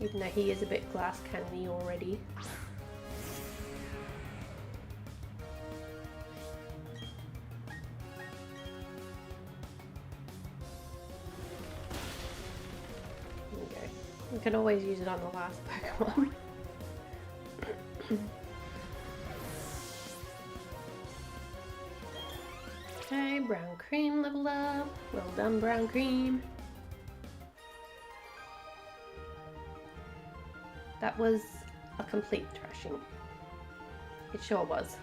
Even though he is a bit glass cannon-y already. We can always use it on the last Pokemon. Okay, Brown Cream leveled up. Well done, Brown Cream. That was a complete thrashing. It sure was.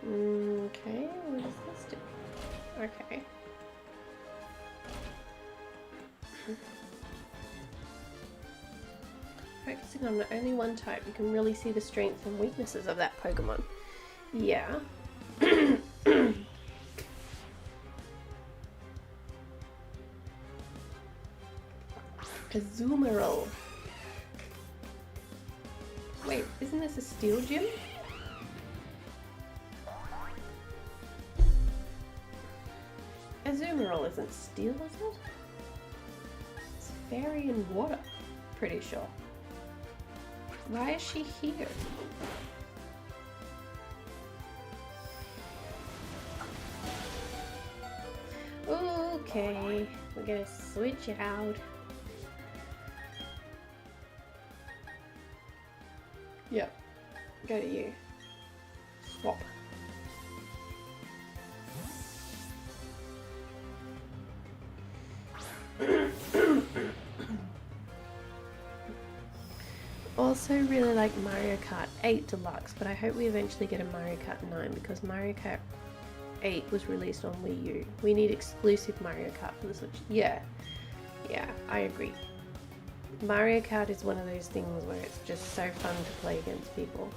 Okay, what does this do? Okay. Focusing on only one type, you can really see the strengths and weaknesses of that Pokemon. Yeah. Azumarill. Wait, isn't this a steel gym? Azumarill isn't steel, is it? It's fairy and water, pretty sure. Why is she here? Okay, we're gonna switch out. Yep, go to you. Swap. Also really like Mario Kart 8 Deluxe, but I hope we eventually get a Mario Kart 9 because Mario Kart 8 was released on Wii U. We need exclusive Mario Kart for the Switch. Yeah, I agree. Mario Kart is one of those things where it's just so fun to play against people.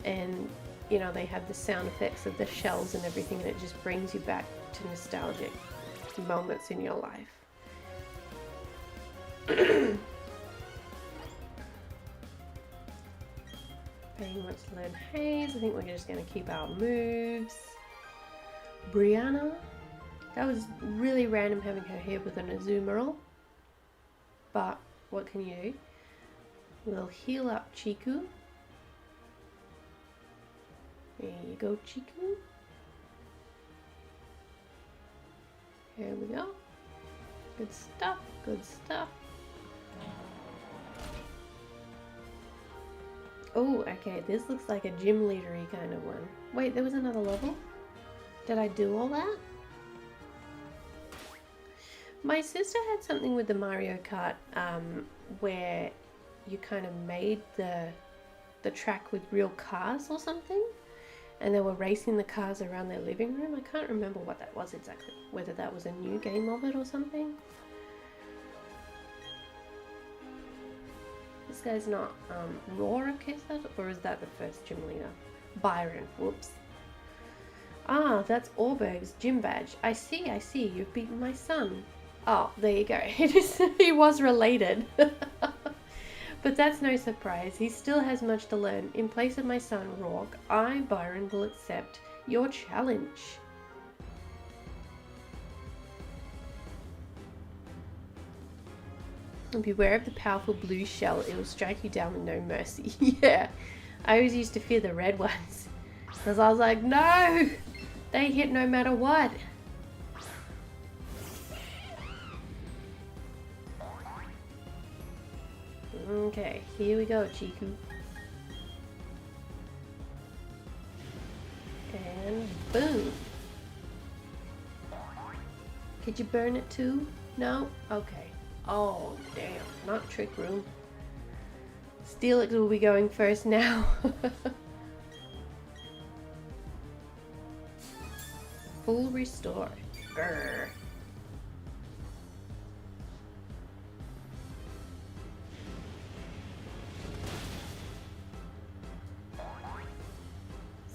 And, you know, they have the sound effects of the shells and everything, and it just brings you back to nostalgic moments in your life. Paying wants to learn Haze. I think we're just going to keep our moves. Brianna. That was really random having her here with an Azumarill. But what can you do? We'll heal up Chiku. There you go, Chiku. Here we go. Good stuff, good stuff. Oh, okay, this looks like a gym leadery kind of one. Wait, there was another level? Did I do all that? My sister had something with the Mario Kart where you kind of made the track with real cars or something, and they were racing the cars around their living room. I can't remember what that was exactly, whether that was a new game of it or something. This guy's not Rorik, is that? Or is that the first gym leader? Byron, whoops. Ah, that's Orberg's gym badge. I see, you've beaten my son. Oh, there you go. He was related. But that's no surprise. He still has much to learn. In place of my son, Rourke, I, Byron, will accept your challenge. Beware of the powerful blue shell. It will strike you down with no mercy. Yeah, I always used to fear the red ones. Because I was like, no! They hit no matter what. Okay, here we go, Chiku. And boom. Could you burn it too? No? Okay. Oh, damn. Not Trick Room. Steelix will be going first now. Full restore. Grr.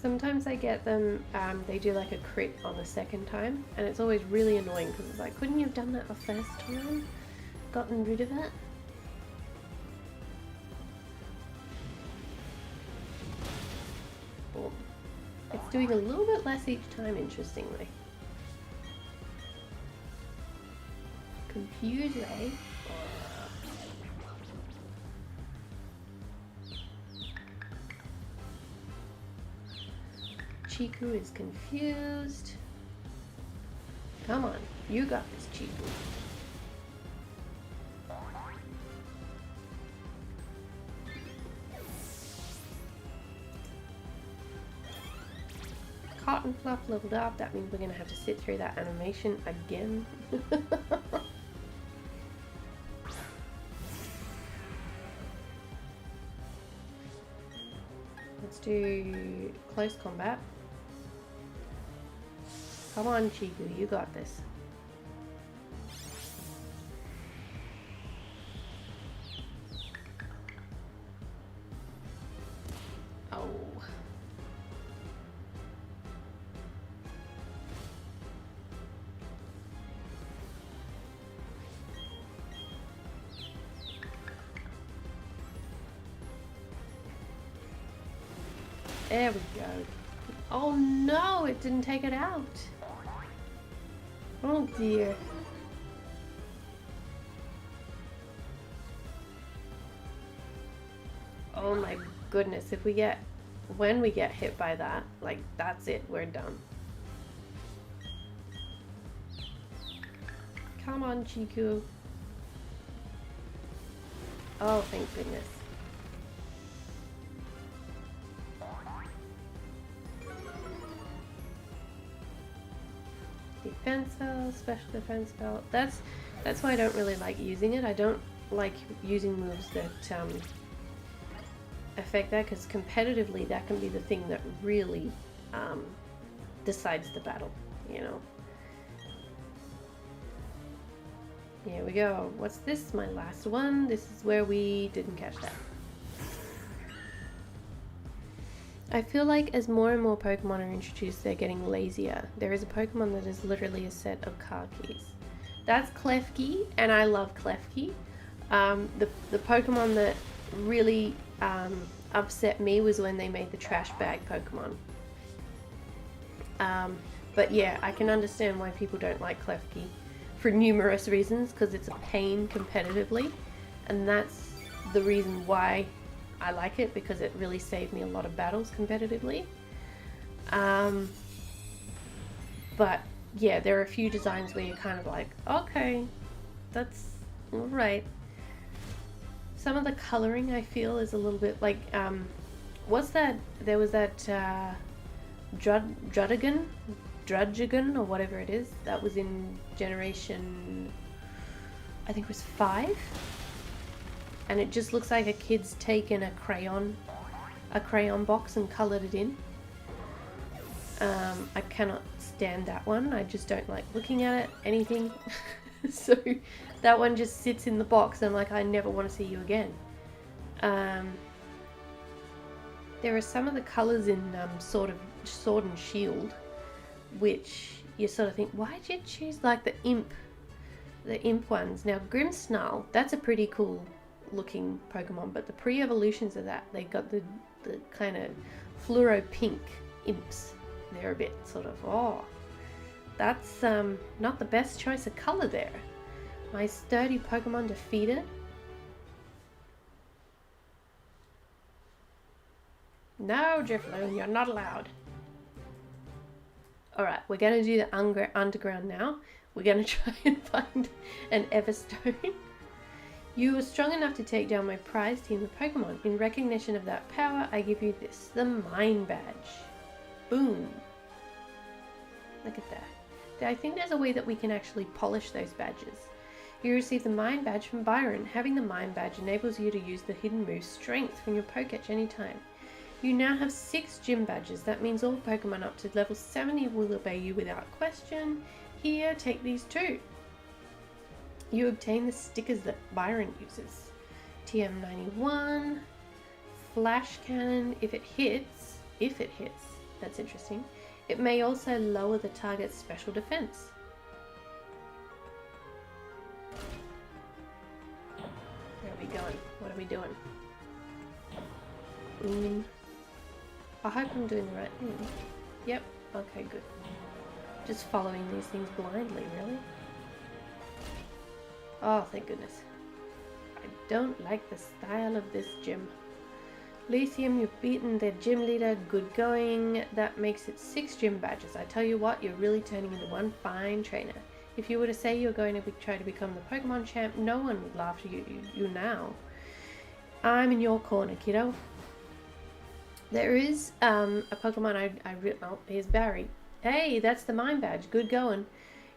Sometimes I get them, they do like a crit on the second time, and it's always really annoying because it's like, couldn't you have done that the first time? Gotten rid of it? Boom. It's doing a little bit less each time, interestingly. Confuse, eh? Chiku is confused. Come on, you got this, Chiku. Cotton Fluff leveled up. That means we're gonna have to sit through that animation again. Let's do close combat. Come on, Chiku, you got this. Oh. There we go. Oh no, it didn't take it out. Oh dear. Oh my goodness, when we get hit by that, like that's it, we're done. Come on, Chiku. Oh, thank goodness. Defense spell, special defense spell. That's why I don't really like using it. I don't like using moves that affect that, because competitively that can be the thing that really decides the battle, you know. Here we go. What's this? My last one. This is where we didn't catch that. I feel like as more and more Pokemon are introduced, they're getting lazier. There is a Pokemon that is literally a set of car keys. That's Klefki, and I love Klefki. The Pokemon that really upset me was when they made the trash bag Pokemon. But yeah, I can understand why people don't like Klefki for numerous reasons, because it's a pain competitively, and that's the reason why I like it, because it really saved me a lot of battles competitively. But yeah, there are a few designs where you're kind of like, okay, that's alright. Some of the coloring I feel is a little bit like, what's that? There was that Druddigon, or whatever it is, that was in generation, I think it was 5. And it just looks like a kid's taken a crayon box and colored it in. I cannot stand that one. I just don't like looking at it, anything. So that one just sits in the box and I'm like, I never want to see you again. There are some of the colors in sort of Sword and Shield, which you sort of think, why did you choose like the imp ones? Now Grimmsnarl, that's a pretty cool looking Pokemon, but the pre-evolutions of that, they got the kind of fluoro pink imps. They're a bit sort of, oh, that's not the best choice of color there. My sturdy Pokemon defeated. No, Drifloon, you're not allowed. Alright, we're going to do the underground now. We're going to try and find an Everstone. You were strong enough to take down my prize team of Pokemon. In recognition of that power, I give you this, the Mine Badge. Boom. Look at that. I think there's a way that we can actually polish those badges. You receive the Mind Badge from Byron. Having the Mind Badge enables you to use the hidden move Strength from your Pokétch anytime. You now have 6 gym badges. That means all Pokemon up to level 70 will obey you without question. Here, take these too. You obtain the stickers that Byron uses. TM91, Flash Cannon, if it hits, that's interesting. It may also lower the target's special defense. Where are we going? What are we doing? I hope I'm doing the right thing. Yep, okay, good. Just following these things blindly, really. Oh, thank goodness. I don't like the style of this gym. Lithium, you've beaten their gym leader. Good going. That makes it 6 gym badges. I tell you what, you're really turning into one fine trainer. If you were to say you're going to try to become the Pokemon champ, no one would laugh at you now. I'm in your corner, kiddo. There is a Pokemon oh, here's Barry. Hey, that's the Mind Badge. Good going.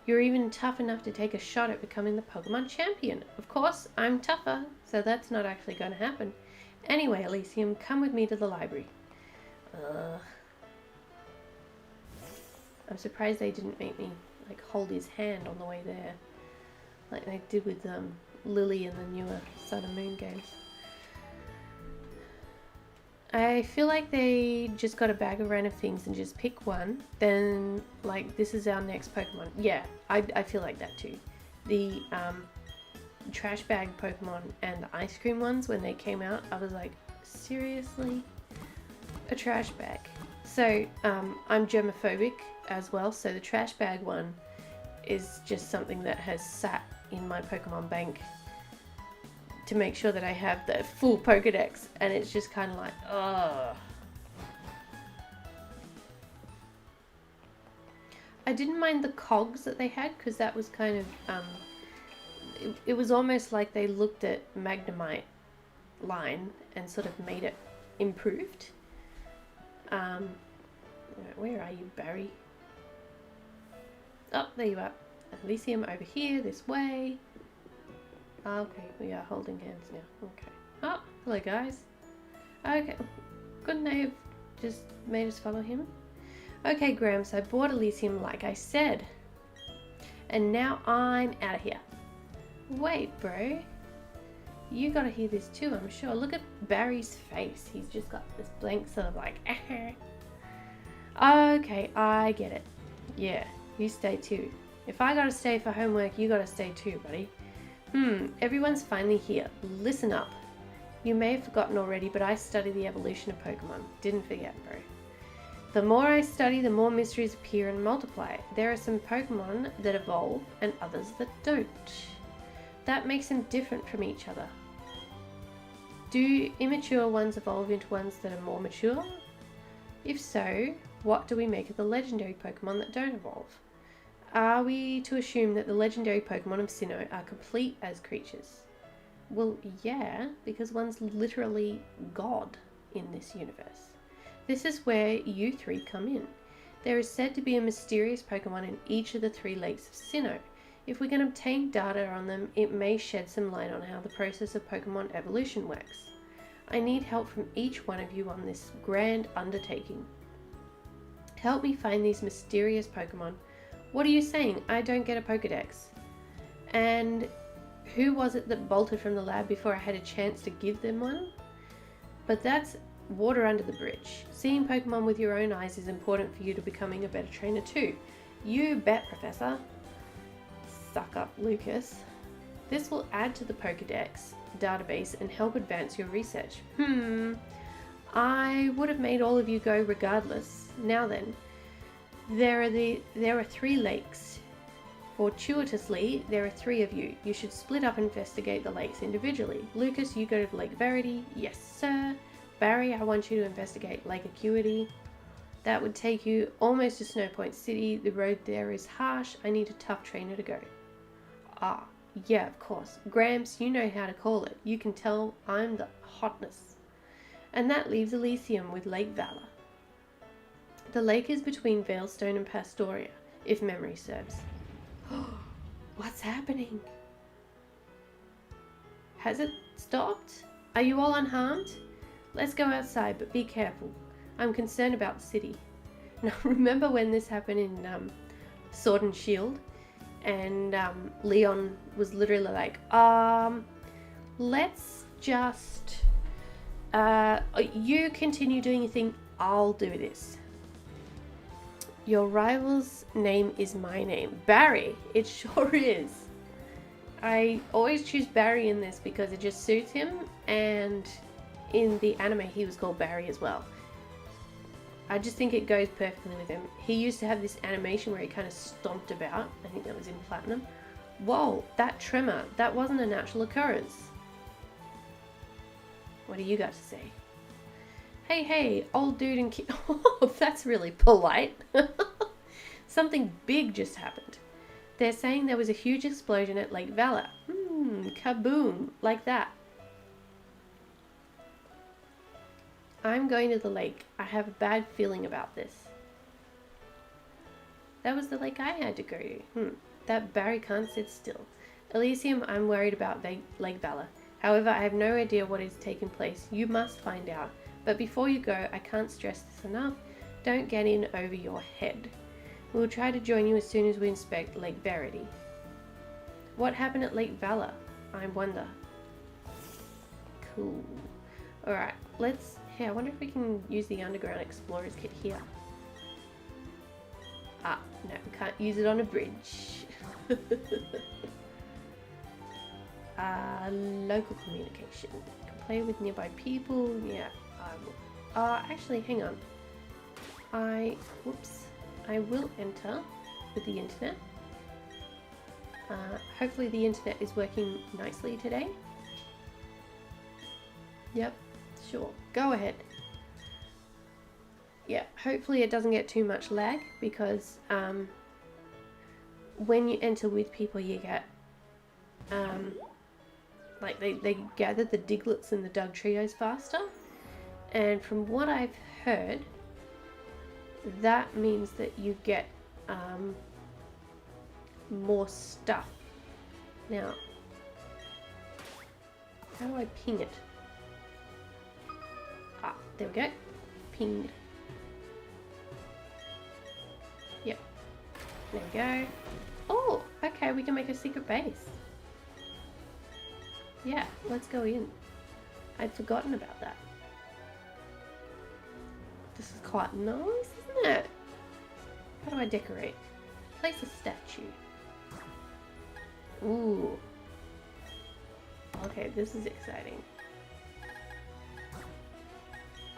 You're even tough enough to take a shot at becoming the Pokemon champion. Of course, I'm tougher, so that's not actually going to happen. Anyway, Elysium, come with me to the library. I'm surprised they didn't make me like hold his hand on the way there, like they did with Lily in the newer Sun and Moon games. I feel like they just got a bag of random things and just pick one. Then, like, this is our next Pokemon. Yeah, I feel like that too. The trash bag Pokemon and the ice cream ones, when they came out, I was like, seriously? A trash bag? So, I'm germophobic as well, so the trash bag one is just something that has sat in my Pokemon bank to make sure that I have the full Pokedex, and it's just kind of like, ugh. I didn't mind the cogs that they had, because that was kind of, it was almost like they looked at Magnemite line and sort of made it improved. Where are you, Barry? Oh, there you are. Elysium over here, this way. Okay, we are holding hands now. Okay. Oh, hello guys. Okay, couldn't they have just made us follow him? Okay, Gramps, I bought Elysium like I said. And now I'm out of here. Wait, bro. You gotta hear this too, I'm sure. Look at Barry's face. He's just got this blank sort of like, Okay, I get it. Yeah, you stay too. If I gotta stay for homework, you gotta stay too, buddy. Everyone's finally here. Listen up. You may have forgotten already, but I study the evolution of Pokemon. Didn't forget, bro. The more I study, the more mysteries appear and multiply. There are some Pokemon that evolve and others that don't. That makes them different from each other. Do immature ones evolve into ones that are more mature? If so, what do we make of the legendary Pokemon that don't evolve? Are we to assume that the legendary Pokemon of Sinnoh are complete as creatures? Well, yeah, because one's literally God in this universe. This is where you 3 come in. There is said to be a mysterious Pokemon in each of the 3 lakes of Sinnoh. If we can obtain data on them, it may shed some light on how the process of Pokemon evolution works. I need help from each one of you on this grand undertaking. Help me find these mysterious Pokemon. What are you saying? I don't get a Pokedex. And who was it that bolted from the lab before I had a chance to give them one? But that's water under the bridge. Seeing Pokemon with your own eyes is important for you to becoming a better trainer too. You bet, Professor. Suck up, Lucas. This will add to the Pokedex database and help advance your research. I would have made all of you go regardless. Now then. There are 3 lakes. Fortuitously, there are 3 of you. You should split up and investigate the lakes individually. Lucas, you go to Lake Verity. Yes, sir. Barry, I want you to investigate Lake Acuity. That would take you almost to Snowpoint City. The road there is harsh. I need a tough trainer to go. Ah, yeah, of course. Gramps, you know how to call it. You can tell I'm the hotness. And that leaves Elysium with Lake Valor. The lake is between Veilstone and Pastoria, if memory serves. What's happening? Has it stopped? Are you all unharmed? Let's go outside, but be careful. I'm concerned about the city. Now, remember when this happened in Sword and Shield? And Leon was literally like, let's just, you continue doing your thing, I'll do this. Your rival's name is my name. Barry, it sure is. I always choose Barry in this because it just suits him, and in the anime he was called Barry as well. I just think it goes perfectly with him. He used to have this animation where he kind of stomped about. I think that was in Platinum. Whoa, that tremor, that wasn't a natural occurrence. What do you got to say? Hey, old dude and kid. Oh, that's really polite. Something big just happened. They're saying there was a huge explosion at Lake Valor. Kaboom, like that. I'm going to the lake. I have a bad feeling about this. That was the lake I had to go to. That Barry can't sit still. Elysium, I'm worried about Lake Valor. However, I have no idea what is taking place. You must find out. But before you go, I can't stress this enough. Don't get in over your head. We'll try to join you as soon as we inspect Lake Verity. What happened at Lake Valor? I wonder. Cool. Alright, let's... Hey, I wonder if we can use the Underground Explorers kit here. Ah, no, we can't use it on a bridge. Local communication. Can play with nearby people. Yeah, I will. Actually, hang on. I will enter with the internet. Hopefully the internet is working nicely today. Yep, sure. Go ahead. Yeah, hopefully it doesn't get too much lag because when you enter with people you get like they gather the Diglets and the Dugtrios faster, and from what I've heard that means that you get more stuff. Now, how do I ping it? Ah, there we go. Pinged. Yep. There we go. Oh, okay, we can make a secret base. Yeah, let's go in. I'd forgotten about that. This is quite nice, isn't it? How do I decorate? Place a statue. Ooh. Okay, this is exciting.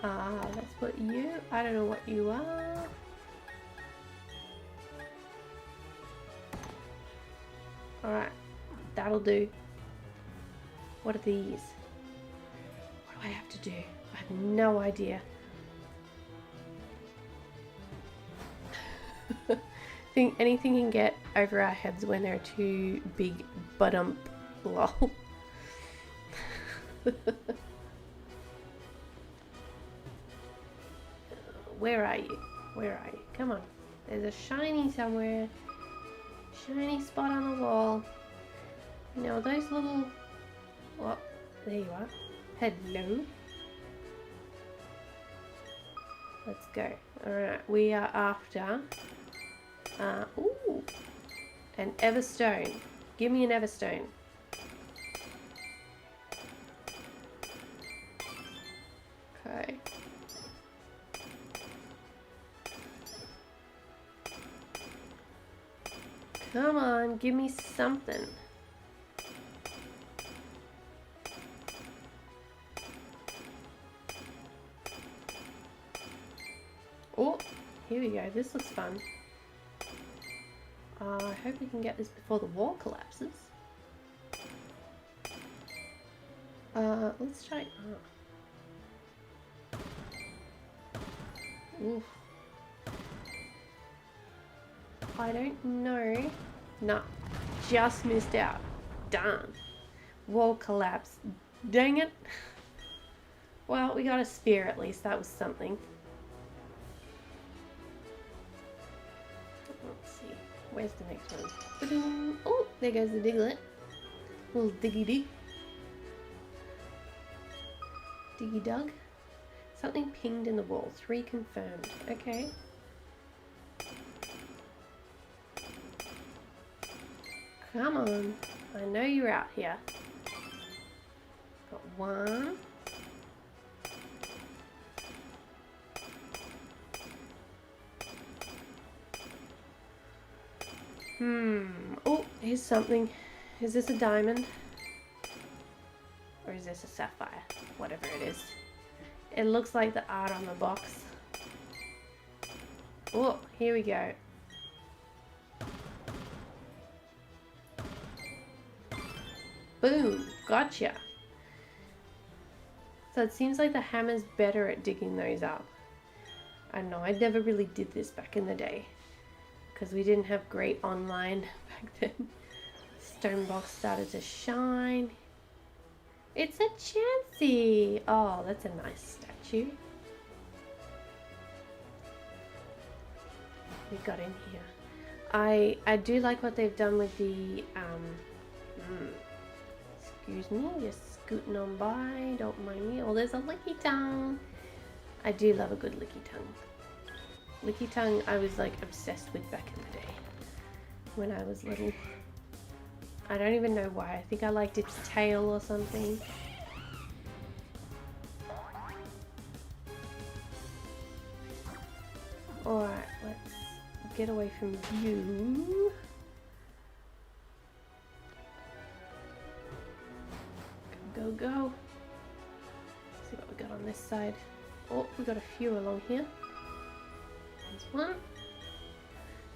Let's put you. I don't know what you are. Alright, that'll do. What are these? What do I have to do? I have no idea. Think anything can get over our heads when they're too big, lol. Where are you? Where are you? Come on. There's a shiny somewhere. Shiny spot on the wall. You know, those little... Well, there you are. Hello. Let's go. Alright, we are after... ooh! An Everstone. Give me an Everstone. Okay. Come on, give me something. Oh, here we go. This looks fun. I hope we can get this before the wall collapses. Let's try... Oof. I don't know. Nah, just missed out. Darn. Wall collapse. Dang it. Well, we got a spear at least. That was something. Let's see. Where's the next one? Oh, there goes the Diglett. Little diggy dig. Diggy dug. Something pinged in the wall. 3 confirmed. Okay. Come on. I know you're out here. Got 1. Oh, here's something. Is this a diamond? Or is this a sapphire? Whatever it is. It looks like the art on the box. Oh, here we go. Boom, gotcha. So it seems like the hammer's better at digging those up. I don't know, I never really did this back in the day. Because we didn't have great online back then. Stone box started to shine. It's a Chansey! Oh, that's a nice statue. We got in here. I do like what they've done with the excuse me, just scooting on by, don't mind me. Oh, there's a Lickitung. I do love a good Lickitung. Lickitung I was like obsessed with back in the day when I was little. I don't even know why. I think I liked its tail or something. Alright, let's get away from you. Go, go. Let's see what we got on this side. Oh, we got a few along here. There's one.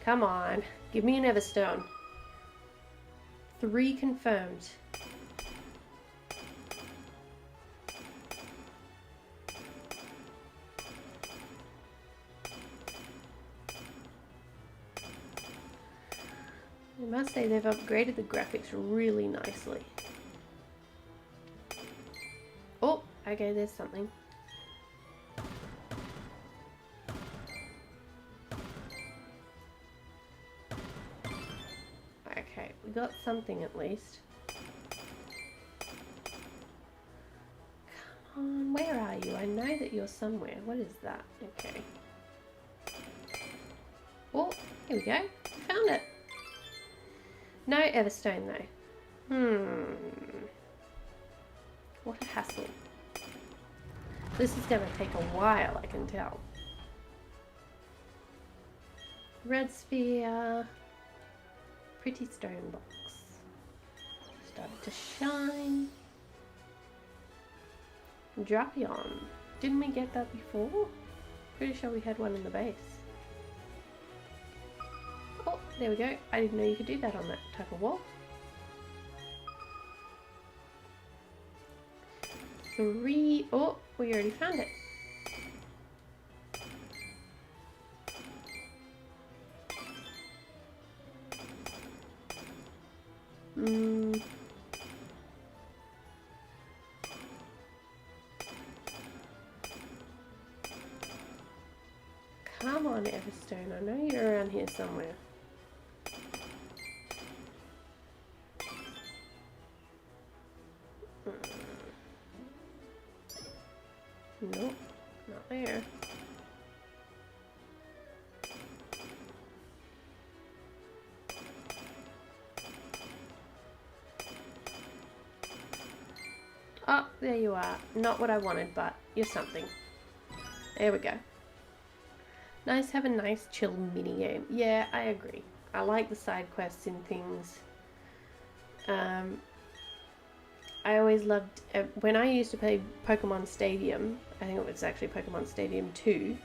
Come on, give me an Everstone. 3 confirmed. I must say they've upgraded the graphics really nicely. Oh, okay, there's something. Okay, we got something at least. Come on, where are you? I know that you're somewhere. What is that? Okay. Oh, here we go. We found it. No Everstone though. What a hassle. This is going to take a while, I can tell. Red sphere. Pretty stone box. Started to shine. Drapion. Didn't we get that before? Pretty sure we had one in the base. Oh, there we go. I didn't know you could do that on that type of wall. 3. Oh, we already found it. Come on, Everstone. I know you're around here somewhere. Nope, not there. Oh, there you are. Not what I wanted, but you're something. There we go. Nice, have a nice chill mini game. Yeah, I agree. I like the side quests and things. I always loved, when I used to play Pokemon Stadium, I think it was actually Pokemon Stadium 2,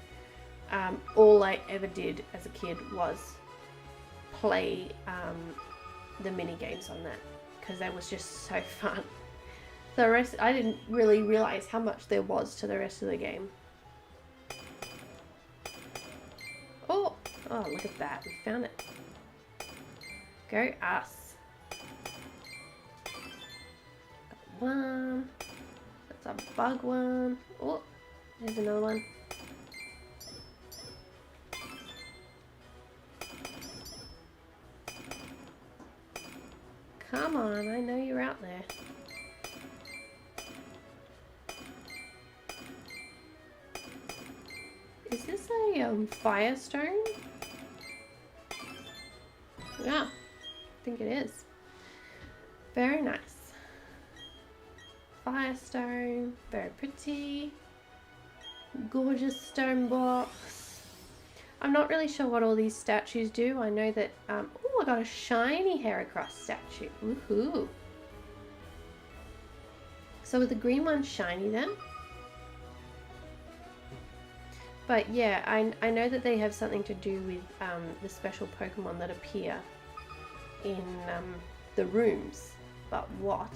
all I ever did as a kid was play the mini games on that, because that was just so fun. The rest, I didn't really realize how much there was to the rest of the game. Oh, look at that, we found it. Go us. One. That's a bug one. Oh, there's another one. Come on, I know you're out there. Is this a Firestone? Yeah, I think it is. Very nice. Firestone, very pretty. Gorgeous stone blocks. I'm not really sure what all these statues do. I know that, oh, I got a shiny Heracross statue. Woohoo. So with the green one shiny then? But yeah, I know that they have something to do with the special Pokemon that appear in the rooms. But what?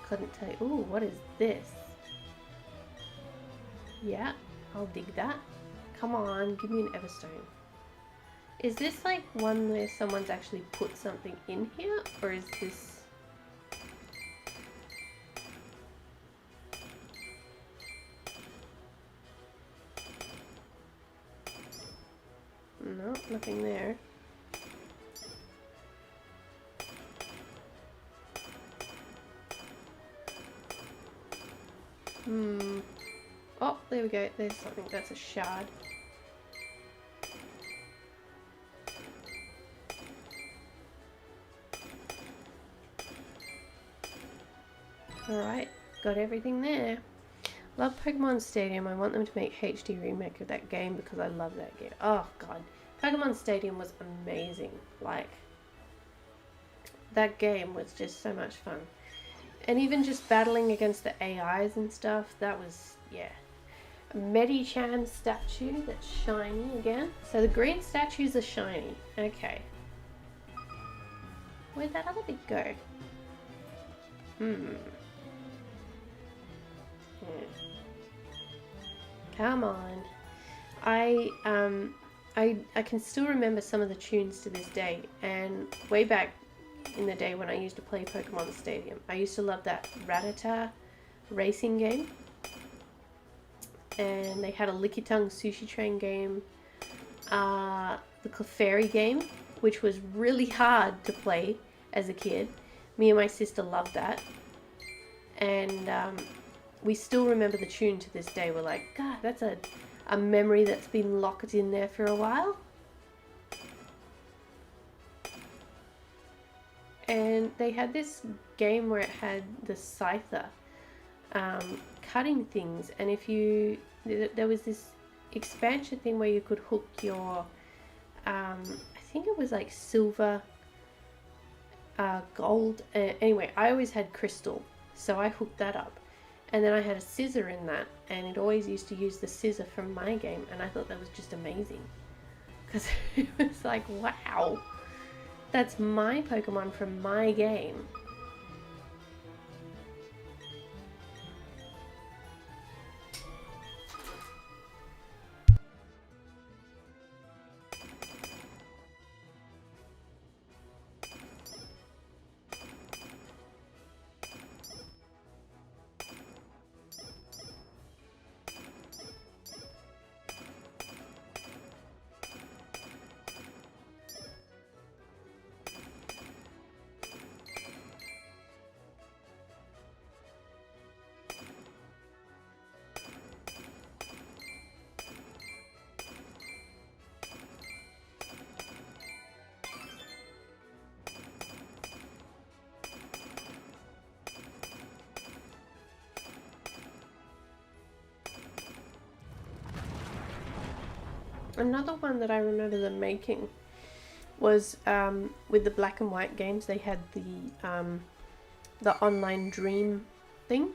Couldn't tell you. Ooh, what is this? Yeah, I'll dig that. Come on, give me an Everstone. Is this like one where someone's actually put something in here? Or is this... No, nothing there. Oh, there we go. There's something. That's a shard. Alright, got everything there. Love Pokemon Stadium. I want them to make HD remake of that game because I love that game. Oh god. Pokemon Stadium was amazing. Like, that game was just so much fun. And even just battling against the AIs and stuff, that was, yeah. A Medichan statue that's shiny again. So the green statues are shiny. Okay. Where'd that other bit go? Yeah. Come on. I can still remember some of the tunes to this day, and way back in the day when I used to play Pokemon Stadium, I used to love that Rattata racing game, and they had a Lickitung Sushi Train game, the Clefairy game, which was really hard to play as a kid. Me and my sister loved that, and we still remember the tune to this day. We're like, God, that's a memory that's been locked in there for a while. And they had this game where it had the Scyther cutting things, and if you, there was this expansion thing where you could hook your, I think it was like silver, gold, anyway, I always had crystal, so I hooked that up. And then I had a scissor in that, and it always used to use the scissor from my game, and I thought that was just amazing. Because it was like, wow, that's my Pokemon from my game. Another one that I remember them making was with the Black and White games. They had the online dream thing.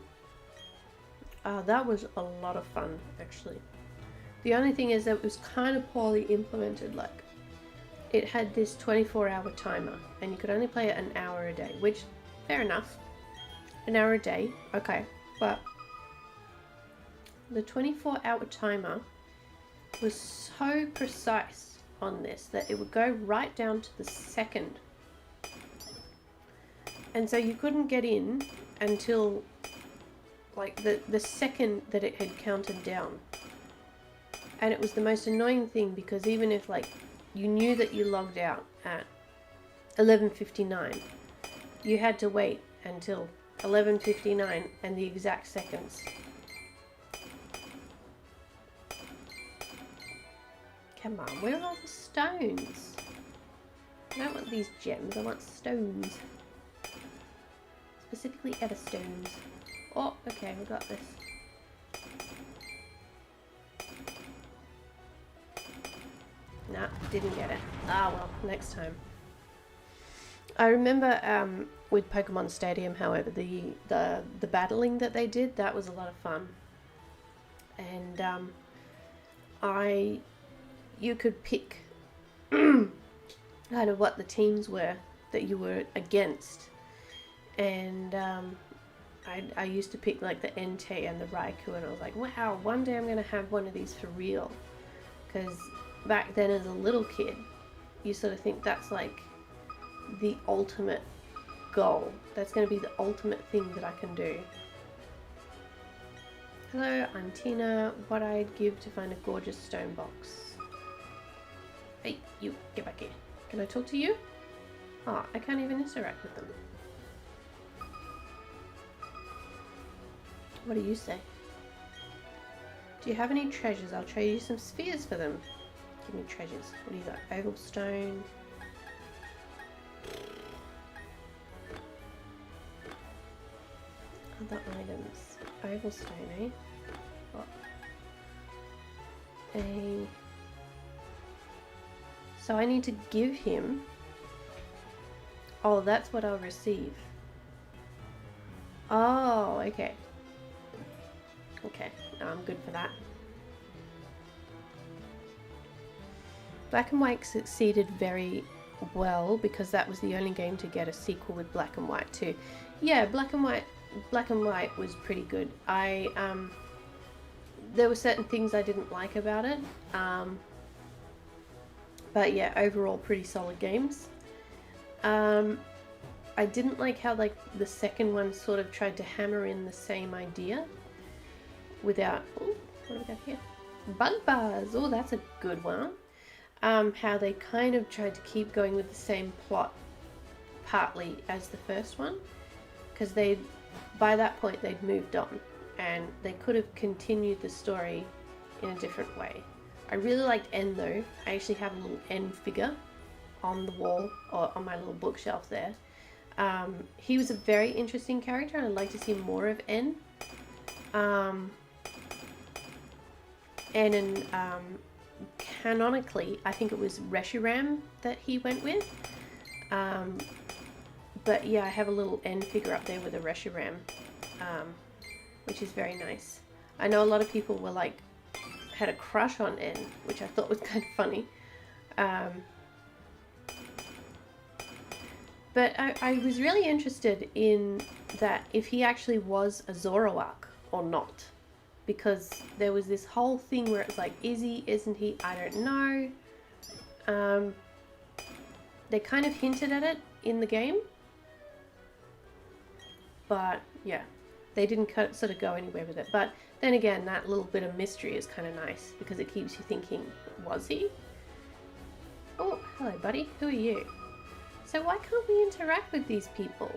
That was a lot of fun, actually. The only thing is that it was kind of poorly implemented. Like, it had this 24-hour timer, and you could only play it an hour a day, which, fair enough. An hour a day, okay. But the 24-hour timer was so precise on this that it would go right down to the second. And so you couldn't get in until like the second that it had counted down. And it was the most annoying thing, because even if like you knew that you logged out at 11:59, you had to wait until 11:59 and the exact seconds. Come on, where are all the stones? I don't want these gems, I want stones. Specifically Everstones. Oh, okay, we got this. Nah, didn't get it. Ah well, next time. I remember with Pokemon Stadium, however, the battling that they did, that was a lot of fun. And you could pick kind of what the teams were that you were against. And I used to pick like the Entei and the Raikou, and I was like, wow, one day I'm going to have one of these for real. Because back then as a little kid, you sort of think that's like the ultimate goal. That's going to be the ultimate thing that I can do. Hello, I'm Tina. What I'd give to find a gorgeous stone box. Hey, you, get back here. Can I talk to you? Oh, I can't even interact with them. What do you say? Do you have any treasures? I'll trade you some spheres for them. Give me treasures. What do you got? Oval stone. Other items. Oval stone, eh? What? So I need to give him... Oh, that's what I'll receive. Oh, okay. Okay, no, I'm good for that. Black and White succeeded very well because that was the only game to get a sequel with Black and White too. Yeah, Black and White was pretty good. There were certain things I didn't like about it, but yeah, overall pretty solid games. I didn't like how like the second one sort of tried to hammer in the same idea without... Ooh, what do we got here? Bug bars! Oh, that's a good one. How they kind of tried to keep going with the same plot partly as the first one, because by that point they'd moved on and they could have continued the story in a different way. I really liked N though. I actually have a little N figure on the wall or on my little bookshelf there. He was a very interesting character and I'd like to see more of N. And canonically, I think it was Reshiram that he went with. But yeah, I have a little N figure up there with a Reshiram, which is very nice. I know a lot of people were like, had a crush on N, which I thought was kind of funny. But I was really interested in that if he actually was a Zoroark or not. Because there was this whole thing where it's like, is he, isn't he, I don't know. They kind of hinted at it in the game. But yeah, they didn't sort of go anywhere with it. But then again, that little bit of mystery is kind of nice because it keeps you thinking, was he? Oh, hello buddy, who are you? So why can't we interact with these people?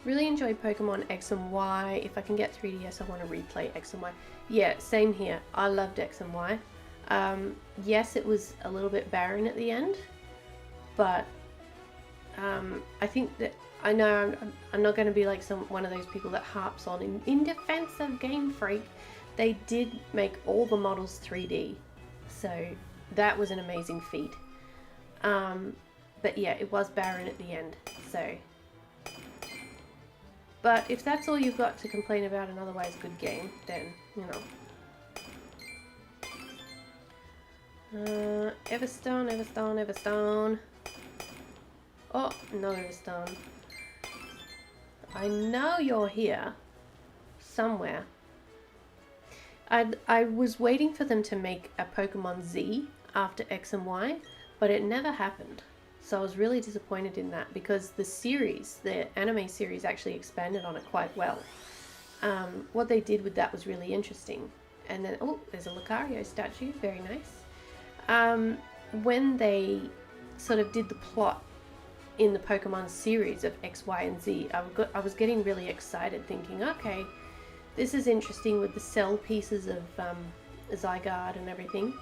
Really enjoy Pokemon X and Y. If I can get 3DS, I want to replay X and Y. Yeah, same here. I loved X and Y. Yes, it was a little bit barren at the end, but I think that I know I'm not going to be like one of those people that harps on. In defense of Game Freak, they did make all the models 3D, so that was an amazing feat. But yeah, it was barren at the end, so. But if that's all you've got to complain about an otherwise good game, then, you know. Everstone, Everstone, Everstone. Oh, no Everstone. I know you're here. Somewhere. I was waiting for them to make a Pokemon Z after X and Y, but it never happened. So I was really disappointed in that because the series, the anime series, actually expanded on it quite well. What they did with that was really interesting. And then, oh, there's a Lucario statue, very nice. When they sort of did the plot in the Pokemon series of X, Y, and Z, I was getting really excited thinking, okay, this is interesting with the cell pieces of Zygarde and everything.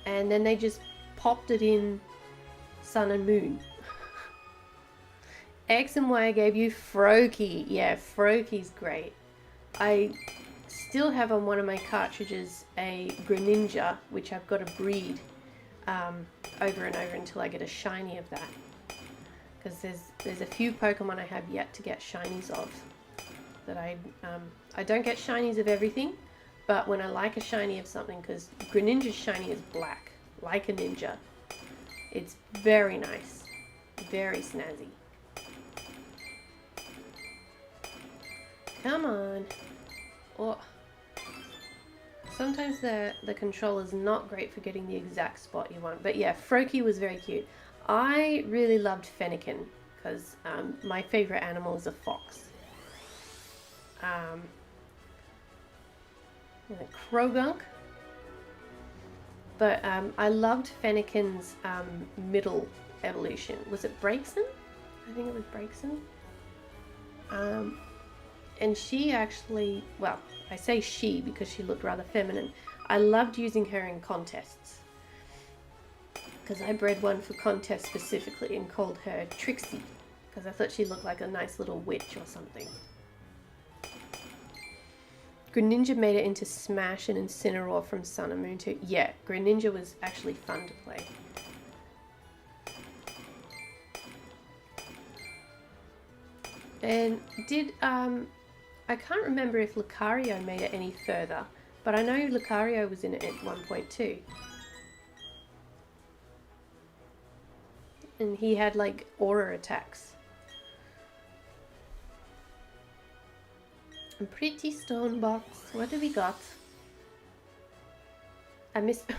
And then they just popped it in Sun and Moon. X and Y gave you Froakie. Yeah, Froakie's great. I still have on one of my cartridges a Greninja, which I've got to breed over and over until I get a shiny of that. Because there's a few Pokemon I have yet to get shinies of. That I don't get shinies of everything, but when I like a shiny of something, because Greninja's shiny is black, like a ninja. It's very nice, very snazzy. Come on. Oh. Sometimes the controller's not great for getting the exact spot you want. But yeah, Froakie was very cute. I really loved Fennekin because my favourite animal is a fox. Croagunk. But I loved Fennekin's middle evolution. Was it Braixen? I think it was Braixen. And she actually, well, I say she because she looked rather feminine. I loved using her in contests. Because I bred one for contests specifically and called her Trixie. Because I thought she looked like a nice little witch or something. Greninja made it into Smash and Incineroar from Sun and Moon too. Yeah, Greninja was actually fun to play. And did, I can't remember if Lucario made it any further, but I know Lucario was in it at one point too. And he had like aura attacks. A pretty stone box. What do we got? I missed.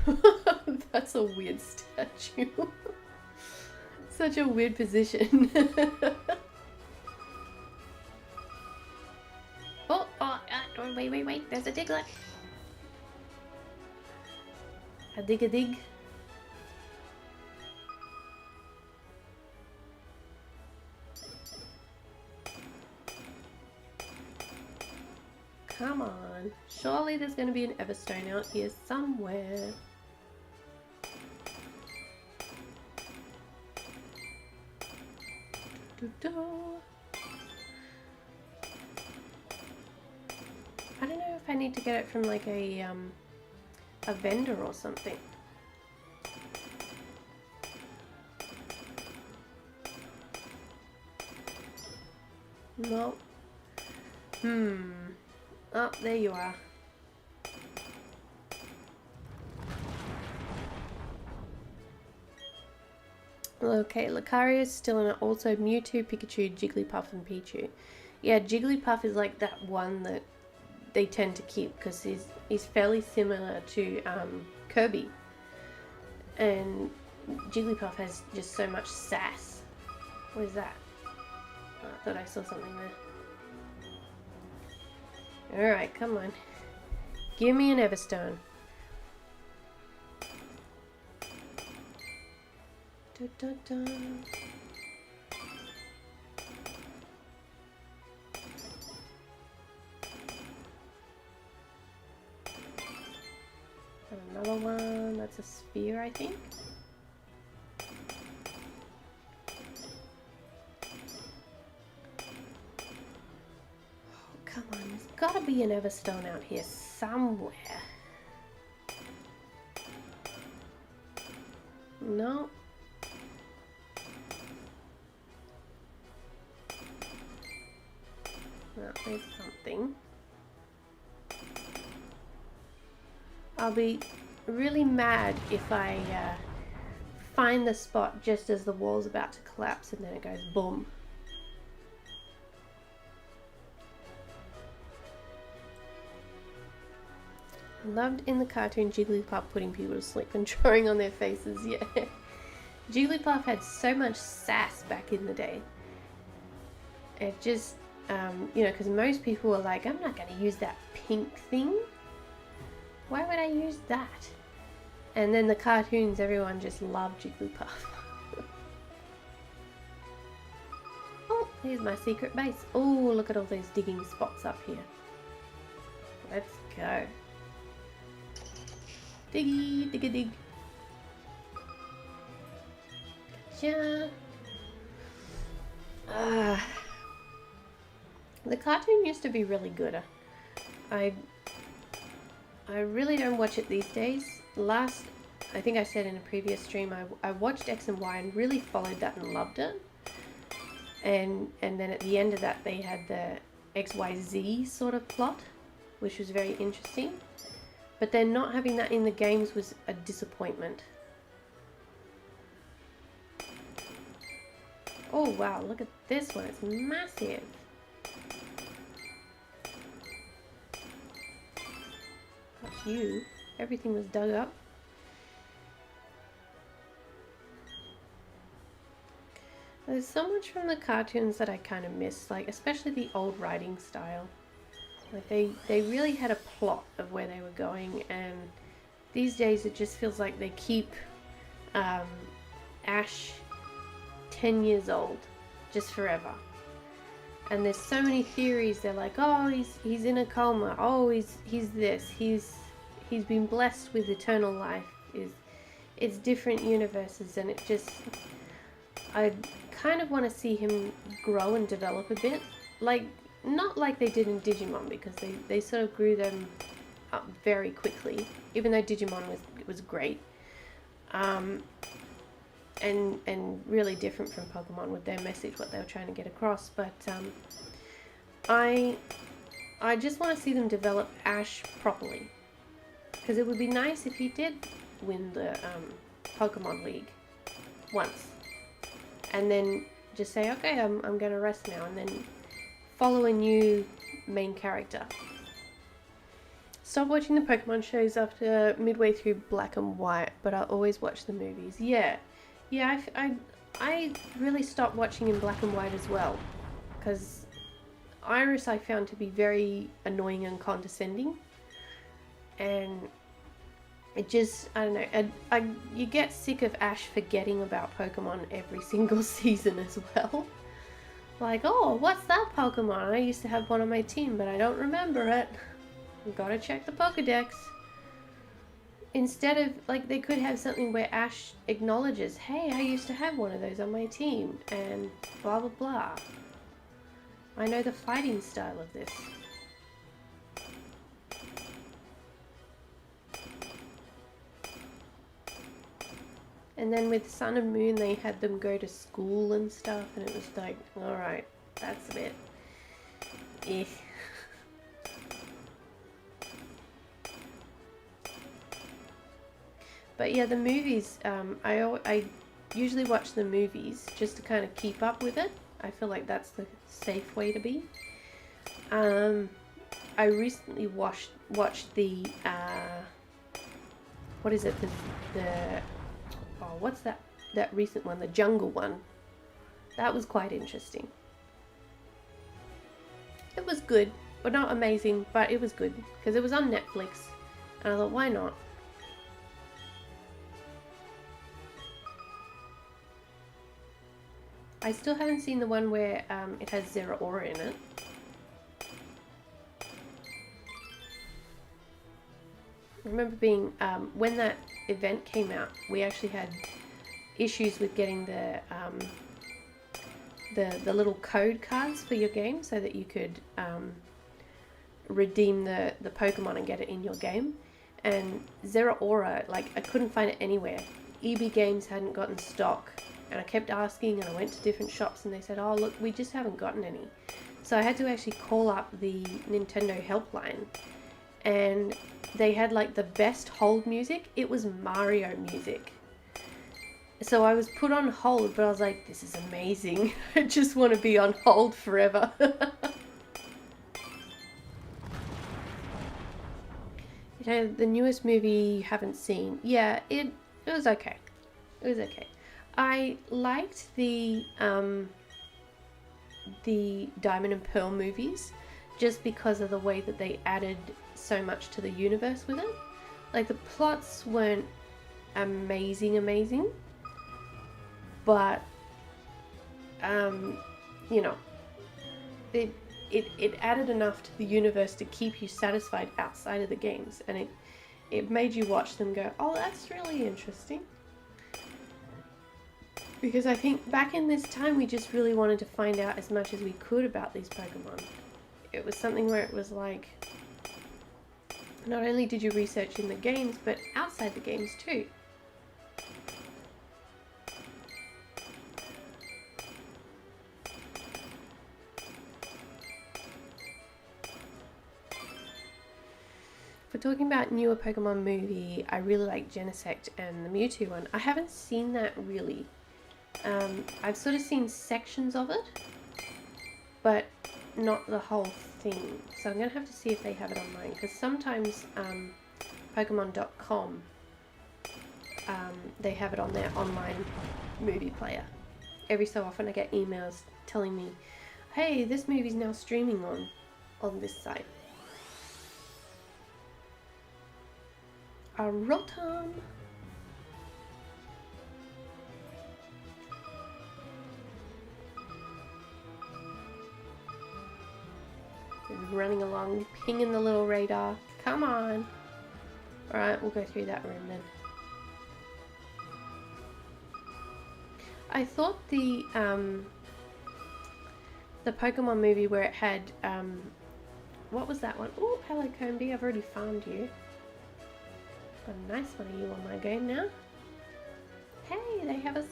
That's a weird statue. Such a weird position. Wait. There's a Diglett. A dig. Come on. Surely there's going to be an Everstone out here somewhere. I don't know if I need to get it from like a vendor or something. No. Oh, there you are. Okay, Lucario is still in it. Also, Mewtwo, Pikachu, Jigglypuff, and Pichu. Yeah, Jigglypuff is like that one that they tend to keep because he's fairly similar to Kirby. And Jigglypuff has just so much sass. What is that? Oh, I thought I saw something there. Alright, come on. Give me an Everstone. Another one. That's a sphere, I think. Come on, there's gotta be an Everstone out here somewhere. No. Well, there's something. I'll be really mad if I find the spot just as the wall's about to collapse and then it goes boom. Loved in the cartoon Jigglypuff putting people to sleep and drawing on their faces, yeah. Jigglypuff had so much sass back in the day. It just, you know, because most people were like, I'm not going to use that pink thing. Why would I use that? And then the cartoons, everyone just loved Jigglypuff. Oh, here's my secret base. Oh, look at all those digging spots up here. Let's go. Diggy, diggy, dig. Yeah. The cartoon used to be really good. I really don't watch it these days. I think I said in a previous stream, I watched X and Y and really followed that and loved it. And then at the end of that, they had the XYZ sort of plot, which was very interesting. But then not having that in the games was a disappointment. Oh wow, look at this one, it's massive. That's you. Everything was dug up. There's so much from the cartoons that I kind of miss, like especially the old writing style. Like they really had a plot of where they were going, and these days it just feels like they keep Ash 10 years old, just forever. And there's so many theories. They're like, oh, he's in a coma. Oh, he's this. He's been blessed with eternal life. It's different universes, and it just, I kind of want to see him grow and develop a bit, like not like they did in Digimon, because they sort of grew them up very quickly. Even though Digimon was great. And really different from Pokemon with their message, what they were trying to get across. But I just want to see them develop Ash properly, because it would be nice if he did win the Pokemon League once, and then just say, okay, I'm gonna rest now, and then follow a new main character. Stopped watching the Pokemon shows after midway through Black and White, but I'll always watch the movies. Yeah, I really stopped watching in Black and White as well, because Iris I found to be very annoying and condescending, and it just, I don't know, you get sick of Ash forgetting about Pokemon every single season as well. Like, oh, what's that Pokemon? I used to have one on my team, but I don't remember it. I've got to check the Pokedex. Instead of, like, they could have something where Ash acknowledges, hey, I used to have one of those on my team, and blah blah blah. I know the fighting style of this. And then with Sun and Moon, they had them go to school and stuff, and it was like, alright, that's a bit... eh. But yeah, the movies, I usually watch the movies just to kind of keep up with it. I feel like that's the safe way to be. I recently watched the, what is it, oh, what's that recent one, the Jungle one. That was quite interesting. It was good, but not amazing, but it was good, because it was on Netflix, and I thought, why not? I still haven't seen the one where it has Zeraora in it. I remember being, when that event came out, we actually had issues with getting the little code cards for your game, so that you could redeem the Pokemon and get it in your game. And Zeraora, like, I couldn't find it anywhere. EB Games hadn't gotten stock, and I kept asking, and I went to different shops, and they said, oh look, we just haven't gotten any. So I had to actually call up the Nintendo helpline, and they had like the best hold music. It was Mario music. So I was put on hold, but I was like, this is amazing. I just want to be on hold forever. You know, the newest movie you haven't seen. Yeah, it was okay. It was okay. I liked the Diamond and Pearl movies, just because of the way that they added so much to the universe with it. Like, the plots weren't amazing, but you know, it added enough to the universe to keep you satisfied outside of the games, and it made you watch them go, oh, that's really interesting. Because I think back in this time, we just really wanted to find out as much as we could about these Pokemon. It was something where it was like, not only did you research in the games, but outside the games too. For talking about newer Pokemon movie, I really like Genesect and the Mewtwo one. I haven't seen that really. I've sort of seen sections of it, but not the whole thing. So I'm going to have to see if they have it online, because sometimes Pokemon.com, they have it on their online movie player. Every so often I get emails telling me, hey, this movie's now streaming on this site. A Rotom. Running along, pinging the little radar. Come on. Alright, we'll go through that room then. I thought the Pokemon movie where it had, what was that one? Oh, hello Combee, I've already found you. Got a nice one of you on my game now. Hey, they have a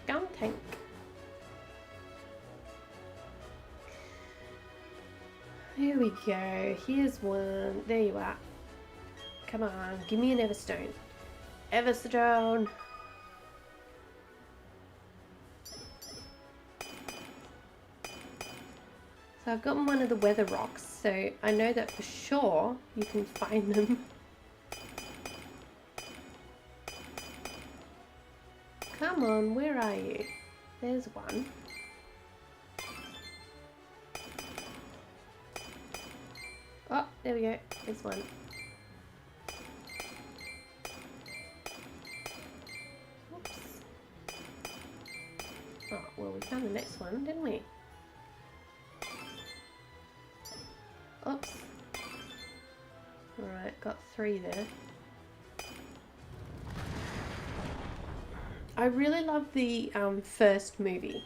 Skuntank. Here we go. Here's one. There you are. Come on, give me an Everstone. Everstone. So I've gotten one of the weather rocks, so I know that for sure you can find them. Come on, where are you? There's one. Oh, there we go. There's one. Oops. Oh, well, we found the next one, didn't we? Oops. Alright, got 3 there. I really love the first movie.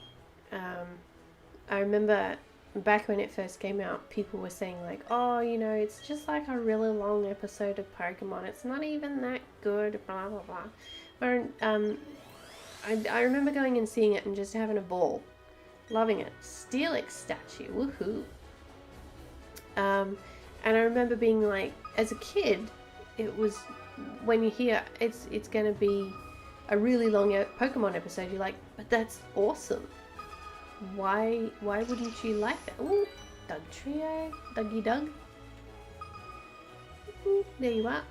I remember back when it first came out, people were saying like, oh, you know, it's just like a really long episode of Pokemon. It's not even that good, blah, blah, blah. But I remember going and seeing it and just having a ball. Loving it. Steelix statue, woohoo. And I remember being like, as a kid, it was, when you hear it's going to be a really long Pokemon episode, you're like, but that's awesome. Why wouldn't you like that? Ooh, Dugtrio, Dougie Doug. Ooh, there you are.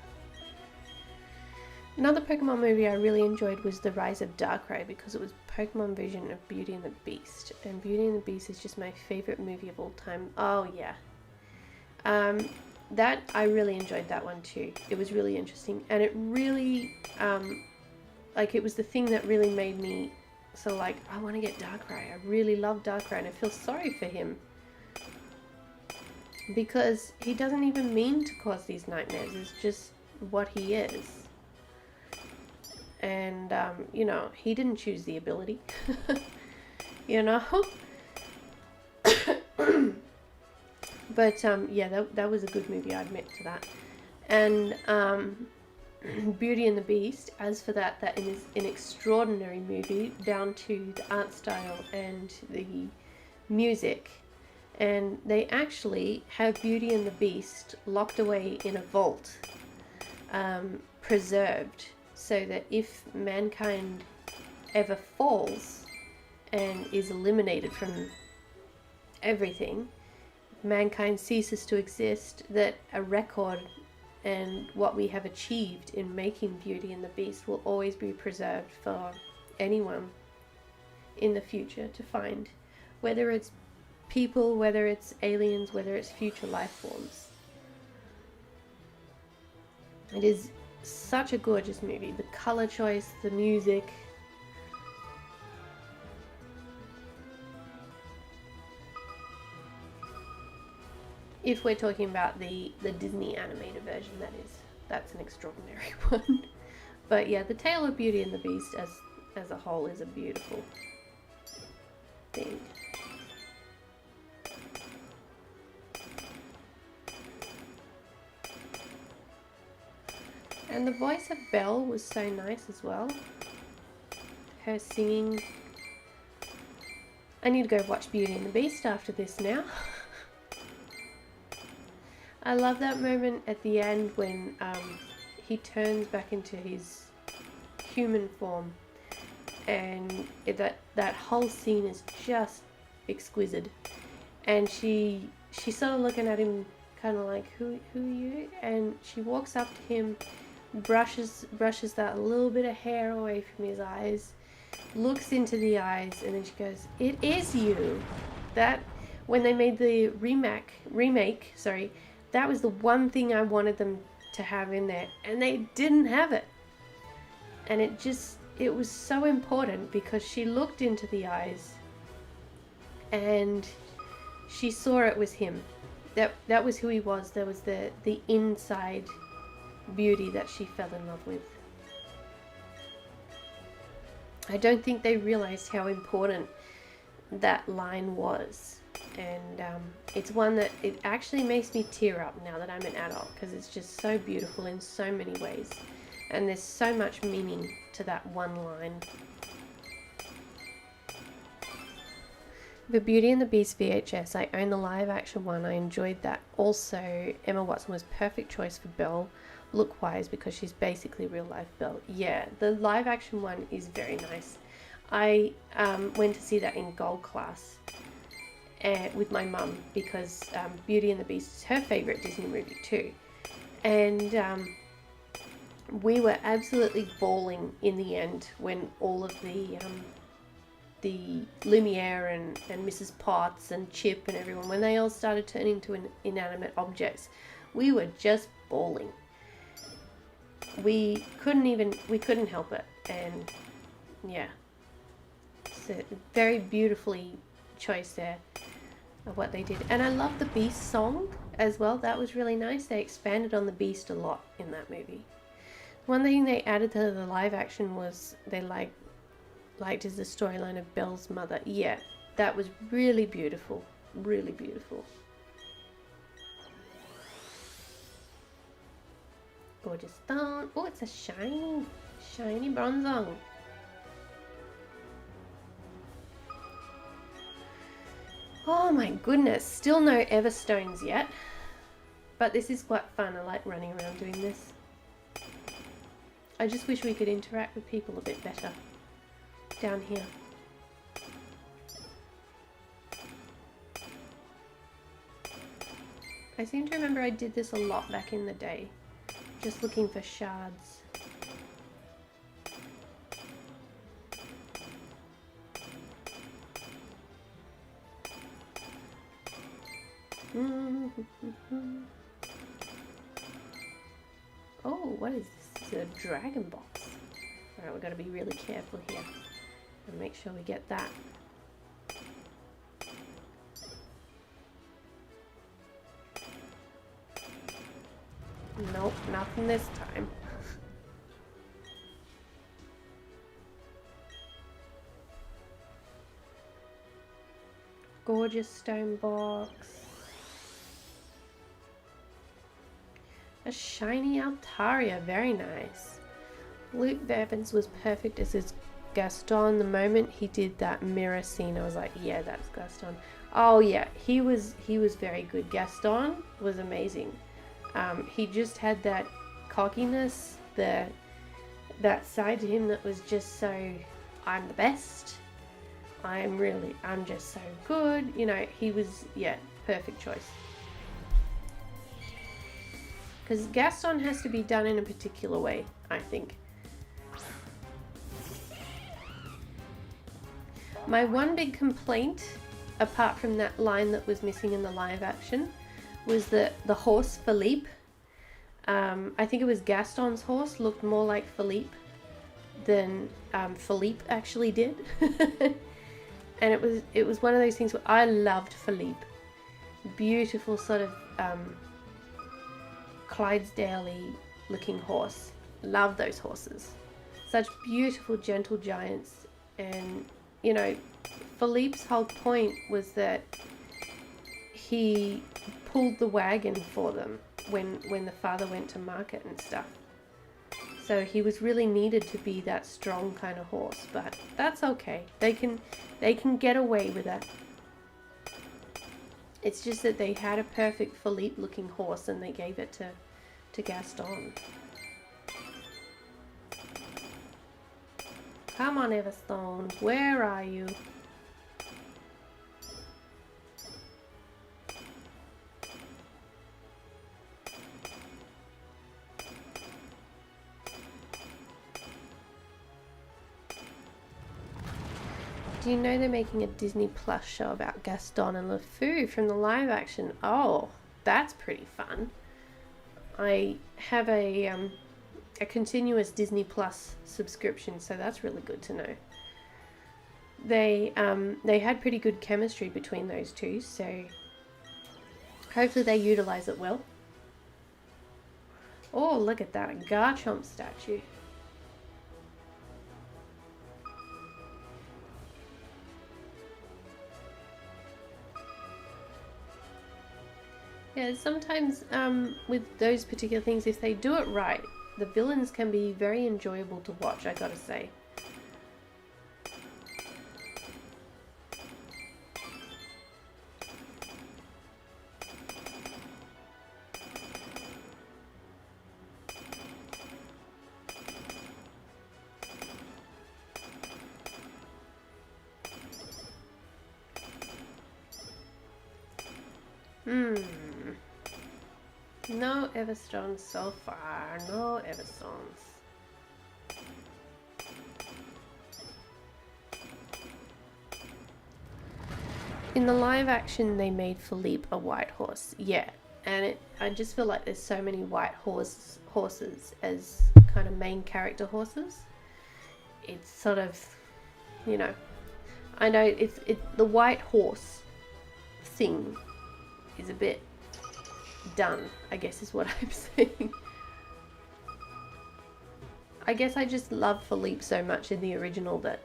Another Pokemon movie I really enjoyed was The Rise of Darkrai, because it was Pokemon version of Beauty and the Beast, and Beauty and the Beast is just my favorite movie of all time. Oh yeah. That I really enjoyed that one too. It was really interesting, and it really like, it was the thing that really made me so like, I want to get Darkrai. I really love Darkrai, and I feel sorry for him because he doesn't even mean to cause these nightmares. It's just what he is. And you know, he didn't choose the ability. You know. But yeah, that was a good movie, I admit to that. And Beauty and the Beast, as for that is an extraordinary movie, down to the art style and the music. And they actually have Beauty and the Beast locked away in a vault, preserved, so that if mankind ever falls and is eliminated from everything, mankind ceases to exist, that a record and what we have achieved in making Beauty and the Beast will always be preserved for anyone in the future to find, whether it's people, whether it's aliens, whether it's future life forms. It is such a gorgeous movie. The color choice, the music. If we're talking about the Disney animated version, that is. that's an extraordinary one. But yeah, the tale of Beauty and the Beast as a whole is a beautiful thing. And the voice of Belle was so nice as well. Her singing. I need to go watch Beauty and the Beast after this now. I love that moment at the end when he turns back into his human form, and that whole scene is just exquisite. And she's sort of looking at him, kind of like, who are you? And she walks up to him, brushes that little bit of hair away from his eyes, looks into the eyes, and then she goes, "It is you." That when they made the remake, sorry, that was the one thing I wanted them to have in there, and they didn't have it. And it was so important because she looked into the eyes and she saw it was him. That was who he was. There was the inside beauty that she fell in love with. I don't think they realized how important that line was. And it's one that it actually makes me tear up now that I'm an adult, because it's just so beautiful in so many ways, and there's so much meaning to that one line. The Beauty and the Beast VHS, I own the live action one. I enjoyed that. Also, Emma Watson was perfect choice for Belle, look wise, because she's basically real life Belle. Yeah, the live action one is very nice. I went to see that in gold class with my mum, because Beauty and the Beast is her favourite Disney movie too. And we were absolutely bawling in the end when all of the Lumiere and Mrs. Potts and Chip and everyone, when they all started turning into inanimate objects, we were just bawling. We couldn't help it. And yeah, it's a very beautifully choice there of what they did. And I love the Beast song as well. That was really nice. They expanded on the Beast a lot in that movie. One thing they added to the live action was they liked is the storyline of Belle's mother. Yeah, that was really beautiful. Really beautiful. Gorgeous stone. Oh, it's a shiny bronzong. Oh my goodness, still no Everstones yet, but this is quite fun. I like running around doing this. I just wish we could interact with people a bit better down here. I seem to remember I did this a lot back in the day, just looking for shards. Oh, what is this? This is a dragon box. Alright, we've got to be really careful here and make sure we get that. Nope, nothing this time. Gorgeous stone box. A shiny Altaria, very nice. Luke Bevins was perfect as his Gaston. The moment he did that mirror scene, I was like, yeah, that's Gaston. Oh yeah, he was very good. Gaston was amazing. He just had that cockiness, that side to him that was just so, I'm the best. I'm just so good. You know, he was, yeah, perfect choice. Because Gaston has to be done in a particular way, I think. My one big complaint, apart from that line that was missing in the live action, was that the horse Philippe, I think it was Gaston's horse, looked more like Philippe than Philippe actually did. And it was one of those things where I loved Philippe. Beautiful sort of Clydesdale-y looking horse. Love those horses. Such beautiful, gentle giants. And, you know, Philippe's whole point was that he pulled the wagon for them when the father went to market and stuff. So he was really needed to be that strong kind of horse, but that's okay. They can get away with it. It's just that they had a perfect Philippe looking horse and they gave it to Gaston. Come on, Everstone, where are you? Do you know they're making a Disney Plus show about Gaston and LeFou from the live action? Oh, that's pretty fun. I have a continuous Disney Plus subscription, so that's really good to know. They had pretty good chemistry between those two, so hopefully they utilize it well. Oh, look at that, a Garchomp statue. Yeah, sometimes with those particular things, if they do it right, the villains can be very enjoyable to watch, I gotta say. No Everstones so far. No Everstones. In the live action, they made Philippe a white horse. Yeah, and I just feel like there's so many white horses as kind of main character horses. It's sort of, you know, I know the white horse thing is a bit done, I guess is what I'm saying. I guess I just love Philippe so much in the original that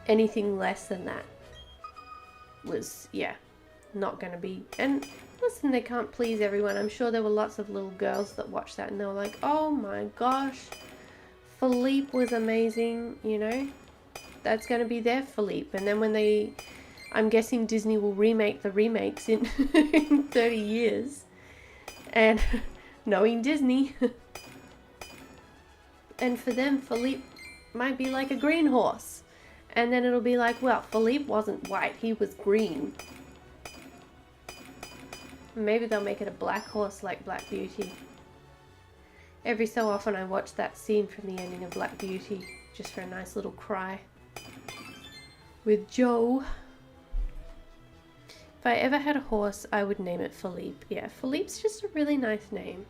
anything less than that was, yeah, not going to be. And listen, they can't please everyone. I'm sure there were lots of little girls that watched that and they were like, oh my gosh, Philippe was amazing, you know, that's going to be their Philippe. And then when I'm guessing Disney will remake the remakes in, in 30 years. And knowing Disney, and for them, Philippe might be like a green horse. And then it'll be like, well, Philippe wasn't white, he was green. Maybe they'll make it a black horse like Black Beauty. Every so often I watch that scene from the ending of Black Beauty, just for a nice little cry. With Joe. If I ever had a horse, I would name it Philippe. Yeah, Philippe's just a really nice name.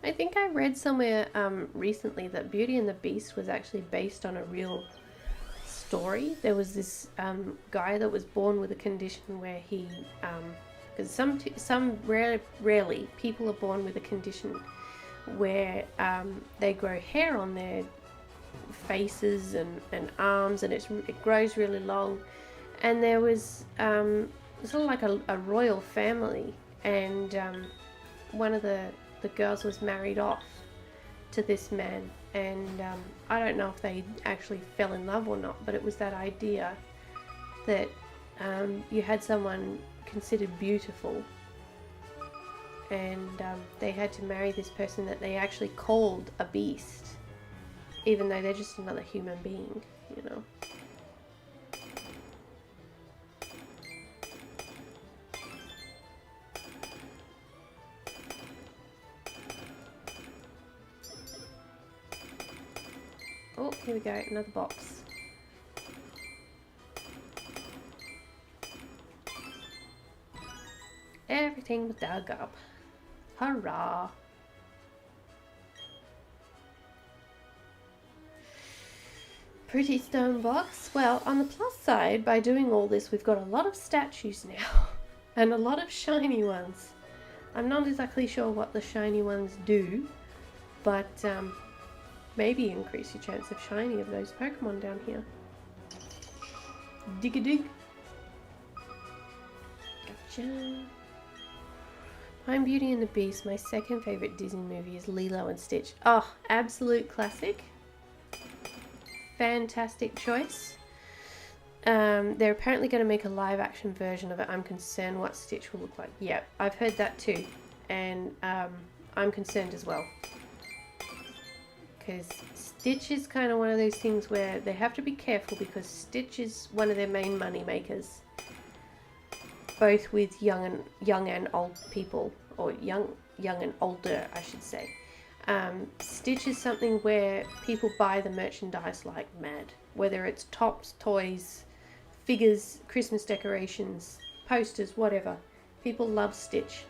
I think I read somewhere recently that Beauty and the Beast was actually based on a real story. There was this guy that was born with a condition where he, because rarely people are born with a condition where they grow hair on their faces and arms, and it grows really long. And there was sort of like a royal family, and one of the girls was married off to this man, and I don't know if they actually fell in love or not, but it was that idea that you had someone considered beautiful, and they had to marry this person that they actually called a beast, even though they're just another human being, you know. Oh, here we go, another box. Everything was dug up. Hurrah! pretty stone box. Well, on the plus side, by doing all this, we've got a lot of statues now. And a lot of shiny ones. I'm not exactly sure what the shiny ones do, but maybe increase your chance of shiny of those Pokemon down here. Dig-a-dig. Gotcha. I'm Beauty and the Beast. My second favourite Disney movie is Lilo and Stitch. Oh, absolute classic. Fantastic choice. They're apparently going to make a live action version of it. I'm concerned what Stitch will look like. Yeah, I've heard that too. And I'm concerned as well. Because Stitch is kind of one of those things where they have to be careful because Stitch is one of their main money makers. Both with young and old people. Or young and older, I should say. Stitch is something where people buy the merchandise like mad. Whether it's tops, toys, figures, Christmas decorations, posters, whatever. People love Stitch.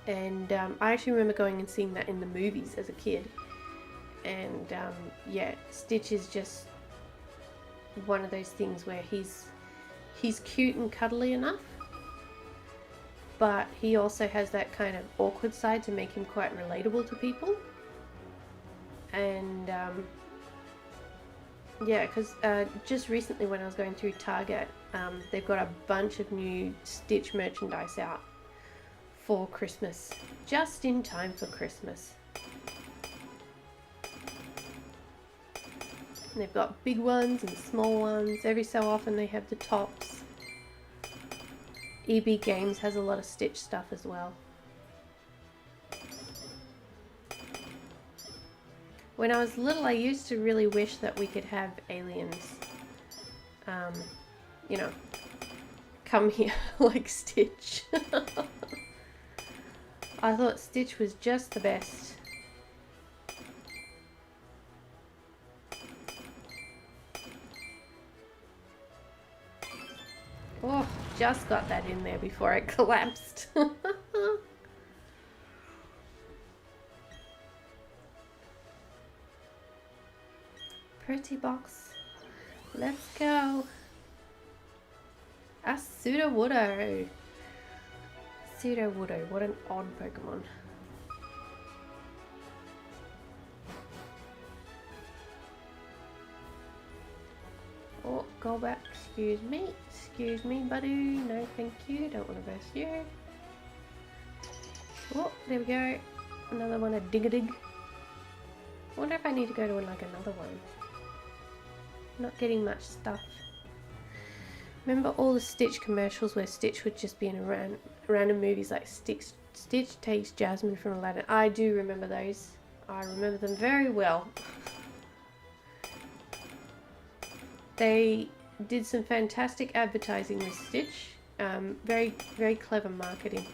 And I actually remember going and seeing that in the movies as a kid. And yeah, Stitch is just one of those things where he's cute and cuddly enough. But he also has that kind of awkward side to make him quite relatable to people. And yeah, because just recently when I was going through Target, they've got a bunch of new Stitch merchandise out for Christmas. Just in time for Christmas. And they've got big ones and small ones. Every so often they have the tops. EB Games has a lot of Stitch stuff as well. When I was little, I used to really wish that we could have aliens, you know, come here like Stitch. I thought Stitch was just the best. Oh, just got that in there before it collapsed. Pretty box. Let's go. A Sudowoodo. Sudowoodo, what an odd Pokemon. Oh, go back. Excuse me, buddy. No, thank you. Don't want to burst you. Oh, there we go. Another one, a Dig-a-Dig. I wonder if I need to go to like another one. Not getting much stuff. Remember all the Stitch commercials where Stitch would just be in random movies like Stitch Takes Jasmine from Aladdin? I do remember those. I remember them very well. They did some fantastic advertising with Stitch. Very, very clever marketing.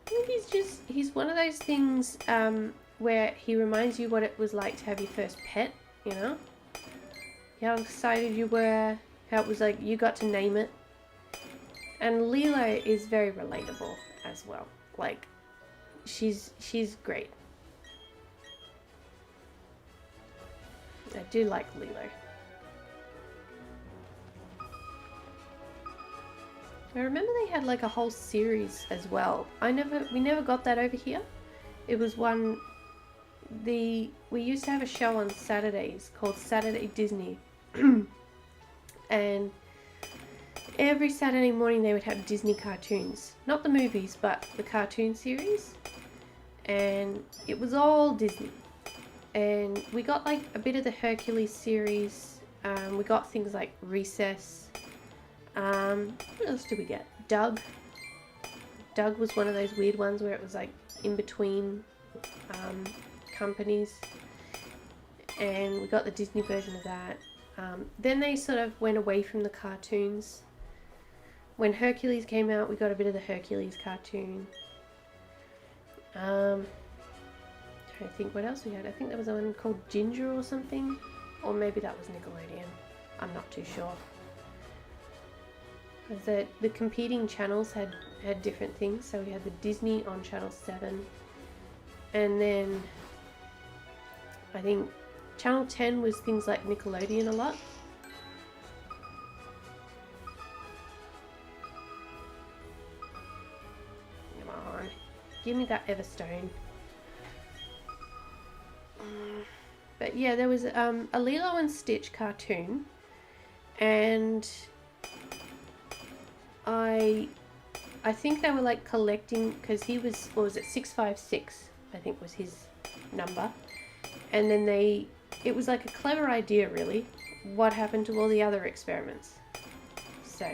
I think he's one of those things where he reminds you what it was like to have your first pet, you know? How excited you were, how it was like you got to name it. And Lilo is very relatable as well. Like, she's great. I do like Lilo. I remember they had like a whole series as well. We never got that over here. It was one, we used to have a show on Saturdays called Saturday Disney. And every Saturday morning they would have Disney cartoons. Not the movies, but the cartoon series. And it was all Disney. And we got like a bit of the Hercules series. We got things like Recess. What else did we get? Doug. Doug was one of those weird ones where it was like in between companies. And we got the Disney version of that. Then they sort of went away from the cartoons. When Hercules came out, we got a bit of the Hercules cartoon. Trying to think what else we had. I think there was one called Ginger or something. Or maybe that was Nickelodeon. I'm not too sure. Because the competing channels had different things. So we had the Disney on Channel 7. And then I think Channel 10 was things like Nickelodeon a lot. Come on, give me that Everstone. But yeah, there was a Lilo and Stitch cartoon, and I think they were like collecting, because he was, what was it, 656 I think was his number, and then it was like a clever idea really, what happened to all the other experiments. So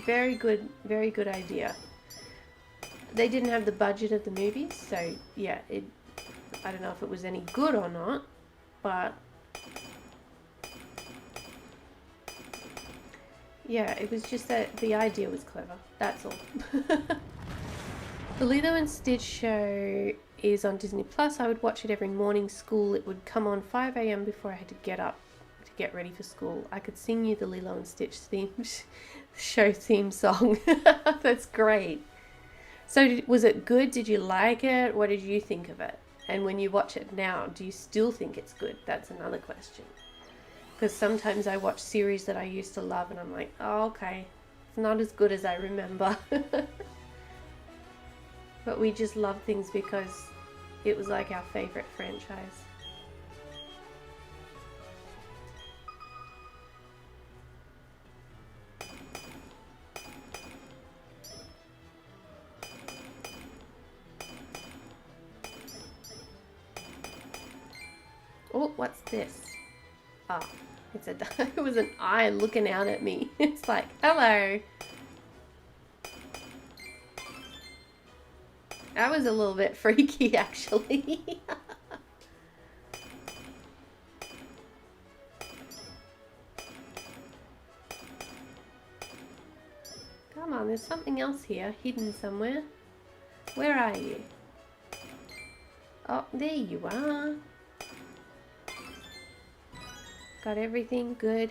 very good idea. They didn't have the budget of the movies, so yeah, I don't know if it was any good or not, but yeah, it was just that the idea was clever, that's all. The Lilo and Stitch show is on Disney Plus. I would watch it every morning. School, it would come on 5 a.m. before I had to get up to get ready for school. I could sing you the Lilo and Stitch show theme song. That's great. So was it good? Did you like it? What did you think of it? And when you watch it now, do you still think it's good? That's another question. Because sometimes I watch series that I used to love and I'm like, oh, okay, it's not as good as I remember. But we just love things because it was like our favorite franchise. Oh, what's this? Ah, it was an eye looking out at me. It's like, hello. That was a little bit freaky, actually. Come on, there's something else here, hidden somewhere. Where are you? Oh, there you are. Got everything good.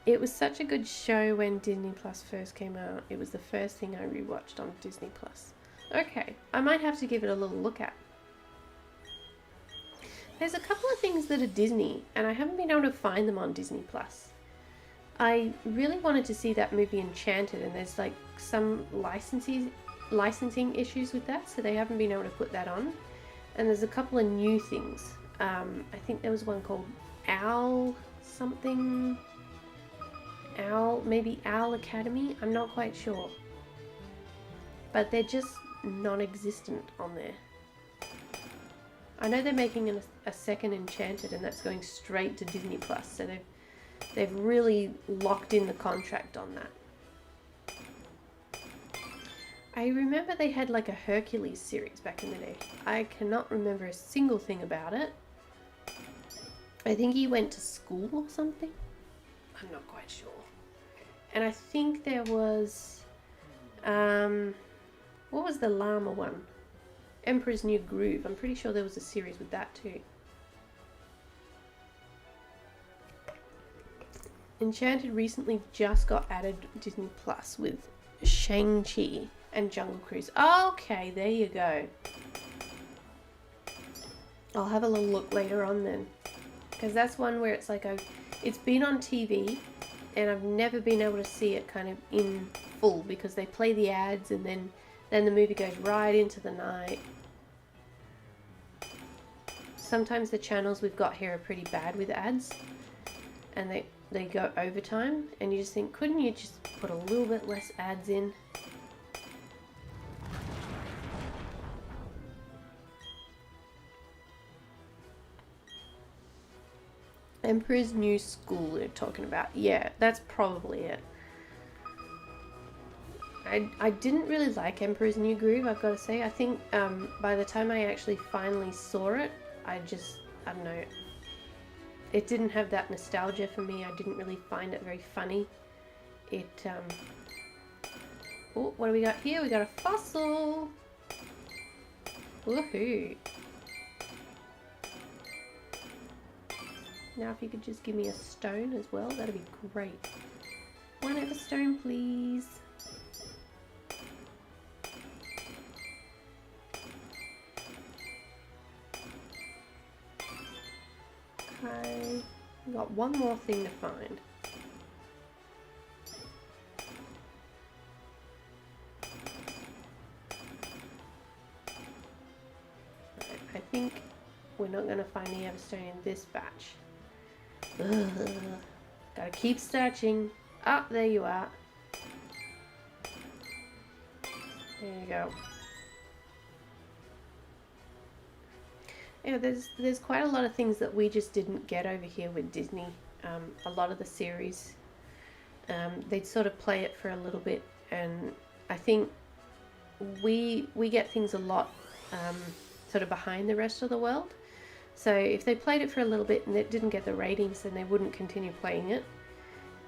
It was such a good show when Disney Plus first came out. It was the first thing I rewatched on Disney Plus. Okay, I might have to give it a little look at. There's a couple of things that are Disney, and I haven't been able to find them on Disney Plus. I really wanted to see that movie Enchanted, and there's like some licensing issues with that, so they haven't been able to put that on. And there's a couple of new things. I think there was one called Owl something. Maybe Owl Academy? I'm not quite sure. But they're just non-existent on there. I know they're making a second Enchanted, and that's going straight to Disney Plus, so they've really locked in the contract on that. I remember they had like a Hercules series back in the day. I cannot remember a single thing about it. I think he went to school or something. I'm not quite sure. And I think there was, what was the llama one? Emperor's New Groove. I'm pretty sure there was a series with that too. Enchanted recently just got added Disney Plus with Shang-Chi and Jungle Cruise. Okay, there you go. I'll have a little look later on then. Because that's one where it's like it's been on TV and I've never been able to see it kind of in full because they play the ads and then the movie goes right into the night. Sometimes the channels we've got here are pretty bad with ads and they go overtime and you just think, couldn't you just put a little bit less ads in? Emperor's New School they're talking about. Yeah, that's probably it. I didn't really like Emperor's New Groove, I've got to say. I think by the time I actually finally saw it, I don't know. It didn't have that nostalgia for me. I didn't really find it very funny. Oh, what do we got here? We got a fossil! Woohoo! Now if you could just give me a stone as well, that'd be great. One Everstone, please. I got one more thing to find. I think we're not going to find the Everstone in this batch. Ugh. Gotta keep searching. Ah, there you are. There you go. Yeah, there's quite a lot of things that we just didn't get over here with Disney. A lot of the series, they'd sort of play it for a little bit, and I think we get things a lot sort of behind the rest of the world. So if they played it for a little bit and it didn't get the ratings, then they wouldn't continue playing it.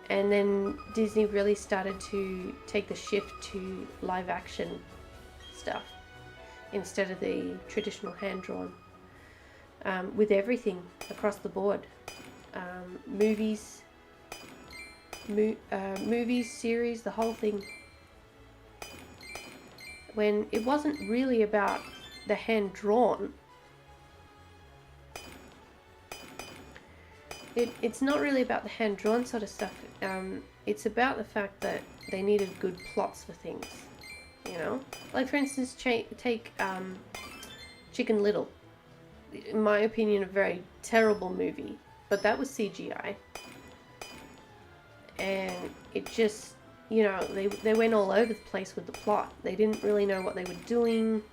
And then Disney really started to take the shift to live action stuff instead of the traditional hand-drawn. With everything across the board. Movies, series, the whole thing. When it wasn't really about the hand-drawn, it's not really about the hand-drawn sort of stuff. It's about the fact that they needed good plots for things, you know? Like, for instance, take Chicken Little. In my opinion, a very terrible movie, but that was CGI. And it just, you know, they went all over the place with the plot. They didn't really know what they were doing.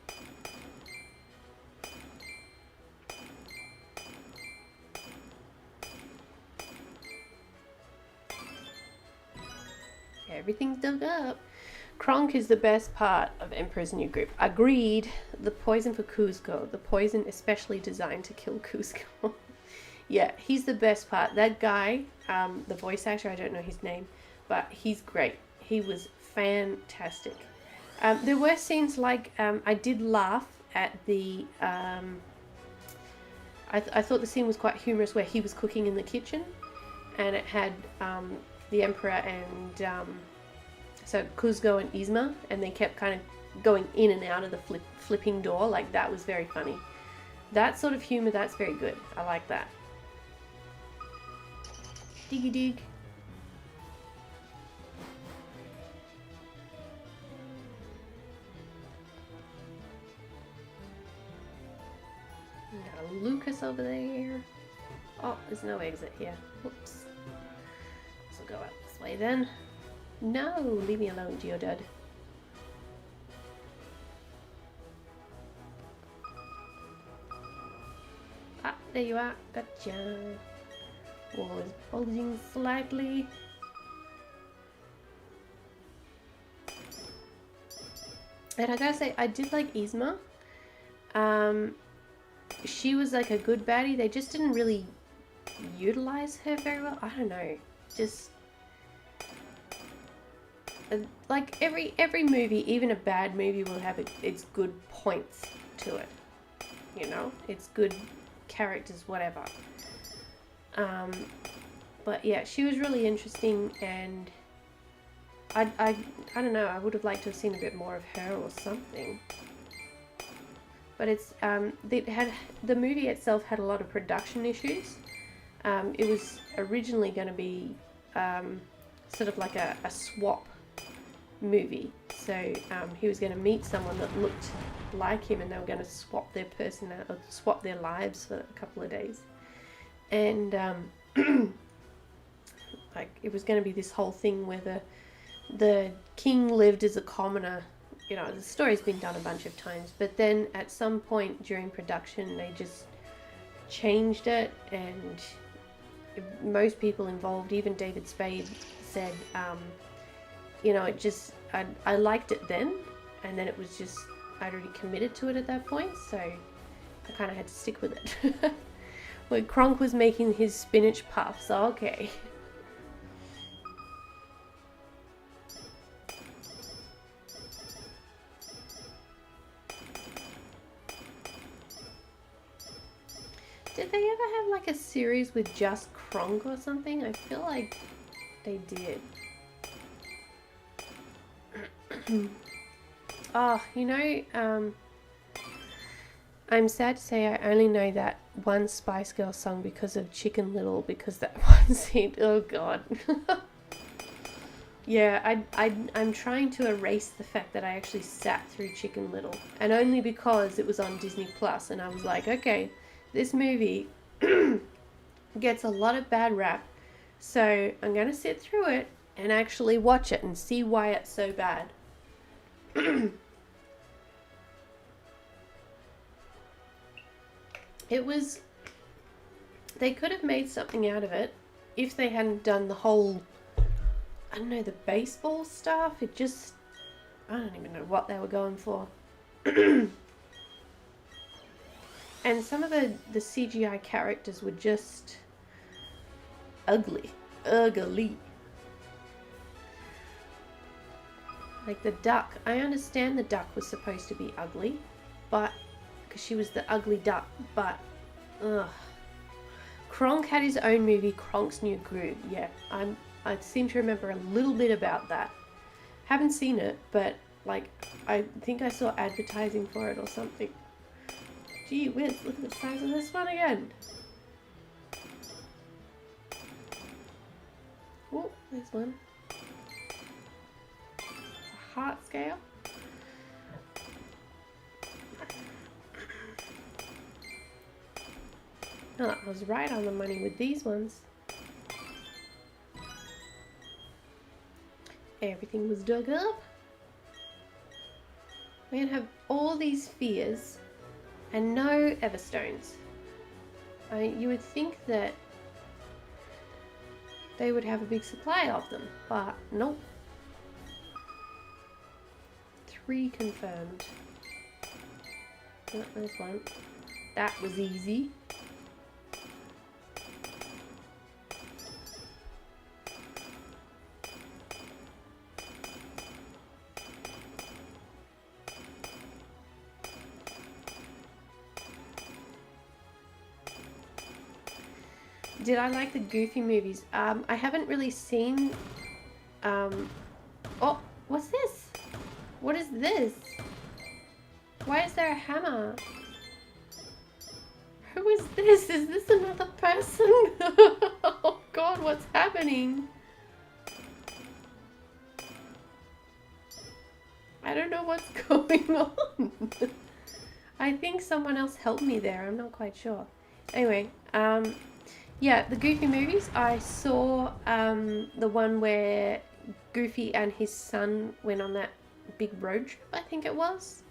Everything's dug up. Kronk is the best part of Emperor's New Groove. Agreed. The poison for Kuzco. The poison especially designed to kill Kuzco. Yeah, he's the best part. That guy, the voice actor, I don't know his name, but he's great. He was fantastic. There were scenes like, I did laugh at the, I thought the scene was quite humorous where he was cooking in the kitchen and it had the Emperor and so Kuzco and Yzma, and they kept kind of going in and out of the flipping door. Like, that was very funny. That sort of humor, that's very good. I like that. Diggy dig. Got a Lucas over there. Oh, there's no exit here. Whoops. So we'll go out this way then. No, leave me alone, Geodude. Ah, there you are. Gotcha. Wall is bulging slightly. And I gotta say, I did like Yzma. She was like a good baddie. They just didn't really utilize her very well. I don't know. Just like every movie, even a bad movie, will have its good points to it. You know, it's good characters, whatever. But yeah, she was really interesting, and I don't know. I would have liked to have seen a bit more of her or something. But it's the movie itself had a lot of production issues. It was originally going to be sort of like a swap movie. So he was going to meet someone that looked like him, and they were going to swap their swap their lives for a couple of days. And like, it was going to be this whole thing where the king lived as a commoner. You know, the story's been done a bunch of times, but then at some point during production, they just changed it, and most people involved, even David Spade, said, you know, it just, I liked it then, and then it was just, I'd already committed to it at that point, so I kind of had to stick with it. Where Kronk was making his spinach puffs, okay. Did they ever have like a series with just Kronk or something? I feel like they did. Oh, you know, I'm sad to say I only know that one Spice Girl song because of Chicken Little, because that one scene, oh god. Yeah, I'm trying to erase the fact that I actually sat through Chicken Little, and only because it was on Disney Plus, and I was like, okay, this movie gets a lot of bad rap, so I'm gonna sit through it and actually watch it and see why it's so bad. It was, they could have made something out of it if they hadn't done the whole, I don't know, the baseball stuff. It just, I don't even know what they were going for. And some of the CGI characters were just ugly. Ugly. Like the duck. I understand the duck was supposed to be ugly, but because she was the ugly duck, but ugh. Kronk had his own movie, Kronk's New Groove. Yeah, I seem to remember a little bit about that. Haven't seen it, but like I think I saw advertising for it or something. Gee whiz, look at the size of this one again. Oh, there's one. It's a heart scale. Oh, I was right on the money with these ones. Everything was dug up. We're gonna have all these spheres and no Everstones. You would think that they would have a big supply of them, but nope. 3 confirmed. Oh, there's one. That was easy. Did I like the Goofy movies? I haven't really seen, oh, what's this? What is this? Why is there a hammer? Who is this? Is this another person? Oh god, what's happening? I don't know what's going on. I think someone else helped me there. I'm not quite sure. Anyway, yeah, the Goofy movies. I saw the one where Goofy and his son went on that big road trip, I think it was.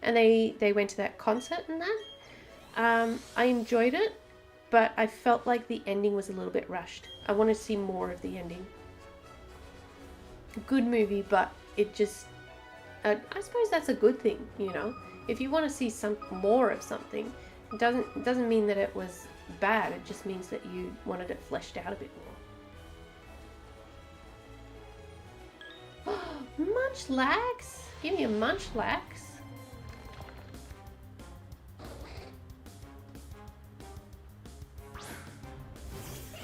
And they went to that concert and that. I enjoyed it, but I felt like the ending was a little bit rushed. I wanted to see more of the ending. Good movie, but it just... I suppose that's a good thing, you know? If you want to see some more of something, it doesn't mean that it was bad. It just means that you wanted it fleshed out a bit more. Munchlax? Give me a Munchlax.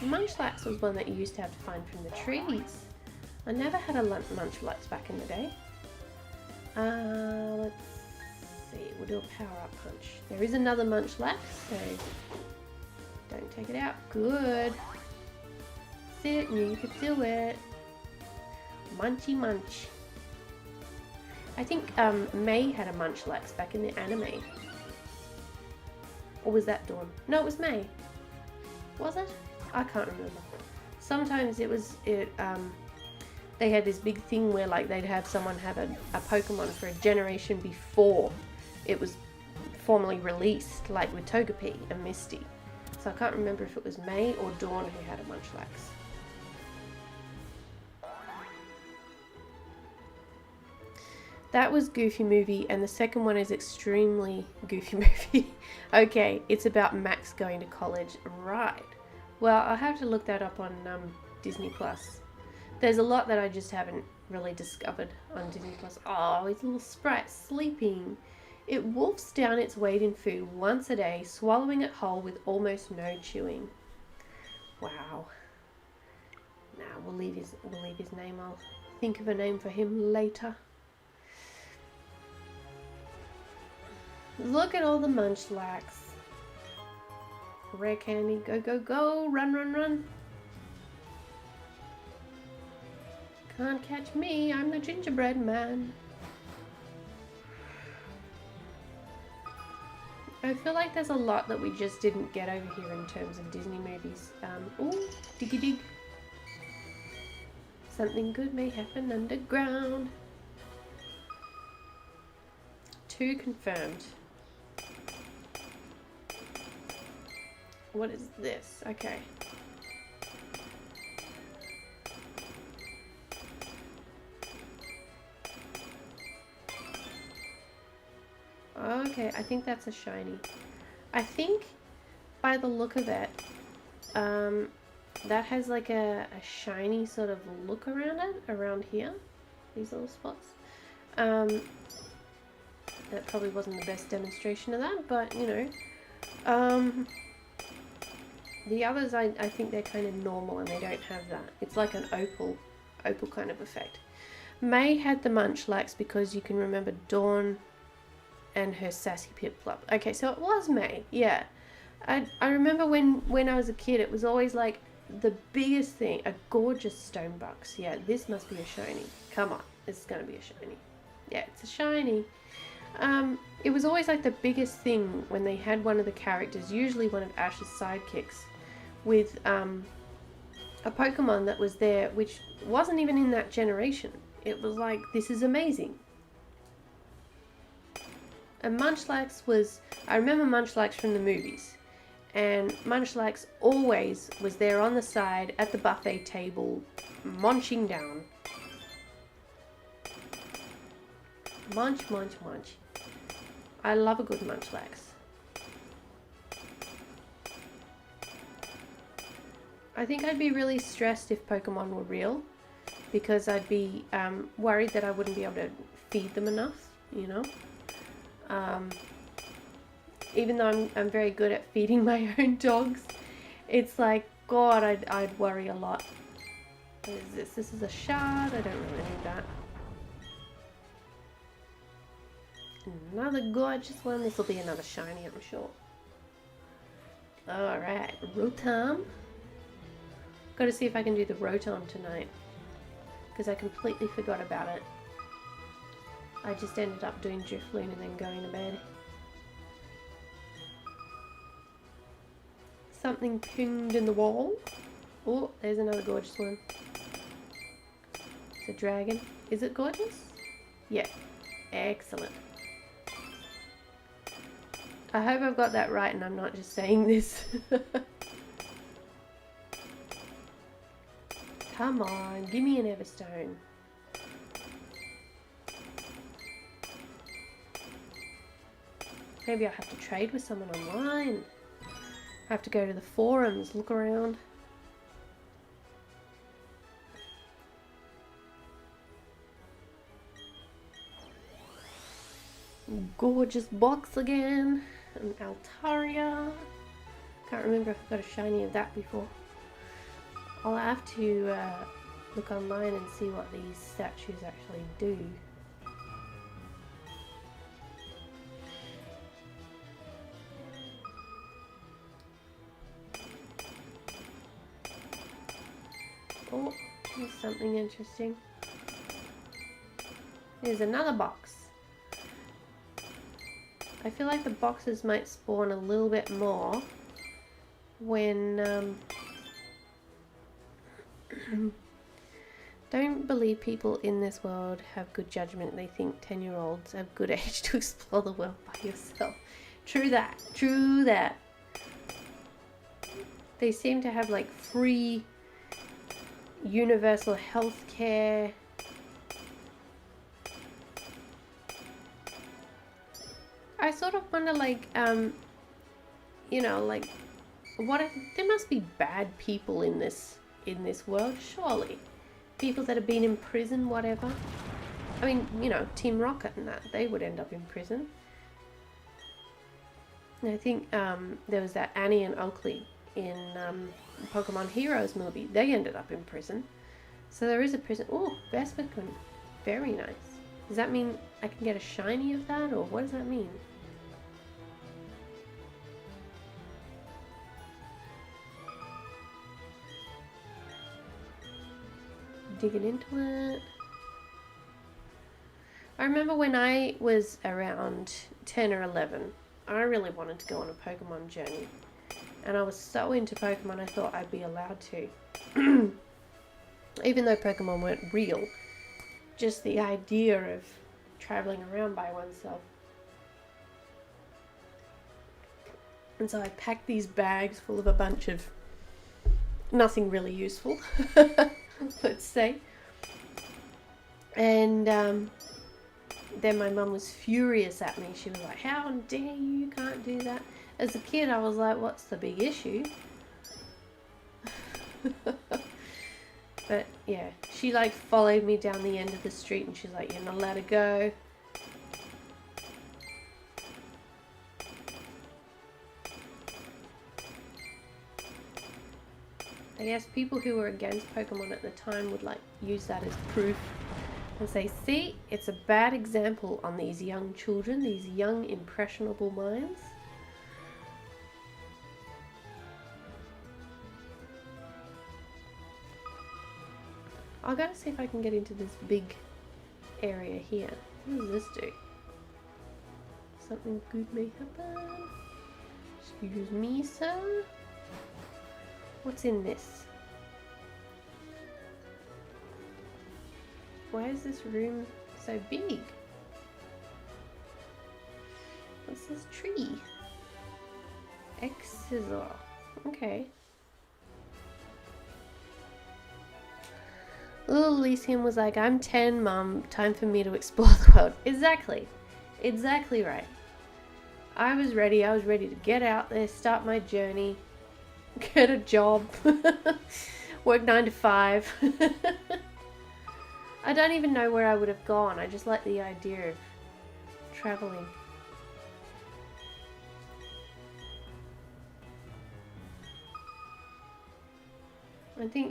Munchlax was one that you used to have to find from the trees. I never had a Munchlax back in the day. Let's see. We'll do a power-up punch. There is another Munchlax, so don't take it out. Good. Sit, knew you could do it. Munchy munch. I think May had a Munchlax back in the anime. Or was that Dawn? No, it was May. Was it? I can't remember. Sometimes it was they had this big thing where like they'd have someone have a Pokemon for a generation before it was formally released, like with Togepi and Misty. So I can't remember if it was May or Dawn who had a Munchlax. That was Goofy movie, and the second one is extremely Goofy movie. Okay, it's about Max going to college. Right. Well, I'll have to look that up on Disney Plus. There's a lot that I just haven't really discovered on Disney Plus. Oh, his little sprite sleeping. It wolfs down its weight in food once a day, swallowing it whole with almost no chewing. Wow. Nah, we'll leave his name. I'll think of a name for him later. Look at all the Munchlax. Rare candy. Go, go, go. Run, run, run. Can't catch me. I'm the gingerbread man. I feel like there's a lot that we just didn't get over here in terms of Disney movies. Ooh, diggy dig. Something good may happen underground. 2 confirmed. What is this? Okay. Okay, I think that's a shiny. I think by the look of it, that has like a shiny sort of look around it, around here, these little spots. That probably wasn't the best demonstration of that, but you know. The others, I think they're kind of normal and they don't have that. It's like an opal kind of effect. May had the Munchlax because you can remember Dawn and her sassy Piplup. Okay, so it was May, yeah. I remember when I was a kid, it was always like the biggest thing, a gorgeous Stonebucks. Yeah, this must be a shiny. Come on, this is going to be a shiny. Yeah, it's a shiny. It was always like the biggest thing when they had one of the characters, usually one of Ash's sidekicks, with a Pokemon that was there, which wasn't even in that generation. It was like, this is amazing. And Munchlax was, I remember Munchlax from the movies, and Munchlax always was there on the side at the buffet table, munching down. Munch, munch, munch. I love a good Munchlax. I think I'd be really stressed if Pokemon were real, because I'd be worried that I wouldn't be able to feed them enough, you know. Even though I'm very good at feeding my own dogs, it's like, God, I'd worry a lot. What is this? This is a shard. I don't really need that. Another gorgeous one. This will be another shiny, I'm sure. Alright, Rotom. Got to see if I can do the Rotom tonight, because I completely forgot about it. I just ended up doing Drifloon and then going to bed. Something pinged in the wall. Oh, there's another gorgeous one. It's a dragon. Is it gorgeous? Yeah. Excellent. I hope I've got that right and I'm not just saying this. Come on, give me an Everstone. Maybe I'll have to trade with someone online. I have to go to the forums, look around. Gorgeous box again. An Altaria. Can't remember if I've got a shiny of that before. I'll have to look online and see what these statues actually do. Oh, there's something interesting. There's another box. I feel like the boxes might spawn a little bit more when don't believe people in this world have good judgment. They think 10-year-olds have good age to explore the world by yourself. True that. True that. They seem to have like free universal health care. I sort of wonder, like, you know, like, what if there must be bad people in this world, surely. People that have been in prison, whatever. I mean, you know, Team Rocket and that, they would end up in prison. And I think there was that Annie and Oakley in Pokemon Heroes movie. They ended up in prison. So there is a prison. Oh, Vespiquen. Very nice. Does that mean I can get a shiny of that, or what does that mean? digging into it. I remember when I was around 10 or 11, I really wanted to go on a Pokemon journey. And I was so into Pokemon, I thought I'd be allowed to. Even though Pokemon weren't real, just the idea of traveling around by oneself. And so I packed these bags full of a bunch of nothing really useful, let's say. And then my mum was furious at me. She was like, how dare you, you can't do that. As a kid, I was like, what's the big issue? But yeah, she like followed me down the end of the street and she's like, you're not allowed to go. I guess people who were against Pokemon at the time would like use that as proof and say, see, it's a bad example on these young children, these young impressionable minds. I'll go see if I can get into this big area here. What does this do? Something good may happen. Excuse me, sir. What's in this? Why is this room so big? What's this tree? X-Scissor. Okay. Little Elysium was like, I'm 10, Mum. Time for me to explore the world. Exactly. Exactly right. I was ready. I was ready to get out there, start my journey, get a job, work 9 to 5. I don't even know where I would have gone. I just like the idea of traveling.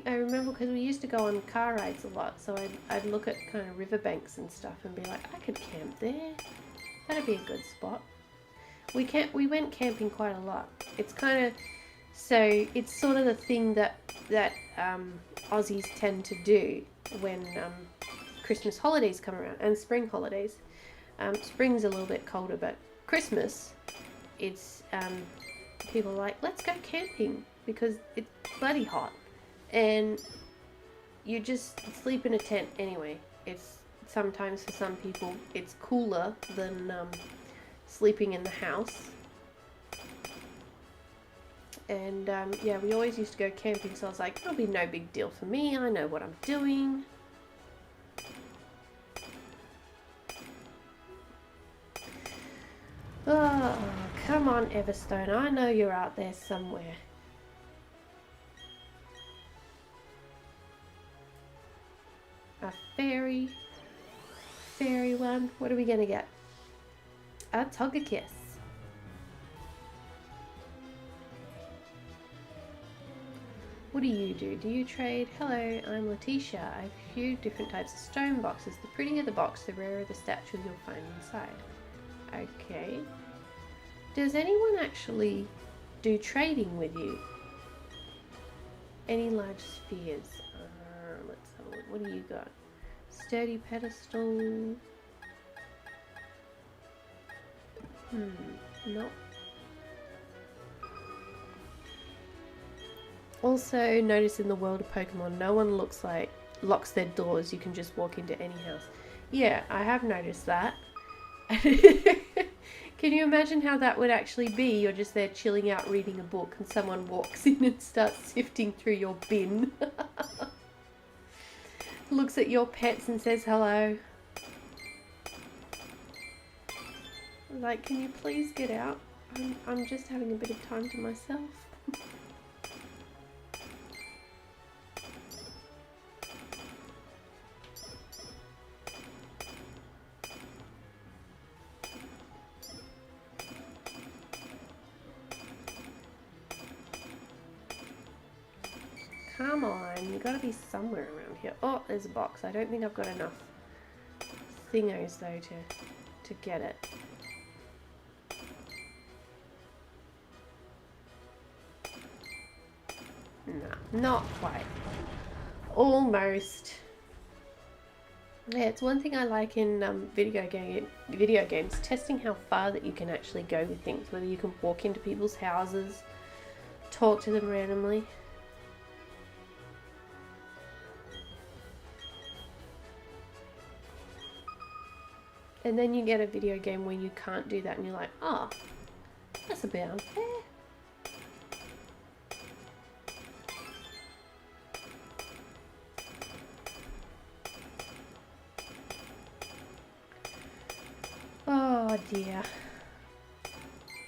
I remember because we used to go on car rides a lot, so I'd look at kind of riverbanks and stuff and be like, I could camp there. That'd be a good spot. We went camping quite a lot. It's kind of, so it's sort of the thing that Aussies tend to do when Christmas holidays come around and spring holidays. Spring's a little bit colder, but Christmas, it's people are like, let's go camping because it's bloody hot. And you just sleep in a tent anyway. It's sometimes for some people it's cooler than sleeping in the house. And yeah, we always used to go camping, so I was like, it'll be no big deal for me. I know what I'm doing. Oh, come on, Everstone. I know you're out there somewhere. A fairy one. What are we gonna get? A Togekiss. What do you do? Do you trade? Hello, I'm Letitia. I have a few different types of stone boxes. The prettier the box, the rarer the statue you'll find inside. Okay. Does anyone actually do trading with you? Any large spheres? Let's have a look. What do you got? Sturdy pedestal. Nope. Also, notice in the world of Pokemon, no one locks their doors. You can just walk into any house. Yeah, I have noticed that. Can you imagine how that would actually be? You're just there chilling out reading a book and someone walks in and starts sifting through your bin. Looks at your pets and says hello. Like, can you please get out? I'm just having a bit of time to myself. Come on, you gotta be somewhere around here. Oh, there's a box. I don't think I've got enough thingos though to get it. No, not quite. Almost. Yeah, it's one thing I like in video games, testing how far that you can actually go with things. Whether you can walk into people's houses, talk to them randomly. And then you get a video game where you can't do that and you're like, oh, that's a bit unfair. Oh dear.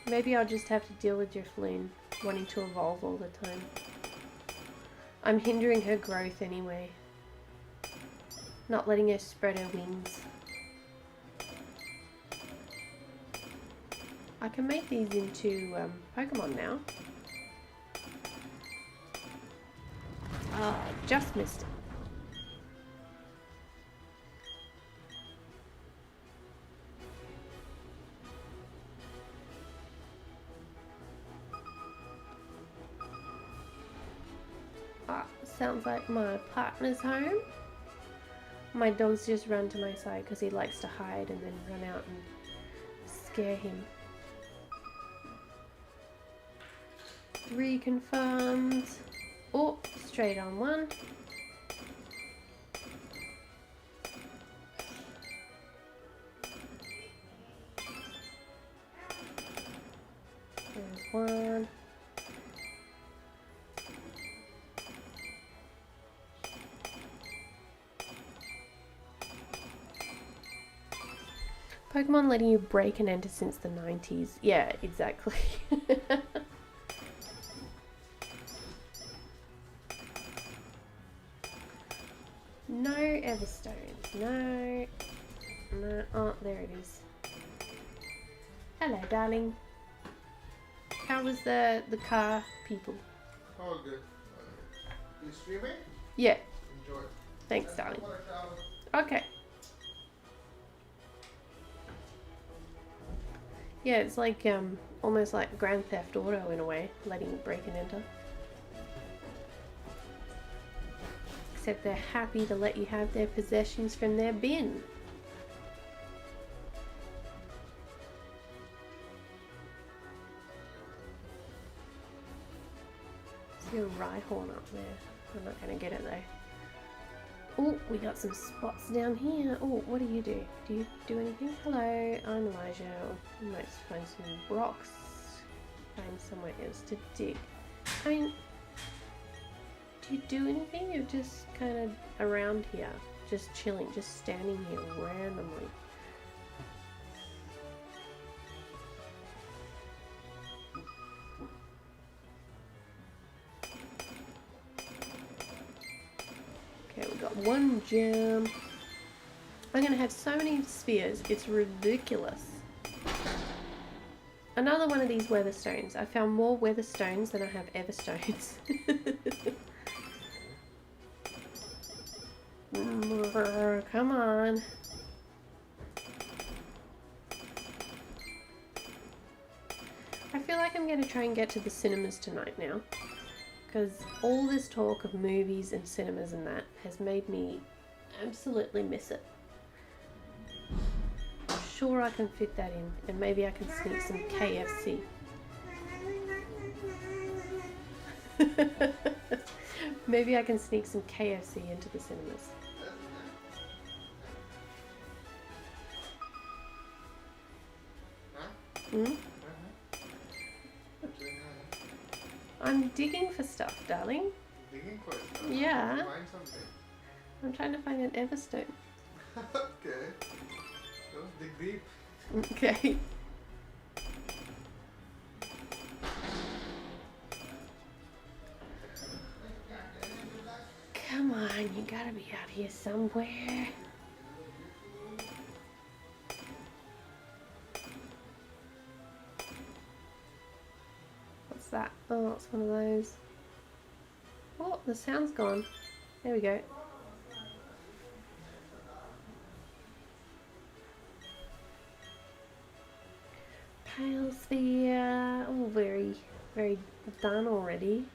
Maybe I'll just have to deal with Drifloon wanting to evolve all the time. I'm hindering her growth anyway. Not letting her spread her wings. I can make these into Pokemon now. Oh, just missed it. Sounds like my partner's home. My dog's just run to my side because he likes to hide and then run out and scare him. Reconfirmed. Oh, straight on one. There's one. Pokemon letting you break and enter since the 90s. Yeah, exactly. No Everstones. No. No. Oh, there it is. Hello, darling. How was the car, people?
All good. You streaming?
Yeah.
Enjoy.
Thanks, darling. Okay. Yeah, it's like almost like Grand Theft Auto in a way, letting you break and enter. Except they're happy to let you have their possessions from their bin. See a Rhyhorn up there. I'm not going to get it though. Oh, we got some spots down here. Oh, what do? Do you do anything? Hello, I'm Elijah. I might find some rocks. Find somewhere else to dig. I mean, do you do anything? You're just kind of around here, just chilling, just standing here randomly. Okay, we got one gem. I'm gonna have so many spheres, it's ridiculous. Another one of these Weatherstones. I found more Weatherstones than I have Everstones. Come on. I feel like I'm going to try and get to the cinemas tonight now. Because all this talk of movies and cinemas and that has made me absolutely miss it. I'm sure I can fit that in. And maybe I can sneak some KFC. Maybe I can sneak some KFC into the cinemas. Hmm? I'm digging for stuff, darling.
Digging for stuff?
Yeah.
Find something.
I'm trying to find an Everstone.
Okay. Don't dig deep.
Okay. Come on, you gotta be out here somewhere. What's that? Oh, it's one of those. Oh, the sound's gone. There we go. Pale sphere. Oh, very, very done already.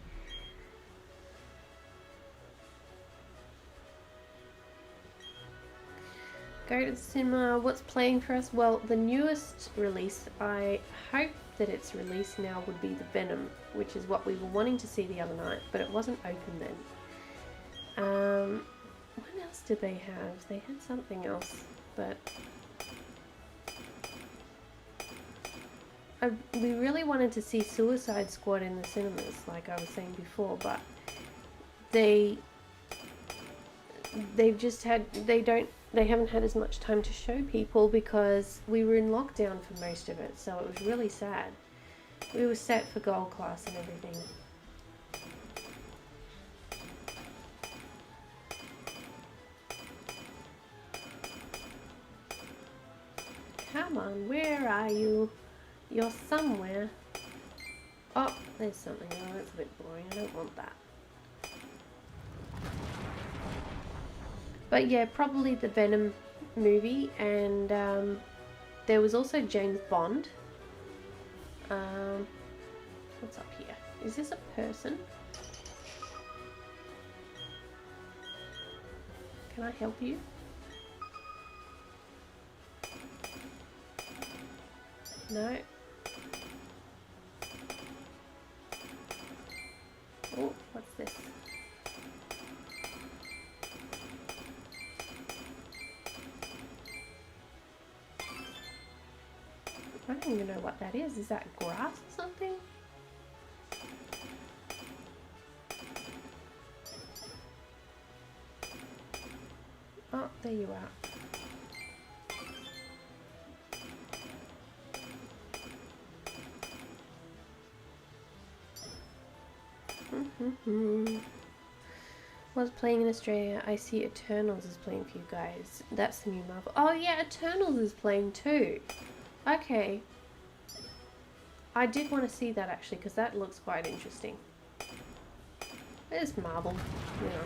Go to the cinema. What's playing for us? Well, the newest release, I hope that it's released now, would be the Venom, which is what we were wanting to see the other night, but it wasn't open then. What else did they have? They had something else, but we really wanted to see Suicide Squad in the cinemas, like I was saying before, but they haven't had as much time to show people because we were in lockdown for most of it, so it was really sad. We were set for gold class and everything. Come on, where are you? You're somewhere. Oh, there's something. Oh, that's a bit boring. I don't want that. But yeah, probably the Venom movie, and there was also James Bond. What's up here? Is this a person? Can I help you? No. Oh, what's this? I don't even know what that is. Is that grass or something? Oh, there you are. Was playing in Australia. I see Eternals is playing for you guys. That's the new Marvel. Oh yeah, Eternals is playing too. Okay. I did want to see that actually because that looks quite interesting. It's Marvel, you know.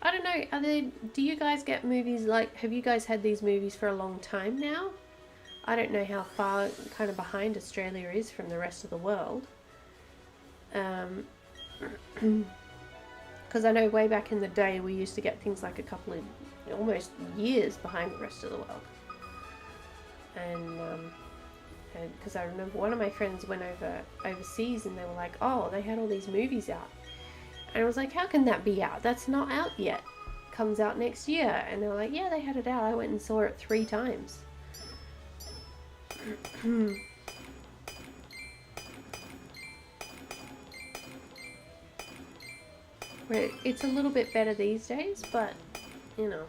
I don't know, do you guys get movies like, have you guys had these movies for a long time now? I don't know how far kind of behind Australia is from the rest of the world. Because I know way back in the day we used to get things like a couple of, almost years behind the rest of the world. And because I remember one of my friends went overseas and they were like, oh, they had all these movies out. And I was like, how can that be out? That's not out yet. Comes out next year. And they were like, yeah, they had it out. I went and saw it 3 times. It's a little bit better these days, but, you know.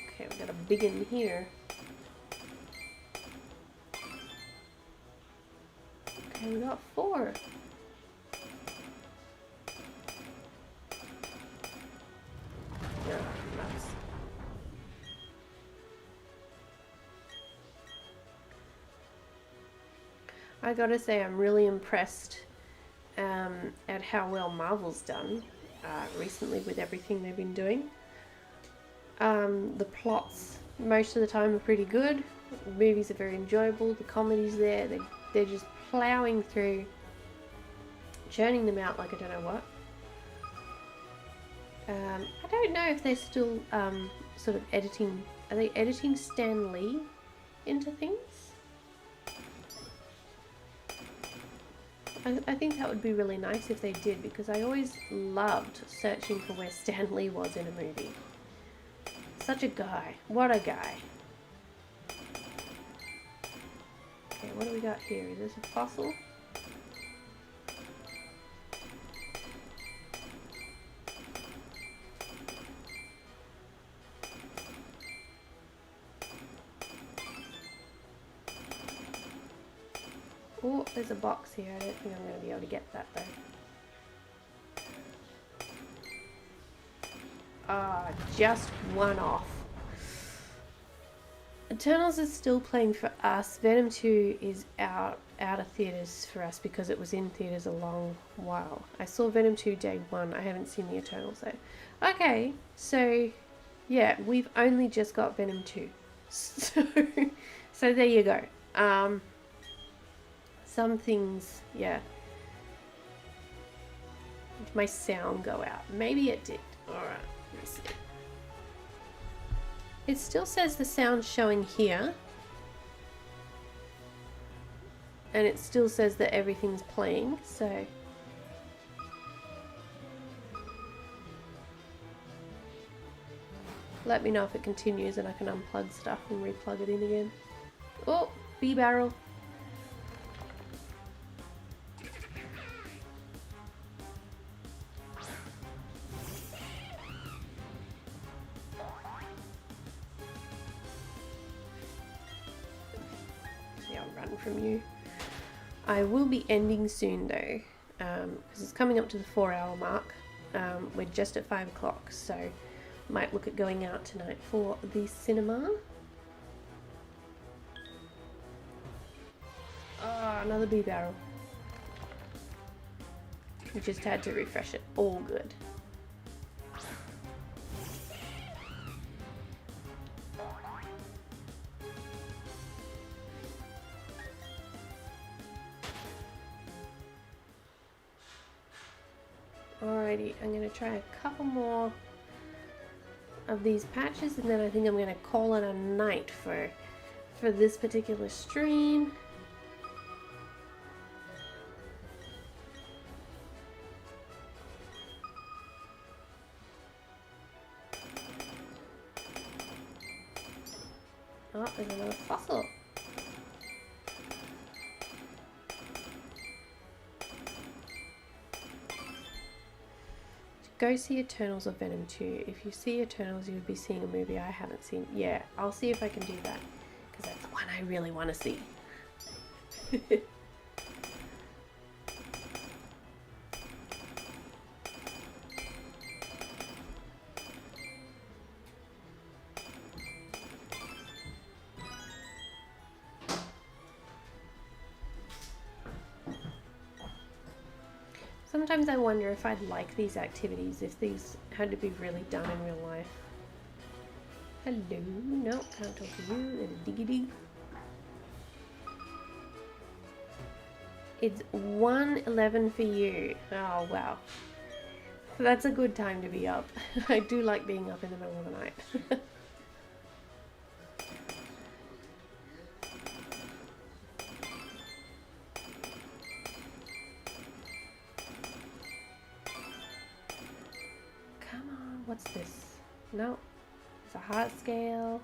Okay, we got a big one here. Okay, we got 4. Yeah, nuts. I gotta say, I'm really impressed at how well Marvel's done recently with everything they've been doing. The plots most of the time are pretty good. The movies are very enjoyable. The comedy's there. They're just plowing through, churning them out like I don't know what. I don't know if they're still sort of editing. Are they editing Stan Lee into things? I think that would be really nice if they did, because I always loved searching for where Stan Lee was in a movie. Such a guy. What a guy. Okay, what do we got here? Is this a fossil? Oh, there's a box here. I don't think I'm going to be able to get that though. Ah, just one off. Eternals is still playing for us. Venom 2 is out of theatres for us because it was in theatres a long while. I saw Venom 2 day 1. I haven't seen the Eternals though. Okay, so Yeah, we've only just got Venom 2. So there you go. Some things, yeah. Did my sound go out? Maybe it did. Alright, let me see. It still says the sound showing here. And it still says that everything's playing, so... Let me know if it continues and I can unplug stuff and replug it in again. Oh, bee barrel. See, I'll run from you. I will be ending soon though, because it's coming up to the 4-hour mark. We're just at 5 o'clock, so might look at going out tonight for the cinema. Oh, another bee barrel. We just had to refresh it. All good. Alrighty, I'm going to try a couple more of these patches and then I think I'm going to call it a night for this particular stream. Oh, there's another fossil. Go see Eternals or Venom 2. If you see Eternals, you would be seeing a movie I haven't seen. Yeah, I'll see if I can do that. Because that's one I really want to see. Sometimes I wonder if I'd like these activities, if these had to be really done in real life. Hello, no, can't talk to you, little diggity. It's 1:11 for you. Oh wow. That's a good time to be up. I do like being up in the middle of the night. What's this? No, it's a heart scale.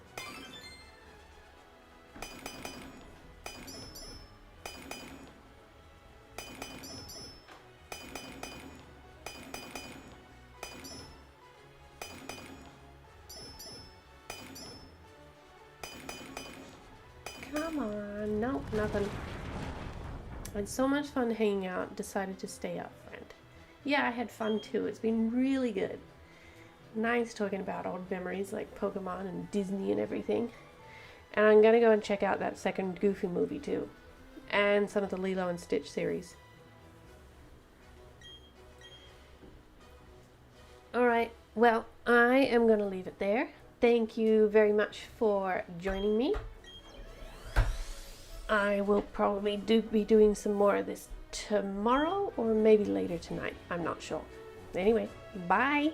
Come on, nope, nothing. I had so much fun hanging out, decided to stay up, friend. Yeah, I had fun too, it's been really good. Nice talking about old memories like Pokemon and Disney and everything. And I'm gonna go and check out that second Goofy movie too. And some of the Lilo and Stitch series. Alright, well, I am gonna leave it there. Thank you very much for joining me. I will probably be doing some more of this tomorrow or maybe later tonight. I'm not sure. Anyway, bye!